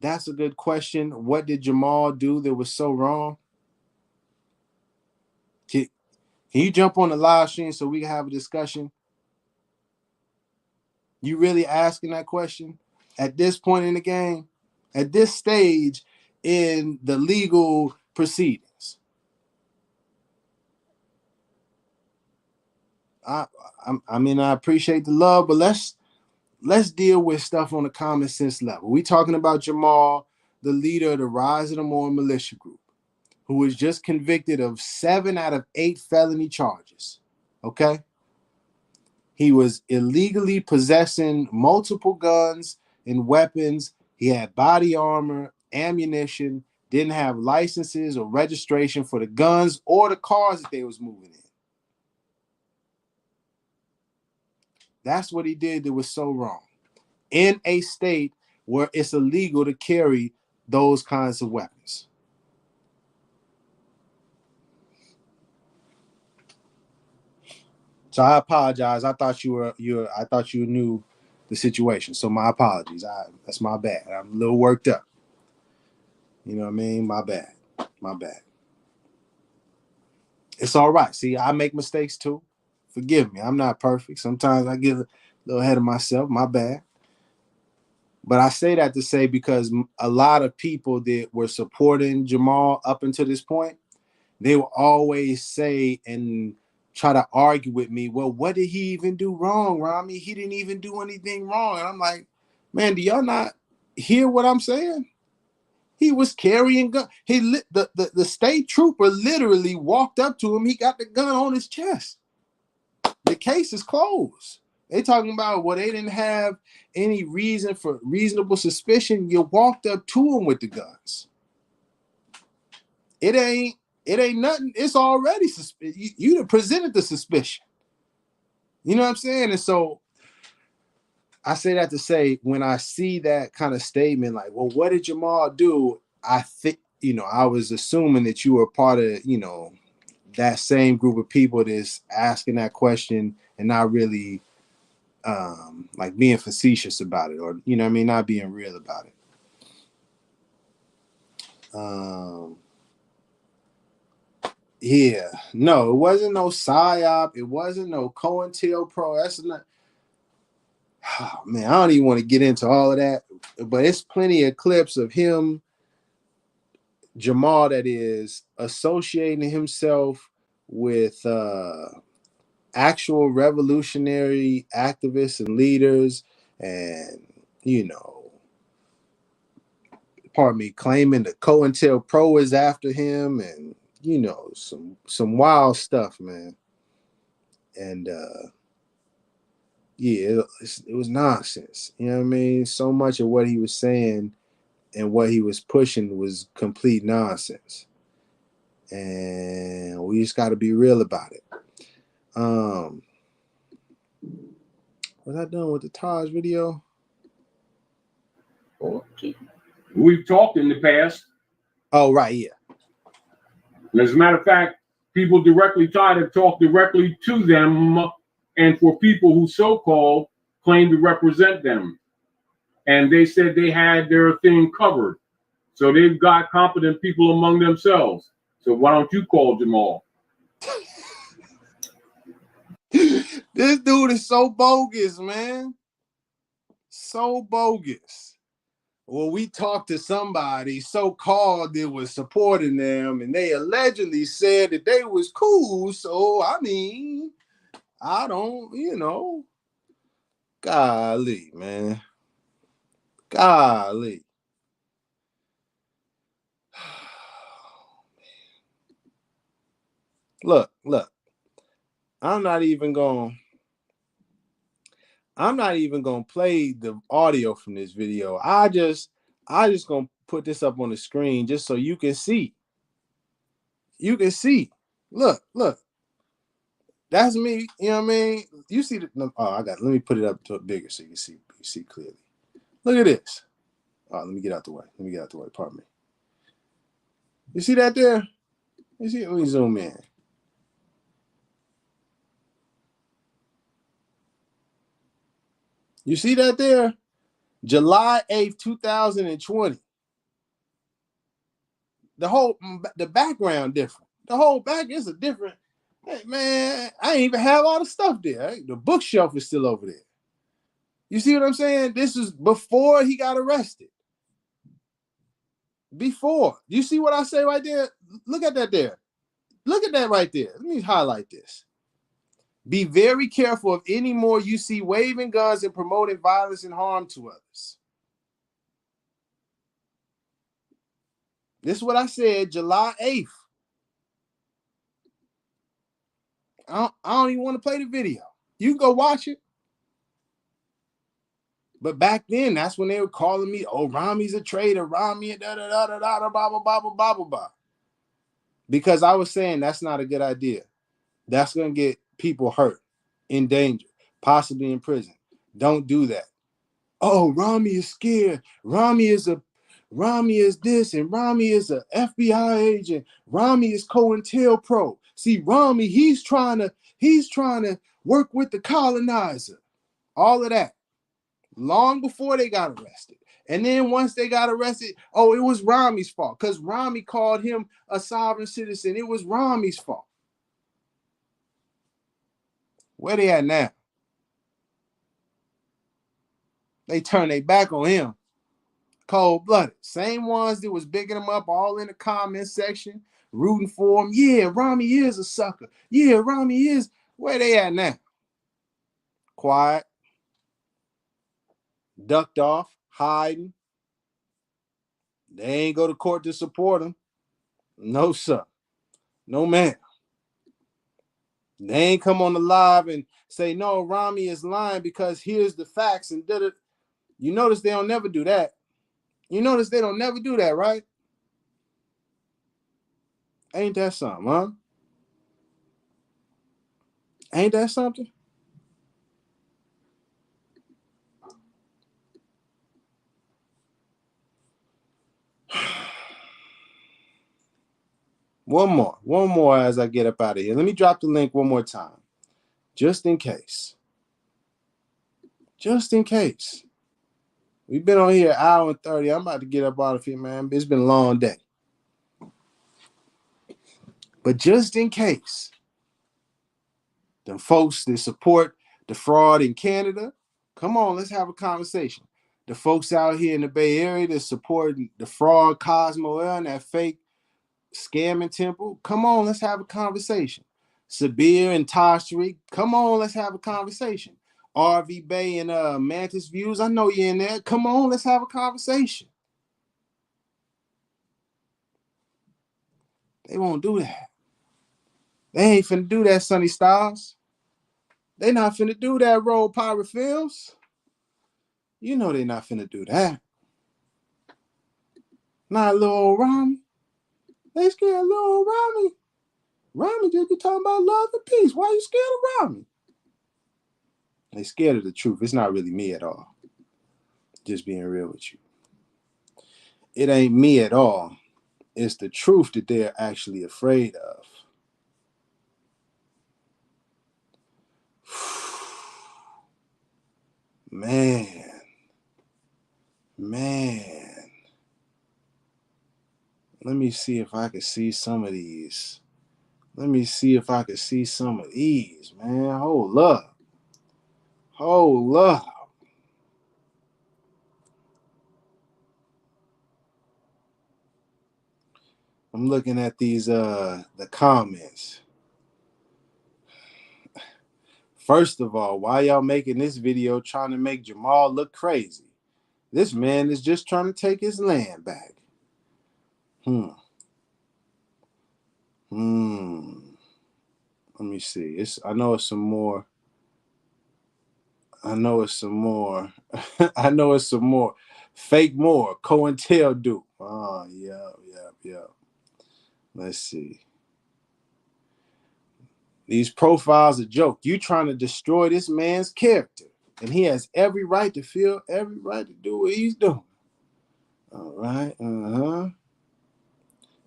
Speaker 1: That's a good question. What did Jahmal do that was so wrong? Can you jump on the live stream so we can have a discussion? You really asking that question at this point in the game? At this stage in the legal proceedings? I mean, I appreciate the love, but let's deal with stuff on a common sense level. We talking about Jahmal, the leader of the Rise of the Moor militia group, who was just convicted of 7 out of 8 felony charges. Okay? He was illegally possessing multiple guns and weapons. He had body armor, ammunition, didn't have licenses or registration for the guns or the cars that they was moving in. That's what he did that was so wrong. In a state where it's illegal to carry those kinds of weapons. So I apologize. I thought you knew the situation. So my apologies. That's my bad. I'm a little worked up. You know what I mean? My bad. My bad. It's all right. See, I make mistakes too. Forgive me. I'm not perfect. Sometimes I get a little ahead of myself. My bad. But I say that to say because a lot of people that were supporting Jahmal up until this point, they will always say and try to argue with me, well, what did he even do wrong, Rami? He didn't even do anything wrong. And I'm like, man, do y'all not hear what I'm saying? He was carrying gun. The state trooper literally walked up to him. He got the gun on his chest. The case is closed. They talking about, well, they didn't have any reason for reasonable suspicion. You walked up to him with the guns. It ain't nothing. It's already suspicious. You presented the suspicion. You know what I'm saying? And so I say that to say, when I see that kind of statement, like, well, what did Jahmal do? I think, I was assuming that you were part of, that same group of people that's asking that question and not really like being facetious about it, or, not being real about it. Yeah, no, it wasn't no psyop. It wasn't no COINTELPRO. That's not. Oh, man, I don't even want to get into all of that, but it's plenty of clips of him, Jahmal, that is associating himself with actual revolutionary activists and leaders, and pardon me, claiming the COINTELPRO is after him, and some wild stuff, man. And yeah, it was nonsense. You know what I mean? So much of what he was saying and what he was pushing was complete nonsense. And we just got to be real about it. Was I done with the Taj video?
Speaker 10: Okay.
Speaker 11: We've talked in the past.
Speaker 1: Oh, right, yeah.
Speaker 11: And as a matter of fact, people directly try to talk directly to them, and for people who so-called claim to represent them. And they said they had their thing covered. So they've got competent people among themselves. So why don't you call Jahmal?
Speaker 1: This dude is so bogus, man. So bogus. Well, we talked to somebody so-called that was supporting them, and they allegedly said that they was cool. So, I mean, I don't, golly, man. Golly. Look. I'm not even gonna play the audio from this video. I just gonna put this up on the screen just so you can see. You can see. Look. That's me. You know what I mean? You see the let me put it up to bigger so you see clearly. Look at this. Let me get out the way. Pardon me. You see that there? You see? Let me zoom in. You see that there? July 8th, 2020. The background different. The whole back is a different. Hey, man, I ain't even have all the stuff there. The bookshelf is still over there. You see what I'm saying? This is before he got arrested. Before. You see what I say right there? Look at that there. Look at that right there. Let me highlight this. Be very careful of any more you see waving guns and promoting violence and harm to others. This is what I said July 8th. I don't even want to play the video. You can go watch it. But back then, that's when they were calling me, oh, Rami's a traitor, Rami, blah, blah, blah. Because I was saying that's not a good idea. That's going to get people hurt, in danger, possibly in prison. Don't do that. Oh, Rami is scared. Rami is this, and Rami is a FBI agent. Rami is COINTELPRO. See, Rami, he's trying to work with the colonizer. All of that. Long before they got arrested. And then once they got arrested, oh, it was Rami's fault because Rami called him a sovereign citizen. It was Rami's fault. Where they at now? They turned their back on him. Cold-blooded. Same ones that was bigging him up all in the comment section, rooting for him. Yeah, Rami is a sucker. Yeah, Rami is. Where they at now? Quiet. Ducked off, hiding. They ain't go to court to support him. No, sir. No, ma'am. They ain't come on the live and say, no, Rami is lying because here's the facts and did it. You notice they don't never do that. You notice they don't never do that, right? Ain't that something, huh? Ain't that something? One more as I get up out of here. Let me drop the link one more time, just in case. Just in case. We've been on here an hour and 30. I'm about to get up out of here, man. It's been a long day. But just in case, the folks that support the fraud in Canada, come on, let's have a conversation. The folks out here in the Bay Area that support the fraud Cosmo and that fake scamming temple, come on, let's have a conversation. Sabir and Taj Tarik, come on, let's have a conversation. RV Bay and Mantis Views, I know you're in there. Come on, let's have a conversation. They won't do that. They ain't finna do that, Sunny Styles. They not finna do that, Roll Pirate Films. You know they not finna do that. Not little old Rami. They scared little old Rami. Rami just be talking about love and peace. Why you scared of Rami? They scared of the truth. It's not really me at all. Just being real with you. It ain't me at all. It's the truth that they're actually afraid of. Man. Let me see if I can see some of these. Man. Hold up. I'm looking at these the comments. First of all, why y'all making this video trying to make Jahmal look crazy? This man is just trying to take his land back. Let me see. I know it's some more. Fake more. COINTEL do. Oh, yeah. Let's see. These profiles are a joke. You trying to destroy this man's character. And he has every right to do what he's doing. All right.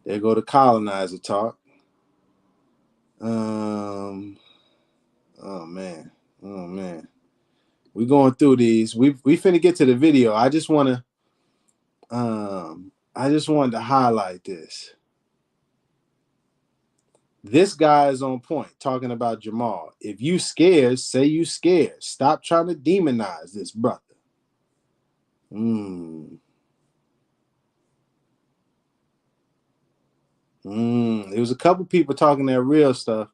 Speaker 1: There go the colonizer talk. Oh man. We going through these. We finna get to the video. I just wanted to highlight this. This guy is on point talking about Jahmal. If you scared, say you scared. Stop trying to demonize this brother. There was a couple people talking that real stuff.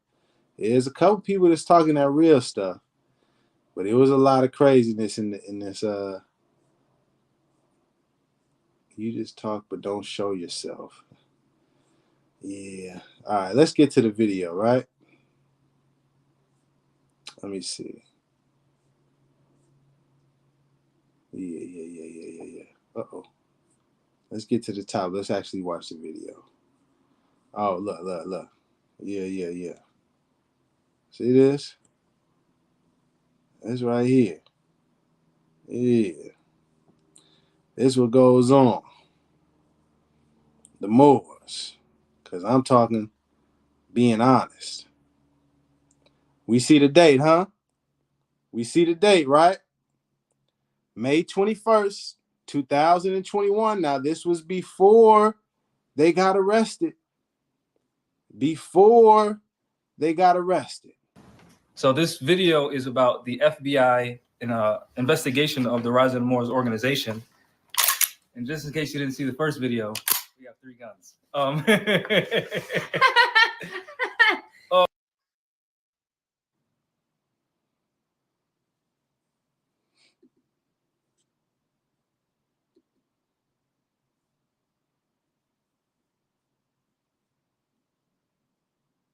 Speaker 1: There's a couple people that's talking that real stuff. But it was a lot of craziness in this. You just talk, but don't show yourself. Yeah. All right, let's get to the video, right? Let me see. Yeah. Uh-oh. Let's get to the top. Let's actually watch the video. Oh, look. Yeah. See this? This right here. Yeah. This what goes on. The Moors. Because I'm talking being honest. We see the date, huh? We see the date, right? May 21st, 2021. Now, this was before they got arrested.
Speaker 2: So this video is about the FBI in an investigation of the Rise of the Moors organization. And just in case you didn't see the first video, we have 3 guns.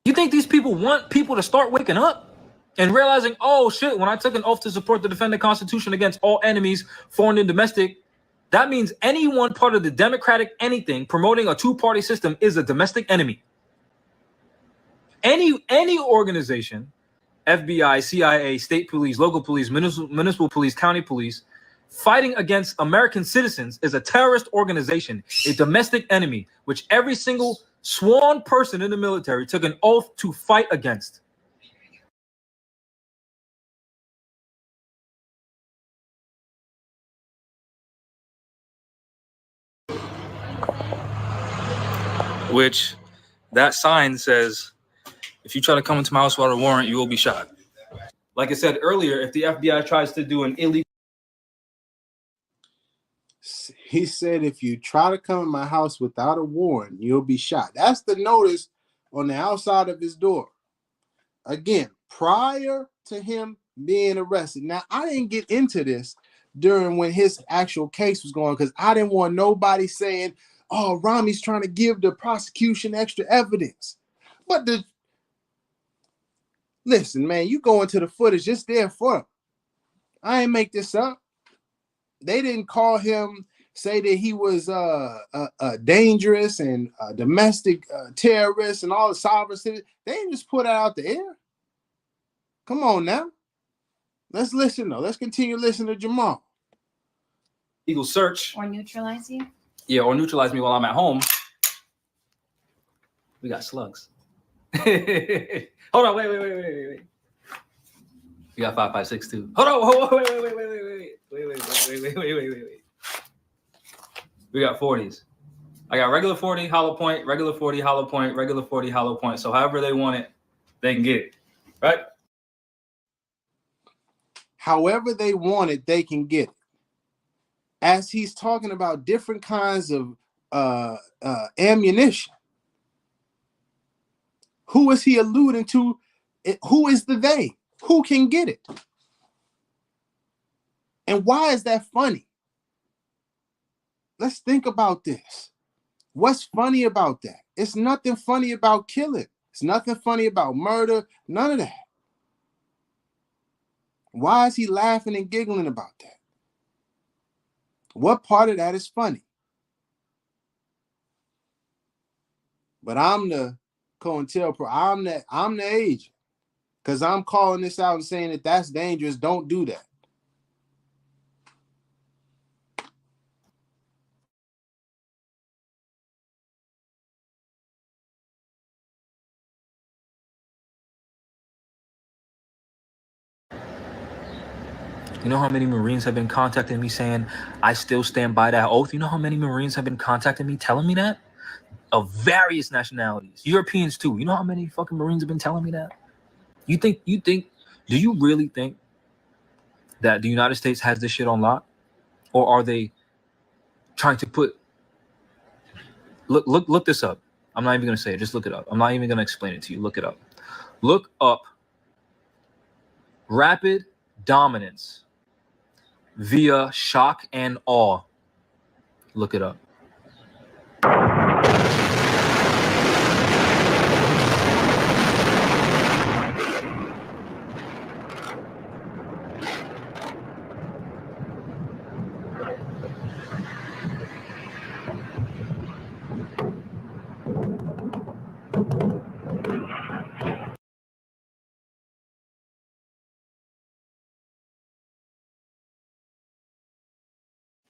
Speaker 2: You think these people want people to start waking up and realizing, oh shit, when I took an oath to support the defend the Constitution against all enemies, foreign and domestic, that means any one part of the democratic anything promoting a 2-party system is a domestic enemy. Any organization, FBI, CIA, state police, local police, municipal police, county police, fighting against American citizens is a terrorist organization, a domestic enemy, which every single sworn person in the military took an oath to fight against.
Speaker 3: Which that sign says, if you try to come into my house without a warrant, you will be shot. Like I said earlier, if the FBI tries to do an illegal...
Speaker 1: He said, if you try to come in my house without a warrant, you'll be shot. That's the notice on the outside of his door. Again, prior to him being arrested. Now, I didn't get into this during when his actual case was going because I didn't want nobody saying, oh, Rami's trying to give the prosecution extra evidence. But listen, man, you go into the footage, just there for him. I ain't make this up. They didn't call him, say that he was dangerous and domestic terrorist and all the sovereign citizens. They didn't just put it out the air. Come on now. Let's listen, though. Let's continue listening to Jahmal.
Speaker 3: Legal search.
Speaker 6: Or neutralize you?
Speaker 3: Yeah, or neutralize me while I'm at home. We got slugs. Hold on, wait. We got 5562. Hold on, wait. We got 40s. I got regular 40, hollow point, regular 40, hollow point, regular 40, hollow point. So however they want it, they can get it, right?
Speaker 1: However they want it, they can get it. As he's talking about different kinds of ammunition, who is he alluding to? Who is the they? Who can get it? And why is that funny? Let's think about this. What's funny about that? It's nothing funny about killing. It's nothing funny about murder. None of that. Why is he laughing and giggling about that? What part of that is funny? But I'm the COINTELPRO. I'm the agent. Because I'm calling this out and saying that that's dangerous. Don't do that.
Speaker 3: You know how many Marines have been contacting me saying, I still stand by that oath? You know how many Marines have been contacting me telling me that? Of various nationalities. Europeans too. You know how many fucking Marines have been telling me that? Do you really think that the United States has this shit on lock? Or are they trying to put... Look this up. I'm not even going to say it. Just look it up. I'm not even going to explain it to you. Look it up. Look up rapid dominance via shock and awe. Look it up.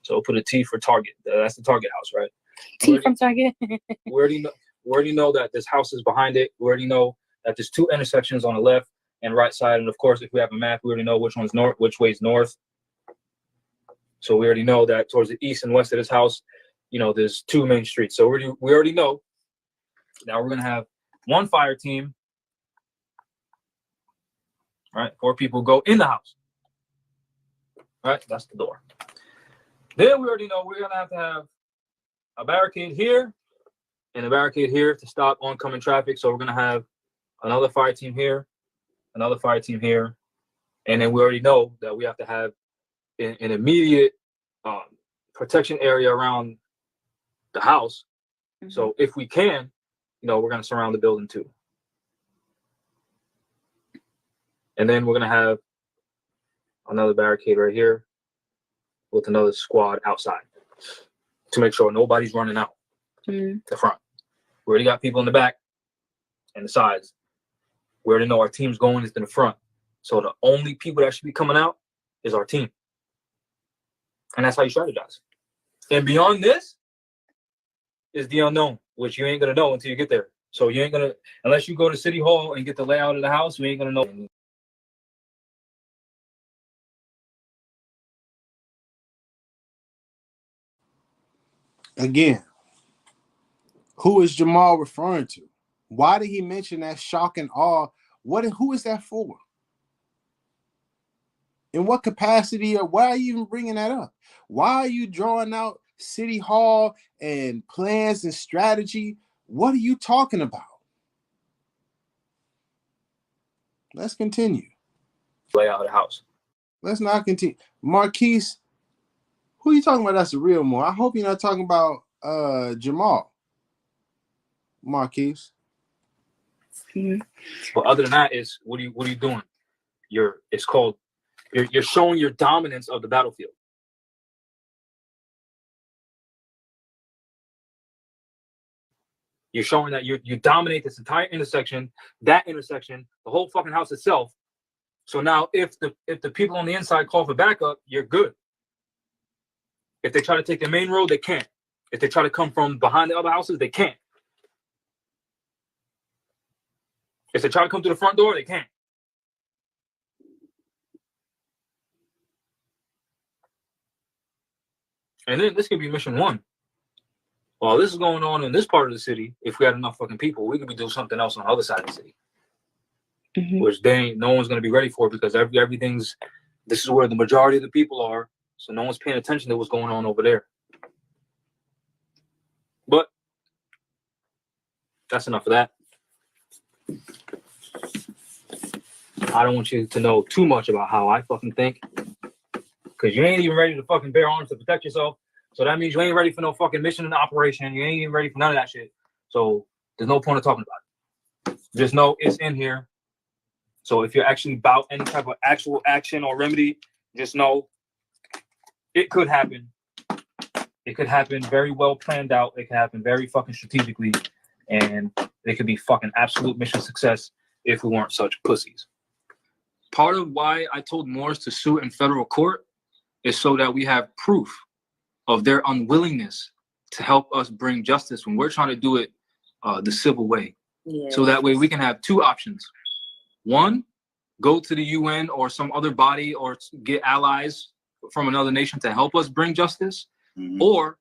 Speaker 3: So put a T for Target. That's the Target house, right?
Speaker 6: T from Target.
Speaker 3: We already know that this house is behind it. We already know that there's two intersections on the left and right side. And of course, if we have a map, we already know which one's north, which way's north. So we already know that towards the east and west of this house, you know, there's two main streets. So we already know. Now we're gonna have one fire team, right? 4 people go in the house. Right? That's the door. Then we already know we're gonna have a barricade here and a barricade here to stop oncoming traffic. So we're gonna have another fire team here, another fire team here, and then we already know that we have to have an immediate protection area around the house. Mm-hmm. So if we can, you know, we're gonna surround the building too. And then we're gonna have another barricade right here with another squad outside to make sure nobody's running out to the front. We already got people in the back and the sides. We already know our team's going into the front. So the only people that should be coming out is our team. And that's how you strategize. And beyond this is the unknown, which you ain't gonna know until you get there. So you ain't gonna, unless you go to City Hall and get the layout of the house, you ain't gonna know.
Speaker 1: Again, who is Jahmal referring to? Why did he mention that shock and awe? Who is that for? In what capacity, or why are you even bringing that up? Why are you drawing out City Hall and plans and strategy? What are you talking about? Let's continue.
Speaker 3: Lay out of the house.
Speaker 1: Let's not continue. Marquise, who are you talking about? That's the real Moor. I hope you're not talking about Jahmal. Marquise.
Speaker 2: But other than that, is what are you doing? You're showing your dominance of the battlefield. You're showing that you dominate this entire intersection, that intersection, the whole fucking house itself. So now if the people on the inside call for backup, you're good. If they try to take the main road, they can't. If they try to come from behind the other houses, they can't. If they try to come to the front door, they can't. And then this could be mission one. While this is going on in this part of the city, if we had enough fucking people, we could be doing something else on the other side of the city. Which no one's going to be ready for, because this is where the majority of the people are. So no one's paying attention to what's going on over there. But that's enough of that. I don't want you to know too much about how I fucking think, because you ain't even ready to fucking bear arms to protect yourself. So that means you ain't ready for no fucking mission and operation. You ain't even ready for none of that shit. So there's no point of talking about it. Just know it's in here. So if you're actually about any type of actual action or remedy, just know it could happen. It could happen very well planned out. It could happen very fucking strategically. And it could be fucking absolute mission success if we weren't such pussies. Part of why I told Moors to sue in federal court is so that we have proof of their unwillingness to help us bring justice when we're trying to do it the civil way. Yeah. So that way we can have two options. One, go to the UN or some other body or get allies from another nation to help us bring justice. Or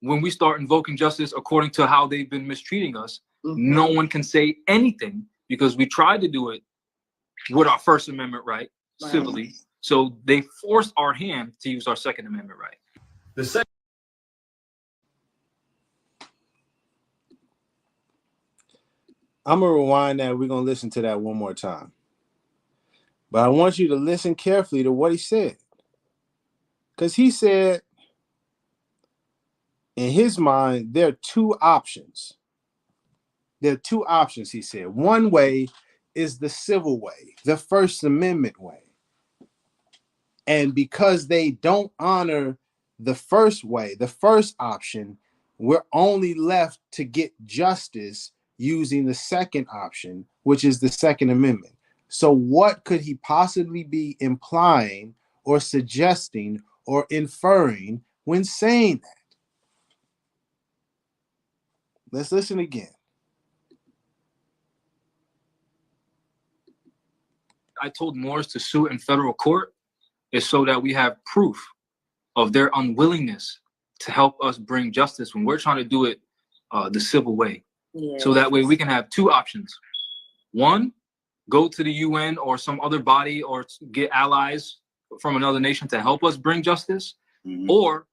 Speaker 2: when we start invoking justice according to how they've been mistreating us, no one can say anything because we tried to do it with our First Amendment right, civilly. So they forced our hand to use our Second Amendment right. The second.
Speaker 1: I'm going to rewind that. We're going to listen to that one more time. But I want you to listen carefully to what he said. Because he said, in his mind, there are two options. There are two options, he said. One way is the civil way, the First Amendment way. And because they don't honor the first way, the first option, we're only left to get justice using the second option, which is the Second Amendment. So what could he possibly be implying or suggesting or inferring when saying that? Let's listen again.
Speaker 2: I told Moors to sue in federal court is so that we have proof of their unwillingness to help us bring justice when we're trying to do it the civil way. Yeah. So that way we can have two options. One, go to the UN or some other body or get allies from another nation to help us bring justice. Or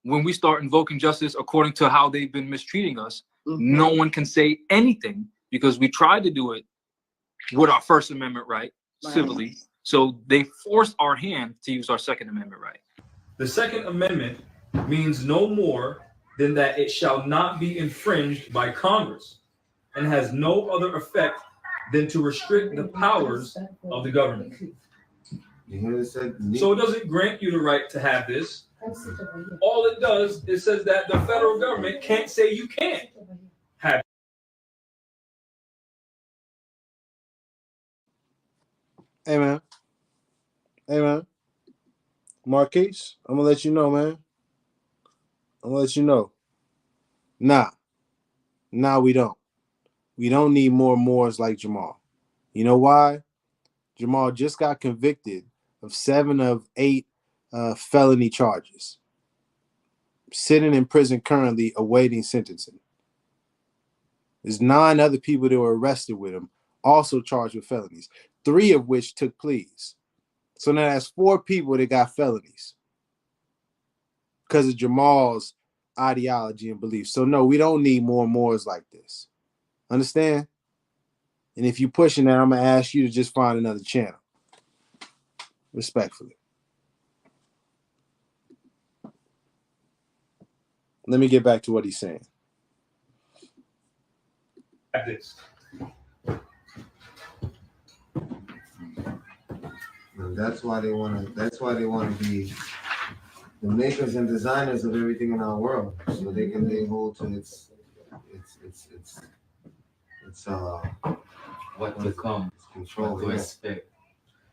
Speaker 2: when we start invoking justice according to how they've been mistreating us, no one can say anything because we tried to do it with our First Amendment right, civilly. So they forced our hand to use our Second Amendment right. The Second Amendment means no more than that it shall not be infringed by Congress and has no other effect than to restrict the powers of the government. So it doesn't grant you the right to have this. All it does is says that the federal government can't say you can't have it.
Speaker 1: Amen. Amen. Marquise, I'm going to let you know, man. I'm going to let you know. Nah, we don't. We don't need more Moors like Jahmal. You know why? Jahmal just got convicted of 7 of 8 felony charges. Sitting in prison currently awaiting sentencing. There's 9 other people that were arrested with him, also charged with felonies, 3 of which took pleas. So now that's 4 people that got felonies because of Jahmal's ideology and beliefs. So no, we don't need more Moors like this. Understand? And if you're pushing that, I'm going to ask you to just find another channel. Respectfully. Let me get back to what he's saying.
Speaker 12: That's why they want to. That's why they want to be the makers and designers of everything in our world, so they can lay hold to its
Speaker 2: what to come,
Speaker 12: control.
Speaker 2: What to expect.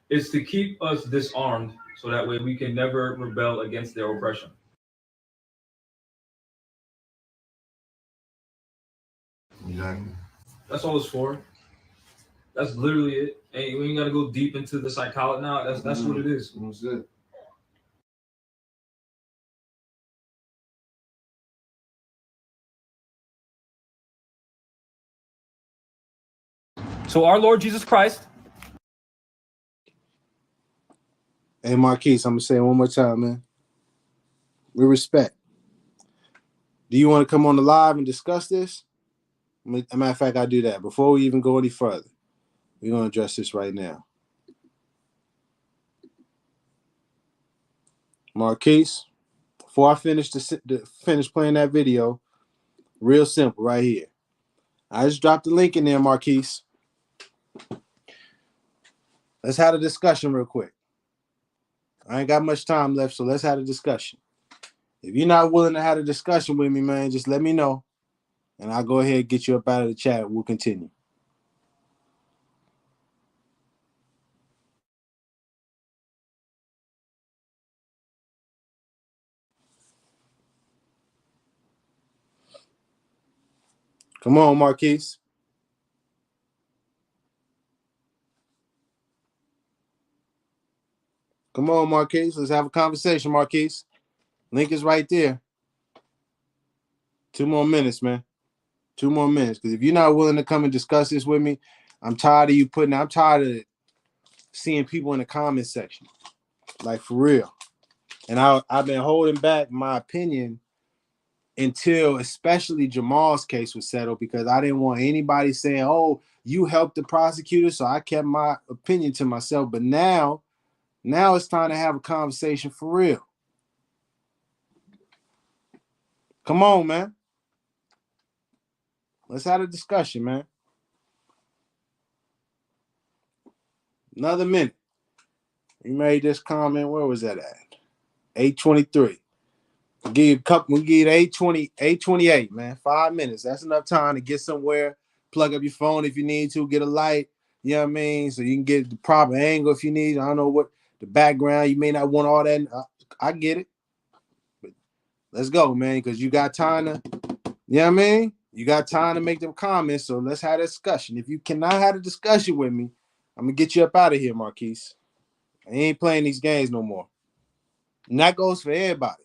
Speaker 2: It's to keep us disarmed, so that way we can never rebel against their oppression.
Speaker 12: Exactly.
Speaker 2: That's all it's for. That's literally it. Hey, we ain't gotta go deep into the psychology now. That's what it is.
Speaker 12: That's it.
Speaker 2: So our Lord Jesus Christ.
Speaker 1: Hey, Marquise, I'm going to say it one more time, man. With respect. Do you want to come on the live and discuss this? As a matter of fact, I'll do that. Before we even go any further, we're going to address this right now. Marquise, before I finish finish playing that video, real simple right here. I just dropped the link in there, Marquise. Let's have a discussion real quick. I ain't got much time left, so let's have a discussion. If you're not willing to have a discussion with me, man, just let me know, and I'll go ahead and get you up out of the chat. We'll continue. Come on, Marquise. Come on, Marquise. Let's have a conversation, Marquise. Link is right there. 2 more minutes, man. 2 more minutes. Because if you're not willing to come and discuss this with me, I'm tired of you I'm tired of seeing people in the comment section. Like, for real. And I've been holding back my opinion until especially Jahmal's case was settled, because I didn't want anybody saying, oh, you helped the prosecutor, so I kept my opinion to myself. But now it's time to have a conversation for real. Come on, man. Let's have a discussion, man. Another minute. You made this comment. Where was that at? 8:23. We'll give you a couple. We'll give you 8:28, man. 5 minutes. That's enough time to get somewhere. Plug up your phone if you need to. Get a light. You know what I mean? So you can get the proper angle if you need. I don't know what the background. You may not want all that. I get it. But let's go, man, because you got time to. You know what I mean? You got time to make them comments. So let's have a discussion. If you cannot have a discussion with me, I'm gonna get you up out of here, Marquise. I ain't playing these games no more. And that goes for everybody.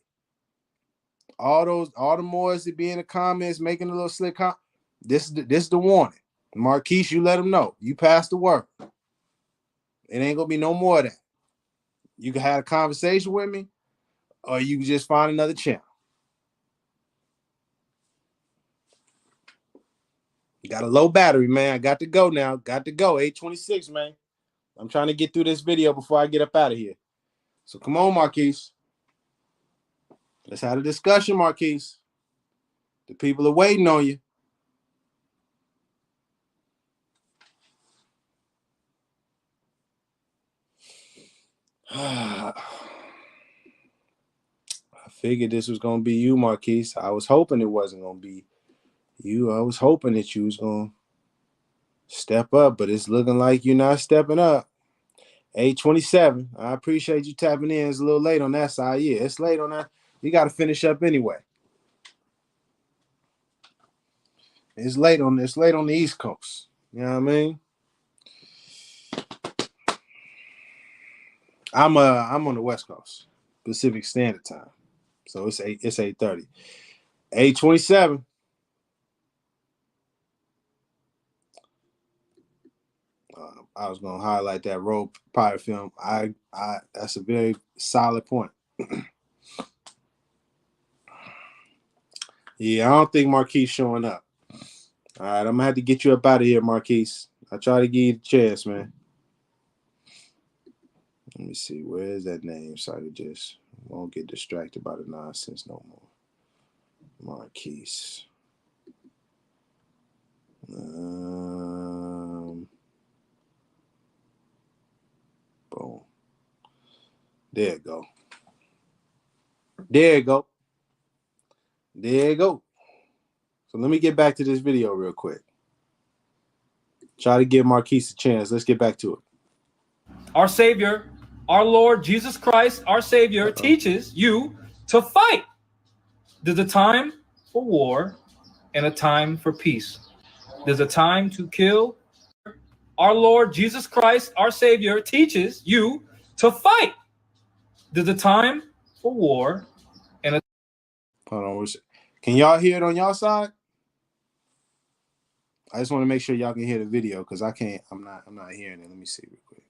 Speaker 1: All the Moors that be in the comments making a little slick comment. This is the warning. Marquise, you let them know. You passed the word. It ain't gonna be no more of that. You can have a conversation with me, or you can just find another channel. You got a low battery, man. I got to go now. Got to go. 8:26, man. I'm trying to get through this video before I get up out of here. So come on, Marquise. Let's have a discussion, Marquise. The people are waiting on you. I figured this was going to be you, Marquise. I was hoping it wasn't going to be you. I was hoping that you was going to step up, but it's looking like you're not stepping up. 8:27. I appreciate you tapping in. It's a little late on that side. Yeah, it's late on that. You got to finish up anyway. It's late on the East Coast. You know what I mean? I'm on the West Coast, Pacific Standard Time. So it's 8:30. 8:27. I was gonna highlight that role pirate film. I that's a very solid point. Yeah, I don't think Marquise showing up. All right, I'm gonna have to get you up out of here, Marquise. I try to give you the chance, man. Let me see, where is that name so I can just won't get distracted by the nonsense no more. Marquise. Boom. There you go. There you go. There you go. So let me get back to this video real quick. Try to give Marquise a chance. Let's get back to it.
Speaker 2: Our Savior, our Lord Jesus Christ, our Savior, teaches you to fight. There's a time for war and a time for peace. There's a time to kill. Our Lord Jesus Christ, our Savior, teaches you to fight. There's a time for war and a...
Speaker 1: Hold on. Can y'all hear it on y'all side? I just want to make sure y'all can hear the video because I can't. I'm not hearing it. Let me see real quick.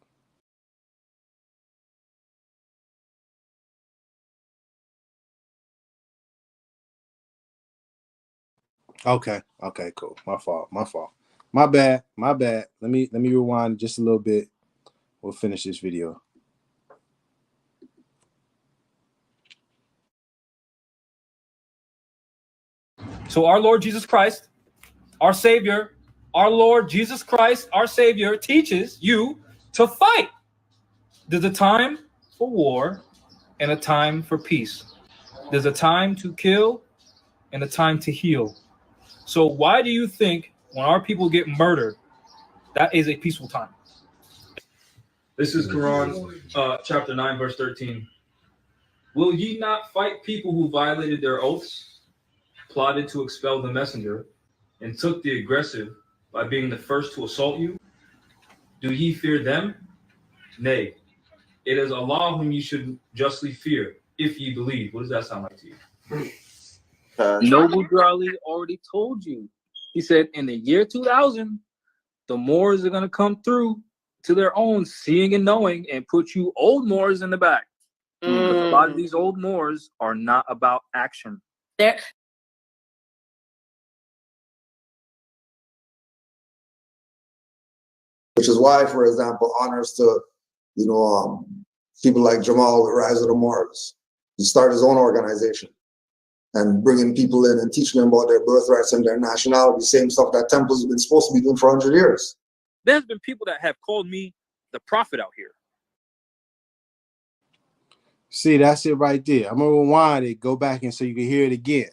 Speaker 1: Okay. Okay, cool. My fault. My bad. Let me rewind just a little bit. We'll finish this video.
Speaker 2: So our Lord Jesus Christ, our Savior, our Lord Jesus Christ, our Savior, teaches you to fight. There's a time for war and a time for peace. There's a time to kill and a time to heal. So why do you think when our people get murdered, that is a peaceful time? This is Quran chapter 9, verse 13. Will ye not fight people who violated their oaths, plotted to expel the messenger, and took the aggressive by being the first to assault you? Do ye fear them? Nay, it is Allah whom you should justly fear, if ye believe. What does that sound like to you?
Speaker 13: Noble Drawley already told you. He said in the year 2000, the Moors are going to come through to their own seeing and knowing and put you old Moors in the back. Because a lot of these old Moors are not about action.
Speaker 7: Which is why, for example, honors to, people like Jahmal with Rise of the Moors. He started his own organization and bringing people in and teaching them about their birthrights and their nationality, same stuff that temples have been supposed to be doing for 100 years.
Speaker 13: There's been people that have called me the prophet out here.
Speaker 1: See, that's it right there. I'm going to rewind it, go back and so you can hear it again.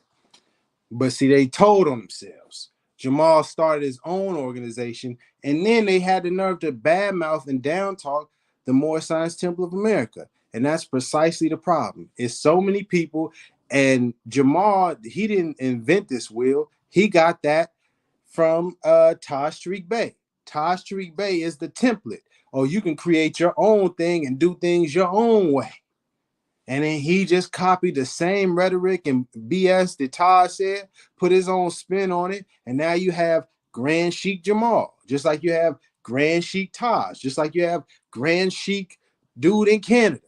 Speaker 1: But see, they told on themselves. Jahmal started his own organization, and then they had the nerve to badmouth and down talk the Moorish Science Temple of America. And that's precisely the problem. It's so many people, and Jahmal, he didn't invent this wheel. He got that from Taj Tarik Bey. Taj Tarik Bey is the template. Oh, you can create your own thing and do things your own way. And then he just copied the same rhetoric and BS that Taj said, put his own spin on it. And now you have Grand Sheik Jahmal, just like you have Grand Sheik Taj, just like you have Grand Sheik dude in Canada.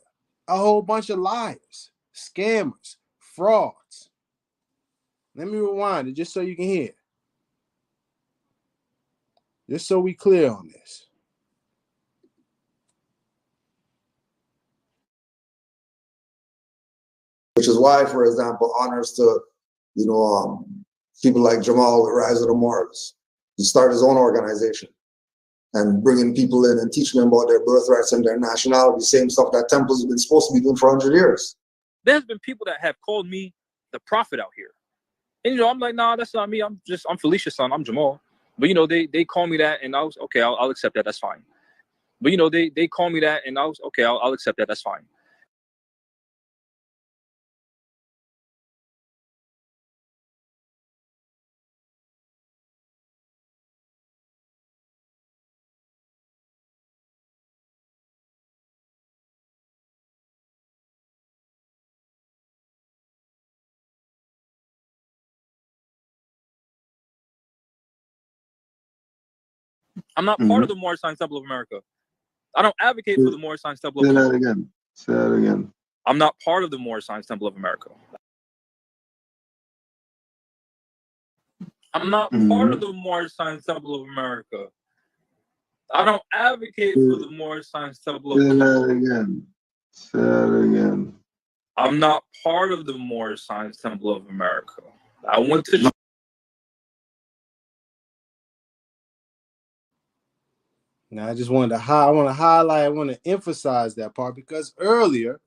Speaker 1: A whole bunch of liars, scammers, frauds. Let me rewind it just so you can hear. Just so we clear on this.
Speaker 7: Which is why, for example, honors to, people like Jahmal with Rise of the Moors. He started his own organization and bringing people in and teaching them about their birthrights and their nationality, same stuff that temples have been supposed to be doing for 100 years.
Speaker 13: There's been people that have called me the prophet out here. And, I'm like, nah, that's not me. I'm Felicia's son. I'm Jahmal. But, they call me that and I was, okay, I'll accept that. That's fine. But, they call me that and I was, okay, I'll accept that. That's fine.
Speaker 3: I'm not part of the Moorish Temple of America. I don't advocate for the Moorish Temple of
Speaker 7: Say
Speaker 3: America.
Speaker 7: that again. Say that again.
Speaker 3: I'm not part of the Moorish Temple of America. I'm not part of the Moorish Temple of America. I don't advocate for the Moorish Temple of America.
Speaker 7: Say that again. Say that again.
Speaker 3: I'm not part of the Moorish Temple of America. I went to.
Speaker 1: Now I just wanted to I want to emphasize that part because earlier,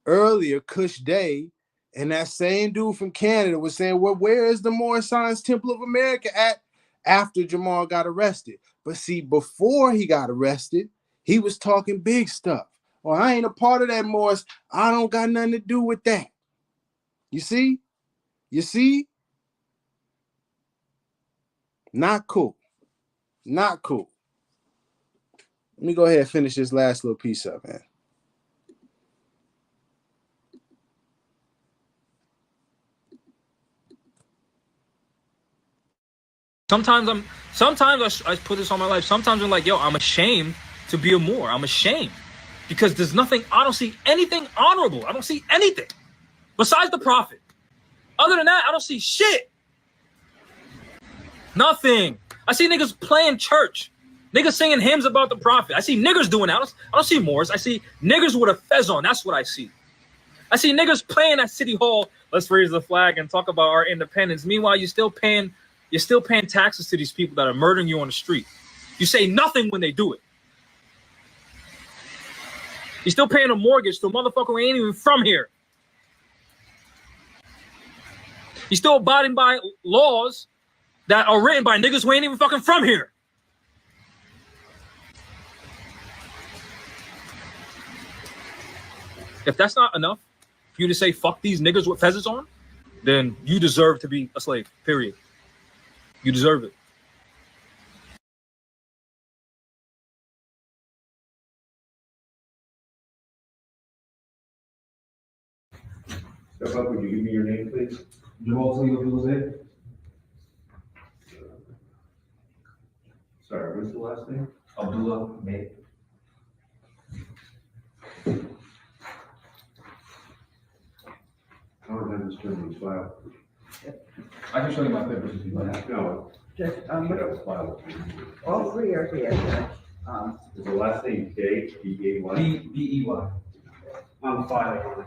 Speaker 1: Kush Day and that same dude from Canada was saying, well, where is the Moorish Temple of America at after Jahmal got arrested? But see, before he got arrested, he was talking big stuff. Well, I ain't a part of that, Moorish. I don't got nothing to do with that. You see? You see? Not cool. Not cool. Let me go ahead and finish this last little piece up, man.
Speaker 3: Sometimes I put this on my life. Sometimes I'm like, yo, I'm ashamed to be a Moor. I'm ashamed because there's nothing. I don't see anything honorable. I don't see anything besides the Prophet. Other than that, I don't see shit. Nothing. I see niggas playing church. Niggas singing hymns about the Prophet. I see niggers doing that. I don't see Moors. I see niggers with a fez on. That's what I see. I see niggas playing at City Hall. Let's raise the flag and talk about our independence. Meanwhile, you're still paying taxes to these people that are murdering you on the street. You say nothing when they do it. You're still paying a mortgage to a motherfucker who ain't even from here. You're still abiding by laws that are written by niggas who ain't even fucking from here. If that's not enough for you to say fuck these niggas with fezzes on, then you deserve to be a slave, period. You deserve it.
Speaker 14: Step up, would you give me your name, please?
Speaker 15: Jahmal.
Speaker 14: Sorry, what's the last name?
Speaker 15: Abdullah May.
Speaker 14: I don't have this term on file.
Speaker 15: I can show you my papers if you want.
Speaker 14: No.
Speaker 16: Just,
Speaker 14: I have a file.
Speaker 16: all three are here.
Speaker 14: Is the last name Day, D-A-Y?
Speaker 15: B-E-Y.
Speaker 14: On file.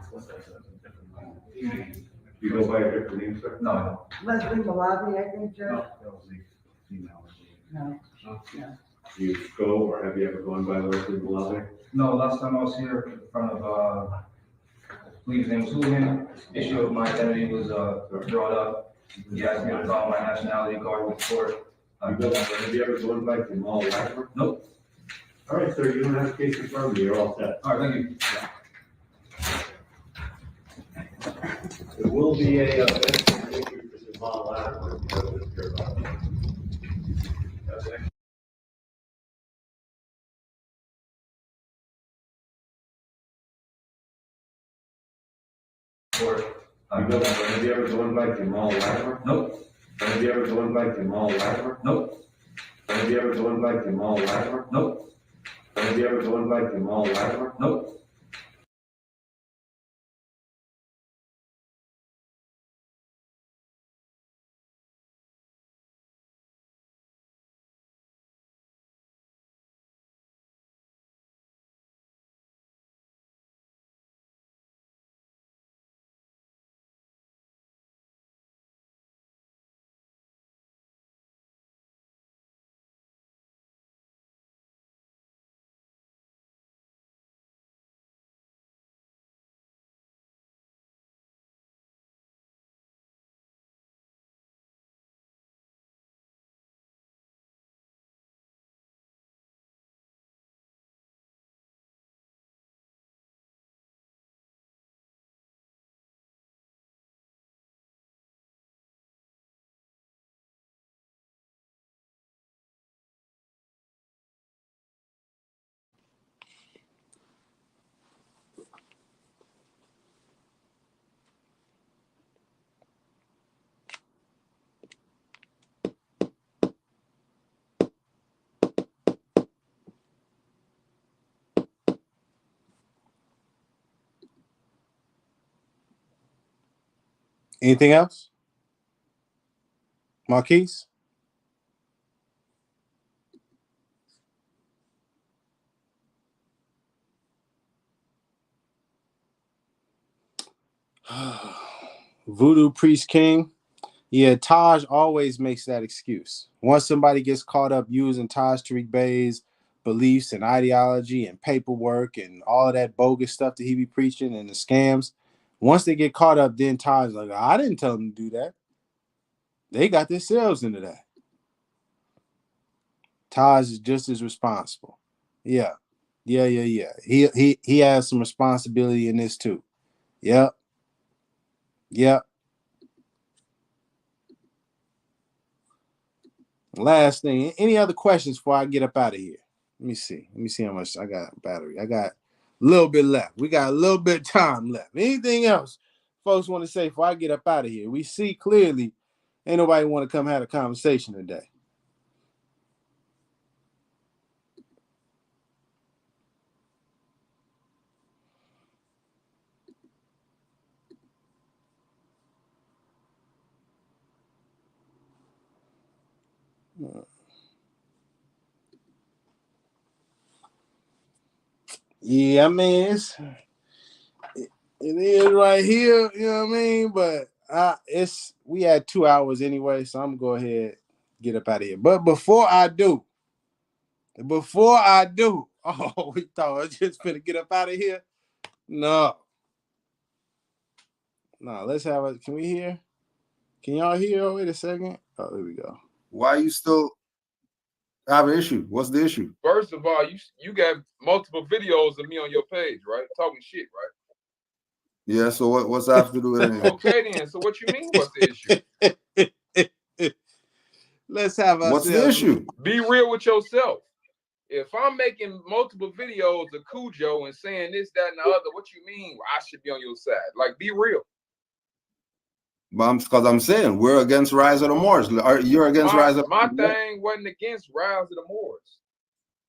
Speaker 14: You go by a different name, sir?
Speaker 15: No, I don't.
Speaker 16: Leslie Malavi, I think, Judge?
Speaker 14: No, that was the female.
Speaker 16: No.
Speaker 14: No. Do you go, or have you ever gone by Leslie Malave?
Speaker 15: No, last time I was here in front of, I believe his name was Hooligan. Issue of my identity was brought up. He asked me to file my nationality card with the court.
Speaker 14: Have you ever gone by Jahmal Latimer?
Speaker 15: Nope.
Speaker 14: All right, sir, you don't have a case in front of you, you're all set.
Speaker 15: All right, thank you.
Speaker 14: There will be a issue for Jahmal Latimer because of your okay. Have you ever gone by Jahmal Latimer?
Speaker 15: Nope.
Speaker 14: Have you ever gone by Jahmal Latimer?
Speaker 15: Nope.
Speaker 14: Have you ever gone by Jahmal Latimer?
Speaker 15: Nope.
Speaker 14: Have you ever gone by Jahmal Latimer?
Speaker 15: Nope.
Speaker 1: Anything else? Marquise? Voodoo Priest King. Yeah, Taj always makes that excuse. Once somebody gets caught up using Taj Tarik Bey's beliefs and ideology and paperwork and all of that bogus stuff that he be preaching and the scams, once they get caught up, then Taj is like, I didn't tell them to do that. They got themselves into that. Taj is just as responsible. Yeah. He has some responsibility in this too. Yep. Last thing, any other questions before I get up out of here? Let me see how much I got battery. I got a little bit left. We got a little bit of time left. Anything else folks want to say before I get up out of here? We see clearly ain't nobody want to come have a conversation today. Yeah, I mean, it is right here, you know what I mean? But we had 2 hours anyway, so I'm gonna go ahead get up out of here. But before I do, oh, we thought I was just gonna get up out of here. No, let's have a, can we hear? Can y'all hear? Oh, wait a second. Oh, there we go.
Speaker 17: Why you still have an issue? What's the issue?
Speaker 18: First of all, you got multiple videos of me on your page, right? Talking shit, right?
Speaker 17: Yeah, so what's that have to do with anything?
Speaker 18: Okay then, so what you mean what's the issue?
Speaker 1: Let's have
Speaker 17: what's the issue?
Speaker 18: Be real with yourself. If I'm making multiple videos of Cujo and saying this, that, and the other, what you mean I should be on your side? Like, be real.
Speaker 17: But because I'm saying we're against Rise of the Moors. You're against Rise of the Moors.
Speaker 18: My thing wasn't against Rise of the Moors.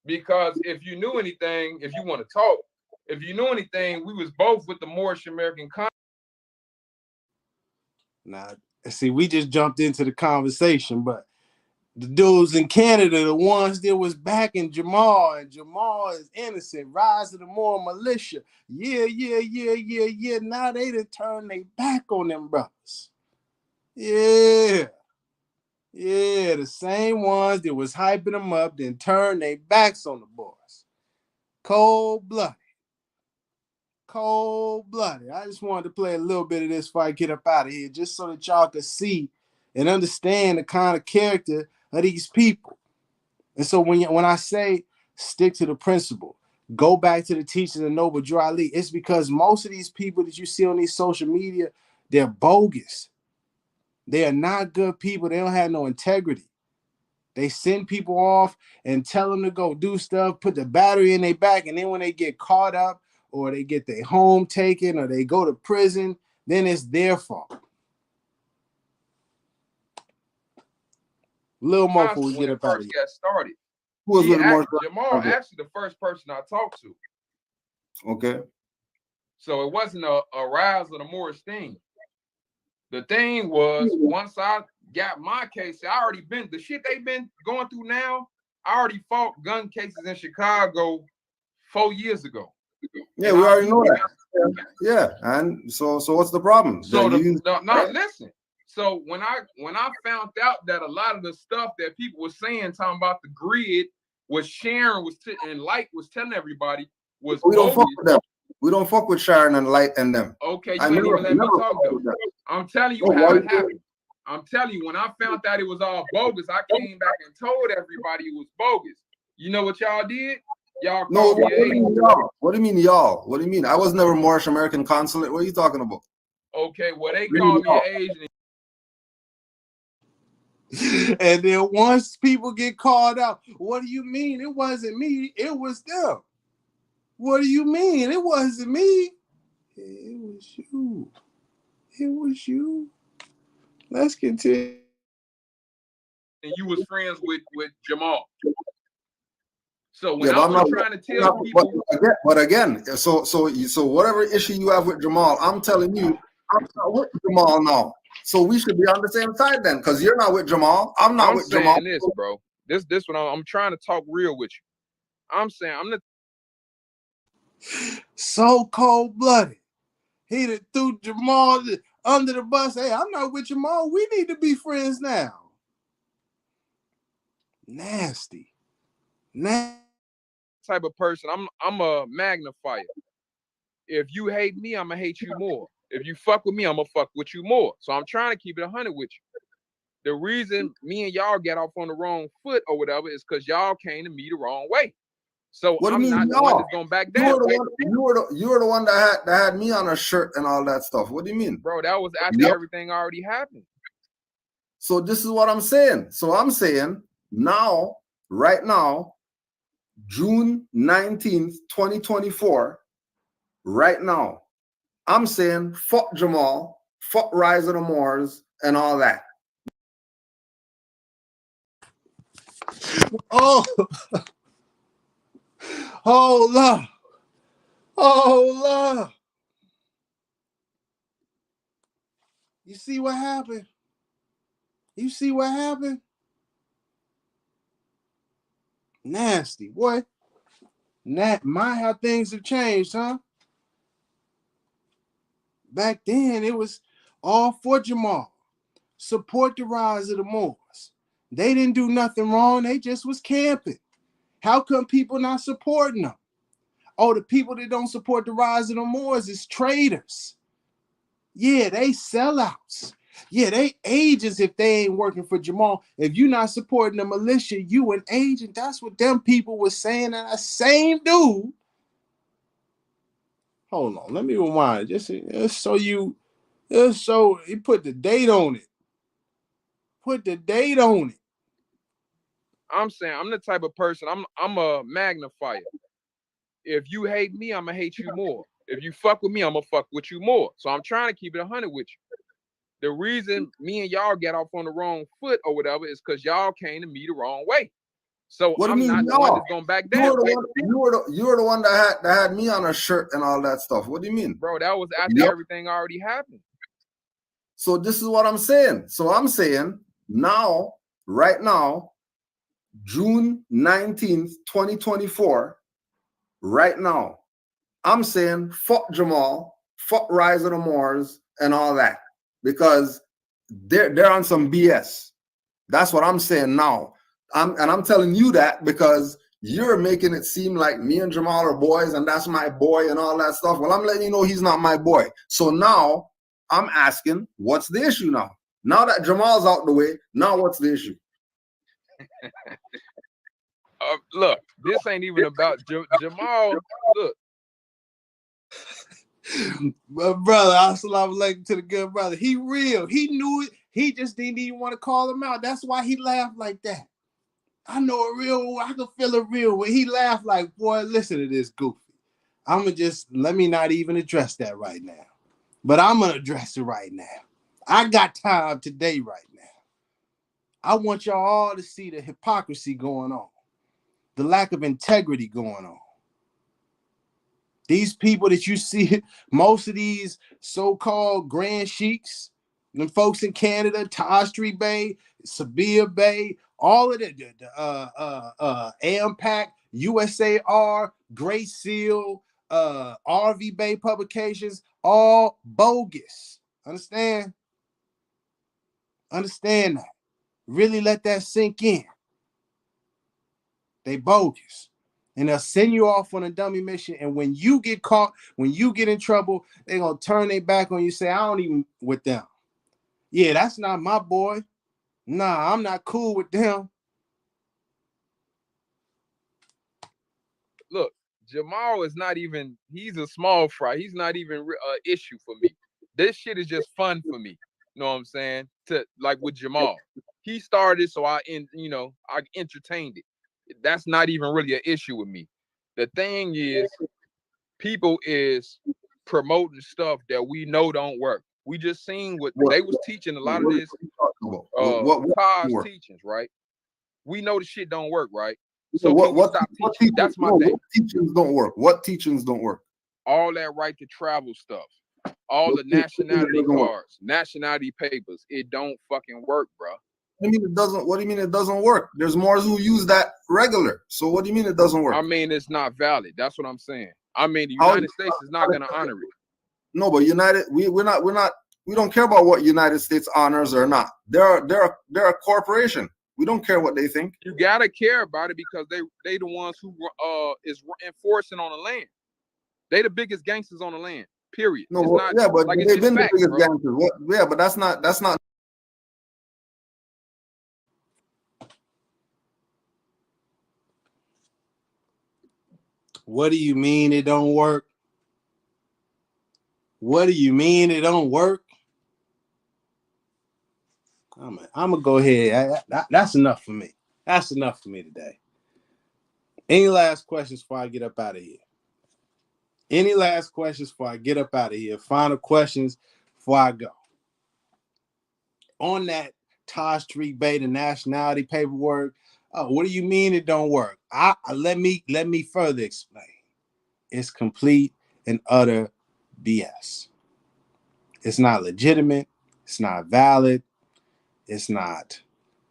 Speaker 18: Because if you knew anything, if you want to talk, if you knew anything, we was both with the Moorish American
Speaker 1: Now, see, we just jumped into the conversation, but the dudes in Canada, the ones that was backing Jahmal, and Jahmal is innocent. Rise of the Moor militia. Yeah. Now they done turned their back on them brothers. Yeah, the same ones that was hyping them up, then turned their backs on the boys. Cold-blooded. I just wanted to play a little bit of this before I get up out of here, just so that y'all could see and understand the kind of character of these people. And so when I say stick to the principle, go back to the teachings of Noble Drew Ali, it's because most of these people that you see on these social media, they're bogus. They are not good people. They don't have no integrity. They send people off and tell them to go do stuff, put the battery in their back, and then when they get caught up or they get their home taken or they go to prison, then it's their fault. Little more before we get up out of here.
Speaker 18: Got started. Jahmal actually the first person I talked to.
Speaker 17: Okay.
Speaker 18: So it wasn't a Rise of the Moorish thing. The thing was, once I got my case, I already been, the shit they've been going through now, I already fought gun cases in Chicago 4 years ago.
Speaker 17: Yeah, we already know that. Yeah, and so what's the problem?
Speaker 18: So listen. So when I found out that a lot of the stuff that people were saying, talking about the grid, was Sharon and Light was telling everybody was
Speaker 17: we don't fuck with them. We don't fuck with Sharon and Light and them.
Speaker 18: Okay, you can't even let me talk though. I'm telling you how it happened. I'm telling you, when I found out it was all bogus, I came back and told everybody it was bogus. You know what y'all did? Y'all called me an agent.
Speaker 17: What do you mean y'all? What do you mean? I was never Moorish American consulate. What are you talking about?
Speaker 18: Okay, well they called me an agent.
Speaker 1: And then once people get called out, what do you mean? It wasn't me. It was them. What do you mean? It wasn't me. It was you. It was you. Let's continue.
Speaker 18: And you was friends with Jahmal. So when I'm not trying to tell people,
Speaker 17: but again, so whatever issue you have with Jahmal, I'm telling you, I'm not with Jahmal now. So we should be on the same side then, because you're not with Jahmal. I'm not with Jahmal.
Speaker 18: I'm saying this, bro. This one, I'm trying to talk real with you. I'm saying I'm the
Speaker 1: so cold-blooded. He done threw Jahmal under the bus. Hey, I'm not with Jahmal. We need to be friends now. Nasty.
Speaker 18: Type of person. I'm a magnifier. If you hate me, I'm gonna hate you more. If you fuck with me, I'm gonna fuck with you more. So I'm trying to keep it 100 with you. The reason me and y'all get off on the wrong foot or whatever is because y'all came to me the wrong way. So
Speaker 17: what
Speaker 18: I'm not the one that's going back down.
Speaker 17: You were the one that had me on a shirt and all that stuff. What do you mean?
Speaker 18: Bro, that was after everything already happened.
Speaker 17: So this is what I'm saying. So I'm saying now, right now, June 19th, 2024, right now, I'm saying fuck Jahmal, fuck Rise of the Moors, and all that.
Speaker 1: Oh, hold up. Hold up. You see what happened? You see what happened? Nasty, boy. My how things have changed, huh? Back then, it was all for Jahmal. Support the Rise of the Moors. They didn't do nothing wrong. They just was camping. How come people not supporting them? Oh, the people that don't support the Rise of the Moors is traitors. Yeah, they sellouts. Yeah, they agents if they ain't working for Jahmal. If you not supporting the militia, you an agent. That's what them people was saying. And that same dude. Hold on, let me rewind. Just so he put the date on it. Put the date on it.
Speaker 18: I'm saying I'm the type of person, I'm a magnifier. If you hate me, I'm gonna hate you more. If you fuck with me, I'm gonna fuck with you more. So I'm trying to keep it 100 with you. The reason me and y'all get off on the wrong foot or whatever is because y'all came to me the wrong way. So
Speaker 17: what
Speaker 18: I'm not the one that's going back down.
Speaker 17: You were the one that had me on a shirt and all that stuff. What do you mean?
Speaker 18: Bro, that was after everything already happened.
Speaker 17: So this is what I'm saying. So I'm saying now, right now, June 19th, 2024, right now, I'm saying fuck Jahmal, fuck Rise of the Moors, and all that. Because they're on some BS. That's what I'm saying now. I'm telling you that because you're making it seem like me and Jahmal are boys and that's my boy and all that stuff. Well, I'm letting you know he's not my boy. So now I'm asking, what's the issue now? Now that Jamal's out the way, now what's the issue?
Speaker 18: Look, this ain't even about Jahmal. Look.
Speaker 1: Brother, assalamu alaikum to the good brother. He real. He knew it. He just didn't even want to call him out. That's why he laughed like that. I know it real. I can feel it real. When he laughed like, boy, listen to this goofy. I'm going to just, let me not even address that right now. But I'm going to address it right now. I got time today right now. I want y'all all to see the hypocrisy going on. The lack of integrity going on. These people that you see, most of these so-called grand sheiks, them folks in Canada, Taj Tarik Bey, Sabia Bay, all of the AMPAC, USAR, Great Seal, RV Bay publications, all bogus. Understand? Understand that. Really let that sink in. They bogus. And they'll send you off on a dummy mission. And when you get caught, when you get in trouble, they're going to turn their back on you, say, I don't even with them. Yeah, that's not my boy. Nah, I'm not cool with them.
Speaker 18: Look, Jahmal is not even, he's a small fry. He's not even an issue for me. This shit is just fun for me. You know what I'm saying? Like with Jahmal. He started, so I entertained it. That's not even really an issue with me. The thing is, people is promoting stuff that we know don't work. We just seen what they was teaching a lot of this Taj teachings, right? We know the shit don't work, right? So what teaching? That's my thing.
Speaker 17: What teachings don't work? What teachings don't work?
Speaker 18: All that right to travel stuff. all the nationality cards, nationality papers. It don't fucking work, bro.
Speaker 17: I mean, it doesn't. What do you mean it doesn't work? There's Moors who use that regular. So what do you mean it doesn't work?
Speaker 18: I mean, it's not valid. That's what I'm saying. I mean, the United States is not gonna honor it.
Speaker 17: No, but we're not. We don't care about what United States honors or not. They're a corporation. We don't care what they think.
Speaker 18: You gotta care about it because they the ones who is enforcing on the land. They the biggest gangsters on the land. Period.
Speaker 17: No,
Speaker 18: it's not,
Speaker 17: yeah, but
Speaker 18: like,
Speaker 17: they've been
Speaker 18: facts,
Speaker 17: the biggest
Speaker 18: bro.
Speaker 17: gangsters. Yeah, but that's not.
Speaker 1: What do you mean it don't work? What do you mean it don't work? I'm gonna go ahead. That's enough for me. That's enough for me today. Any last questions before I get up out of here? Any last questions before I get up out of here? Final questions before I go. On that Taj Tarik Bey, the nationality paperwork. Oh, what do you mean it don't work? Let me further explain. It's complete and utter BS. It's not legitimate. It's not valid. It's not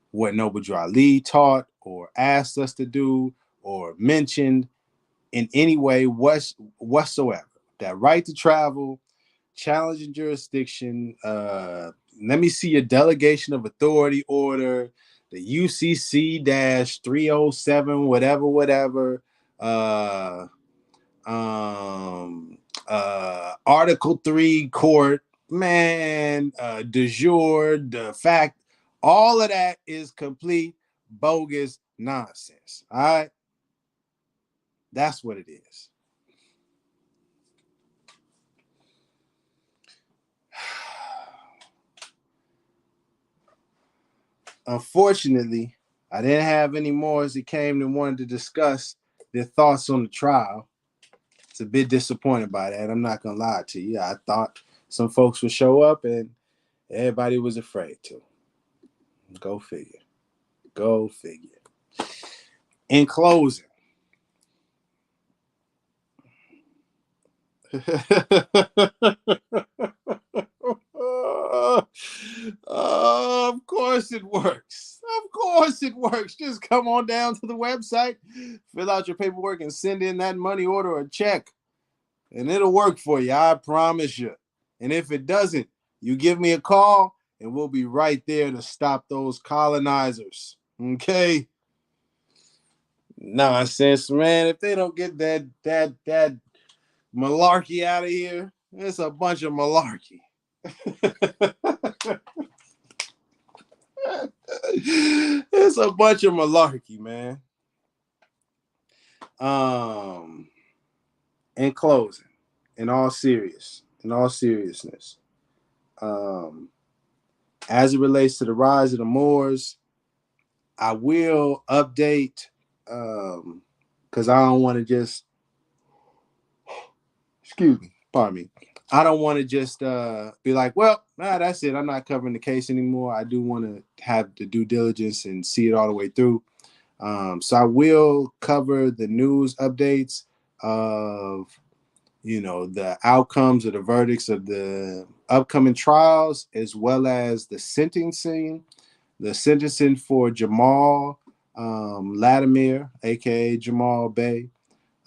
Speaker 1: what Noble Drew Ali taught or asked us to do or mentioned in any way whatsoever. That right to travel, challenging jurisdiction, let me see your delegation of authority order, the UCC-307, whatever, Article 3 court, man, de jure, the fact, all of that is complete bogus nonsense. All right. That's what it is. Unfortunately, I didn't have any more as it came that wanted to discuss their thoughts on the trial. It's a bit disappointed by that. I'm not going to lie to you. I thought some folks would show up and everybody was afraid to. Go figure. Go figure. In closing, of course it works. Of course it works. Just come on down to the website, fill out your paperwork, and send in that money order or check. And it'll work for you, I promise you. And if it doesn't, you give me a call, and we'll be right there to stop those colonizers. Okay? Nonsense, man. If they don't get that malarkey out of here, it's a bunch of malarkey. It's a bunch of malarkey, man. In closing, in all seriousness, as it relates to the rise of the Moors, I will update because I don't want to just pardon me. I don't want to just be like, well, that's it. I'm not covering the case anymore. I do want to have the due diligence and see it all the way through. So I will cover the news updates of, the outcomes or the verdicts of the upcoming trials, as well as the sentencing for Jahmal Latimer, aka Jahmal Bey.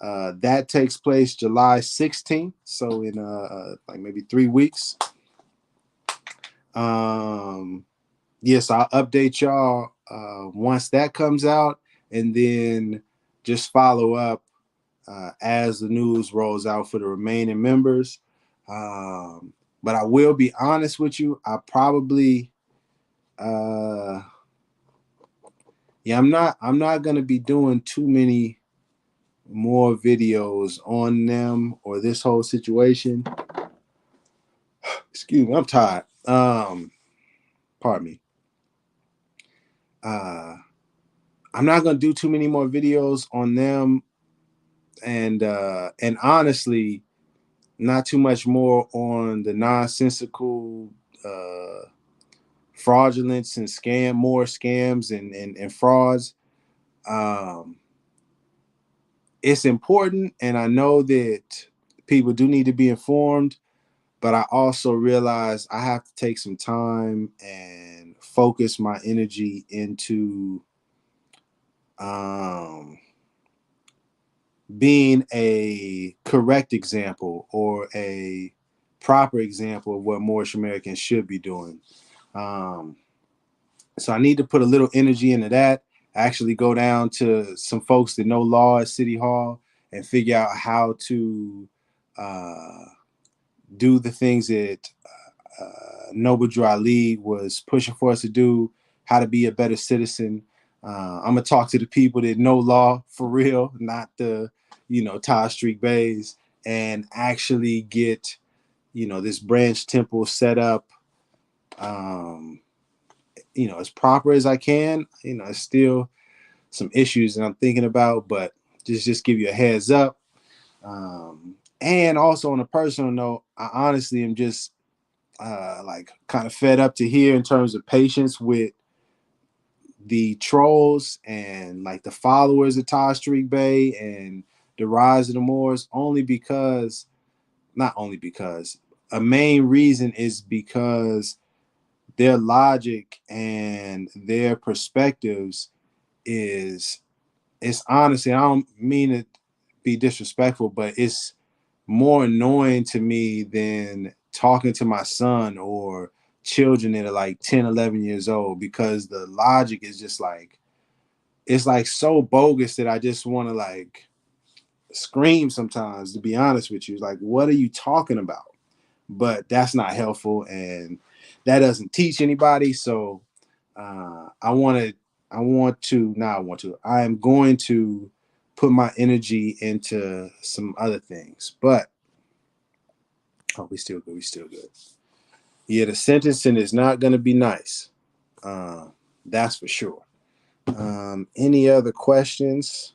Speaker 1: That takes place July 16th, so in like maybe 3 weeks. Yes, I'll update y'all once that comes out, and then just follow up as the news rolls out for the remaining members. But I will be honest with you, I probably I'm not gonna be doing too many more videos on them or this whole situation. Excuse me, I'm tired. Pardon me. I'm not gonna do too many more videos on them, and honestly, not too much more on the nonsensical fraudulence and more scams and frauds. It's important, and I know that people do need to be informed, but I also realized I have to take some time and focus my energy into being a correct example or a proper example of what Moorish Americans should be doing. So I need to put a little energy into that. Actually go down to some folks that know law at City Hall and figure out how to do the things that Noble Drew Ali was pushing for us to do, how to be a better citizen. I'm going to talk to the people that know law for real, not the, Taj Tarik Beys, and actually get, this branch temple set up, as proper as I can. It's still some issues that I'm thinking about, but just give you a heads up. And also on a personal note, I honestly am just kind of fed up to hear in terms of patience with the trolls and like the followers of Taj Tarik Bey and the rise of the Moors, not only because a main reason is because their logic and their perspectives it's honestly, I don't mean to be disrespectful, but it's more annoying to me than talking to my son or children that are like 10, 11 years old, because the logic is just like, it's like so bogus that I just want to like scream sometimes, to be honest with you. Like, what are you talking about? But that's not helpful, and that doesn't teach anybody. So I am going to put my energy into some other things. But we still good. Yeah, the sentencing is not going to be nice. That's for sure. Any other questions?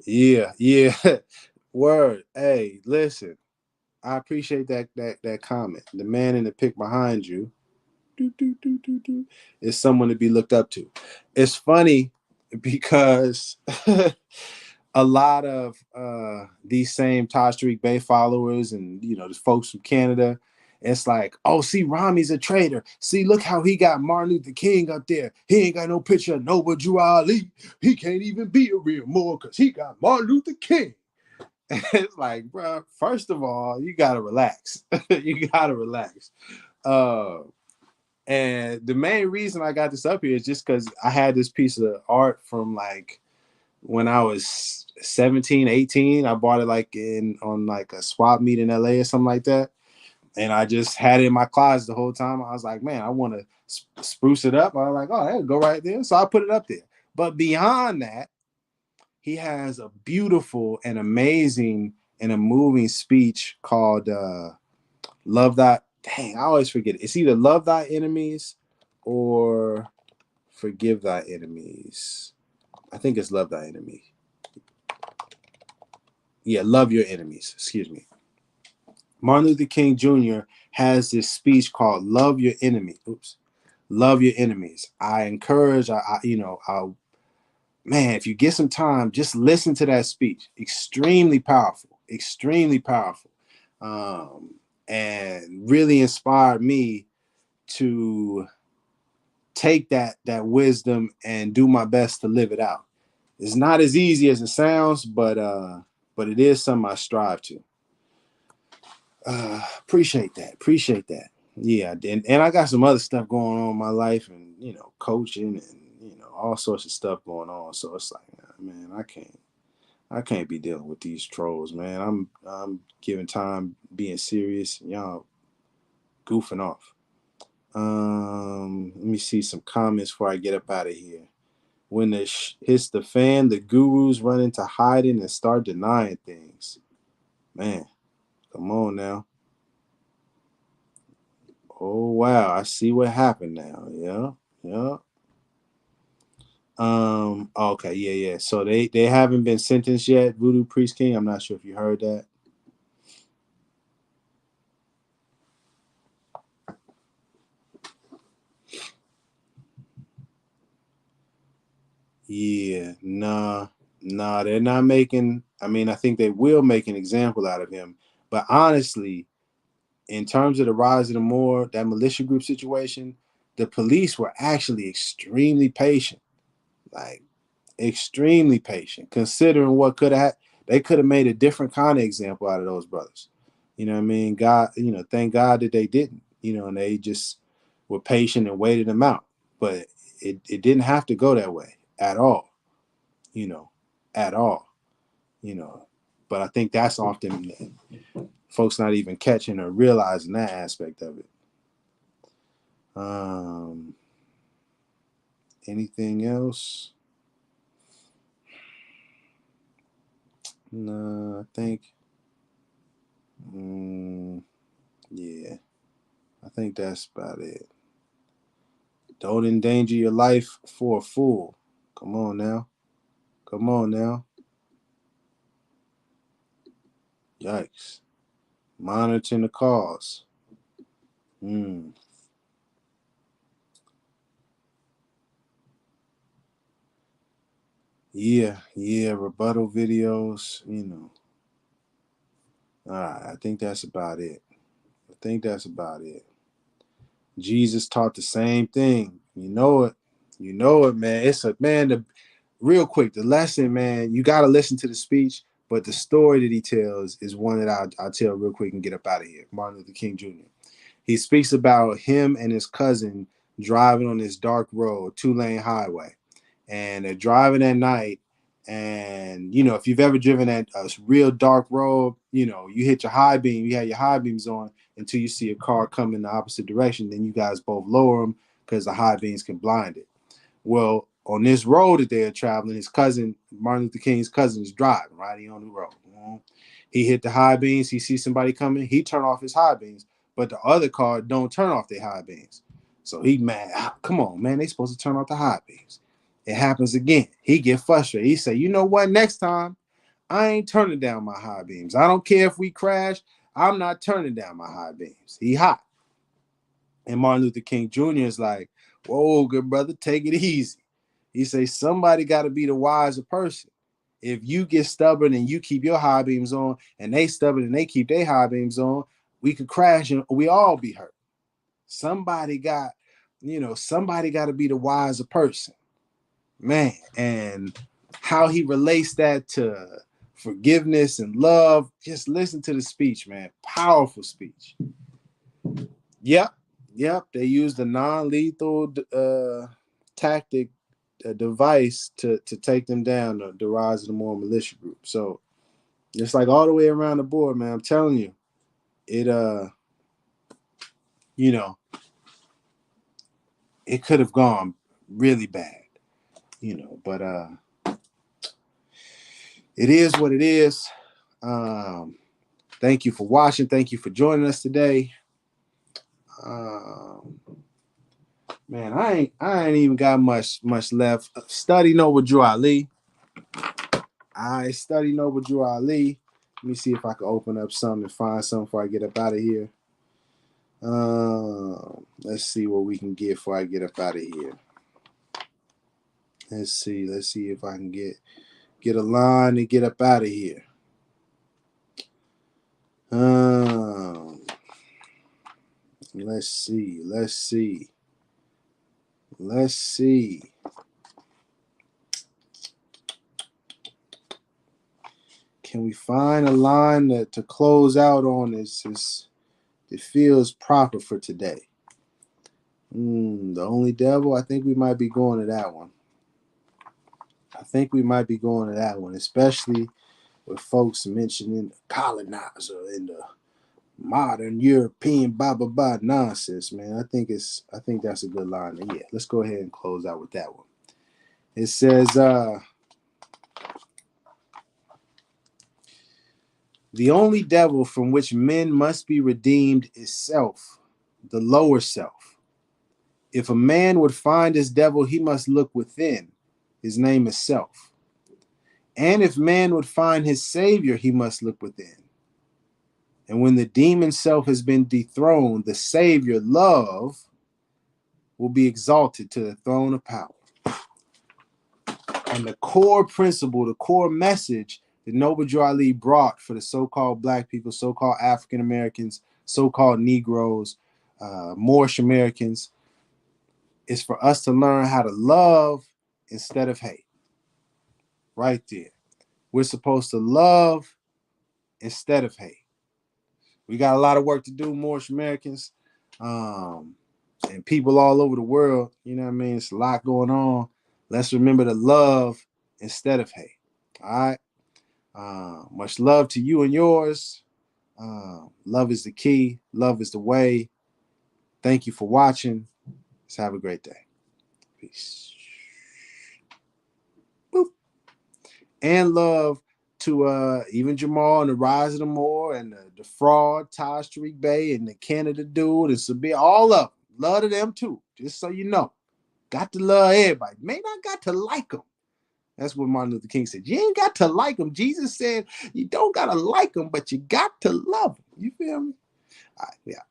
Speaker 1: Yeah. Word. Hey, listen. I appreciate that comment. The man in the pic behind you is someone to be looked up to. It's funny because a lot of these same Taj Tarik Bey followers and the folks from Canada, it's like, oh, see, Rami's a traitor. See, look how he got Martin Luther King up there. He ain't got no picture of Noble Drew Ali. He can't even be a real Moor because he got Martin Luther King. It's like, bro, first of all, you gotta relax. You gotta relax. And the main reason I got this up here is just because I had this piece of art from like when I was 17, 18. I bought it on a swap meet in LA or something like that. And I just had it in my closet the whole time. I was like, man, I want to spruce it up. I was like, oh, that'll go right there. So I put it up there. But beyond that, he has a beautiful and amazing and a moving speech called Love Thy... Dang, I always forget it. It's either Love Thy Enemies or Forgive Thy Enemies. I think it's Love Thy Enemy. Yeah, Love Your Enemies. Excuse me. Martin Luther King Jr. has this speech called Love Your Enemy. Love Your Enemies. I encourage, man, if you get some time, just listen to that speech. Extremely powerful. And really inspired me to take that wisdom and do my best to live it out. It's not as easy as it sounds, but it is something I strive to. Appreciate that. Yeah, and I got some other stuff going on in my life, and coaching and all sorts of stuff going on. So it's like, man, I can't be dealing with these trolls, man. I'm giving time, being serious, y'all goofing off. Let me see some comments before I get up out of here. When it hits the fan, the gurus run into hiding and start denying things. Man, come on now. Oh wow, I see what happened now. Yeah. Okay, yeah. So they haven't been sentenced yet, Voodoo Priest King. I'm not sure if you heard that. Yeah, nah, they're not making I mean, I think they will make an example out of him. But honestly, in terms of the rise of the Moor, that militia group situation, the police were actually extremely patient, like extremely patient, considering what could have. They could have made a different kind of example out of those brothers. You know what I mean? God, thank God that they didn't. And they just were patient and waited them out. But it didn't have to go that way at all. At all. But I think that's often folks not even catching or realizing that aspect of it. Anything else? No, I think. Yeah, I think that's about it. Don't endanger your life for a fool. Come on now. Come on now. Yikes. Monitoring the cause. Yeah, rebuttal videos, All right, I think that's about it. Jesus taught the same thing. You know it, man. Real quick, the lesson, man, you got to listen to the speech, but the story that he tells is one that I'll tell real quick and get up out of here. Martin Luther King Jr. He speaks about him and his cousin driving on this dark road, 2-lane highway, and they're driving at night. And, if you've ever driven at a real dark road, you hit your high beam, you have your high beams on until you see a car come in the opposite direction. Then you guys both lower them because the high beams can blind it. Well, on this road that they are traveling, his cousin, Martin Luther King's cousin, is driving, right? He on the road. He hit the high beams. He sees somebody coming. He turn off his high beams, but the other car don't turn off their high beams. So he mad. Come on, man. They supposed to turn off the high beams. It happens again. He get frustrated. He say, you know what? Next time, I ain't turning down my high beams. I don't care if we crash. I'm not turning down my high beams. He hot. And Martin Luther King Jr. is like, whoa, good brother, take it easy. He say, somebody got to be the wiser person. If you get stubborn and you keep your high beams on, and they stubborn and they keep their high beams on, we could crash and we all be hurt. Somebody got to be the wiser person. Man, and how he relates that to forgiveness and love, just listen to the speech, man. Powerful speech. Yep. They used a non-lethal tactic, device to take them down, the rise of the Moor militia group. So it's like all the way around the board, man. I'm telling you, it it could have gone really bad, but it is what it is. Thank you for watching. Thank you for joining us today. Man, I ain't even got much left. Study Noble Drew Ali. Let me see if I can open up something and find something before I get up out of here. Let's see what we can get before I get up out of here. Let's see if I can get a line and get up out of here. Let's see. Can we find a line to close out on this? It feels proper for today. The Only Devil, I think we might be going to that one. Especially with folks mentioning the colonizer and the modern European blah nonsense, man. I think that's a good line. And yeah, let's go ahead and close out with that one. It says, the only devil from which men must be redeemed is self, the lower self. If a man would find his devil, he must look within. His name is self. And if man would find his savior, he must look within. And when the demon self has been dethroned, the savior, love, will be exalted to the throne of power. And the core principle, the core message that Noble Drew Ali brought for the so-called black people, so-called African Americans, so-called Negroes, Moorish Americans, is for us to learn how to love instead of hate. Right there. We're supposed to love instead of hate. We got a lot of work to do, Moorish Americans, and people all over the world. You know what I mean? It's a lot going on. Let's remember to love instead of hate. All right. Much love to you and yours. Love is the key. Love is the way. Thank you for watching. Let's have a great day. Peace. Boop. And love to even Jahmal and the Rise of the Moor and the Fraud, Taj Tarik Bey and the Canada Dude and Sabir, all of them. Love to them too, just so you know. Got to love everybody. May not got to like them. That's what Martin Luther King said. You ain't got to like them. Jesus said you don't got to like them, but you got to love them. You feel me? All right, yeah.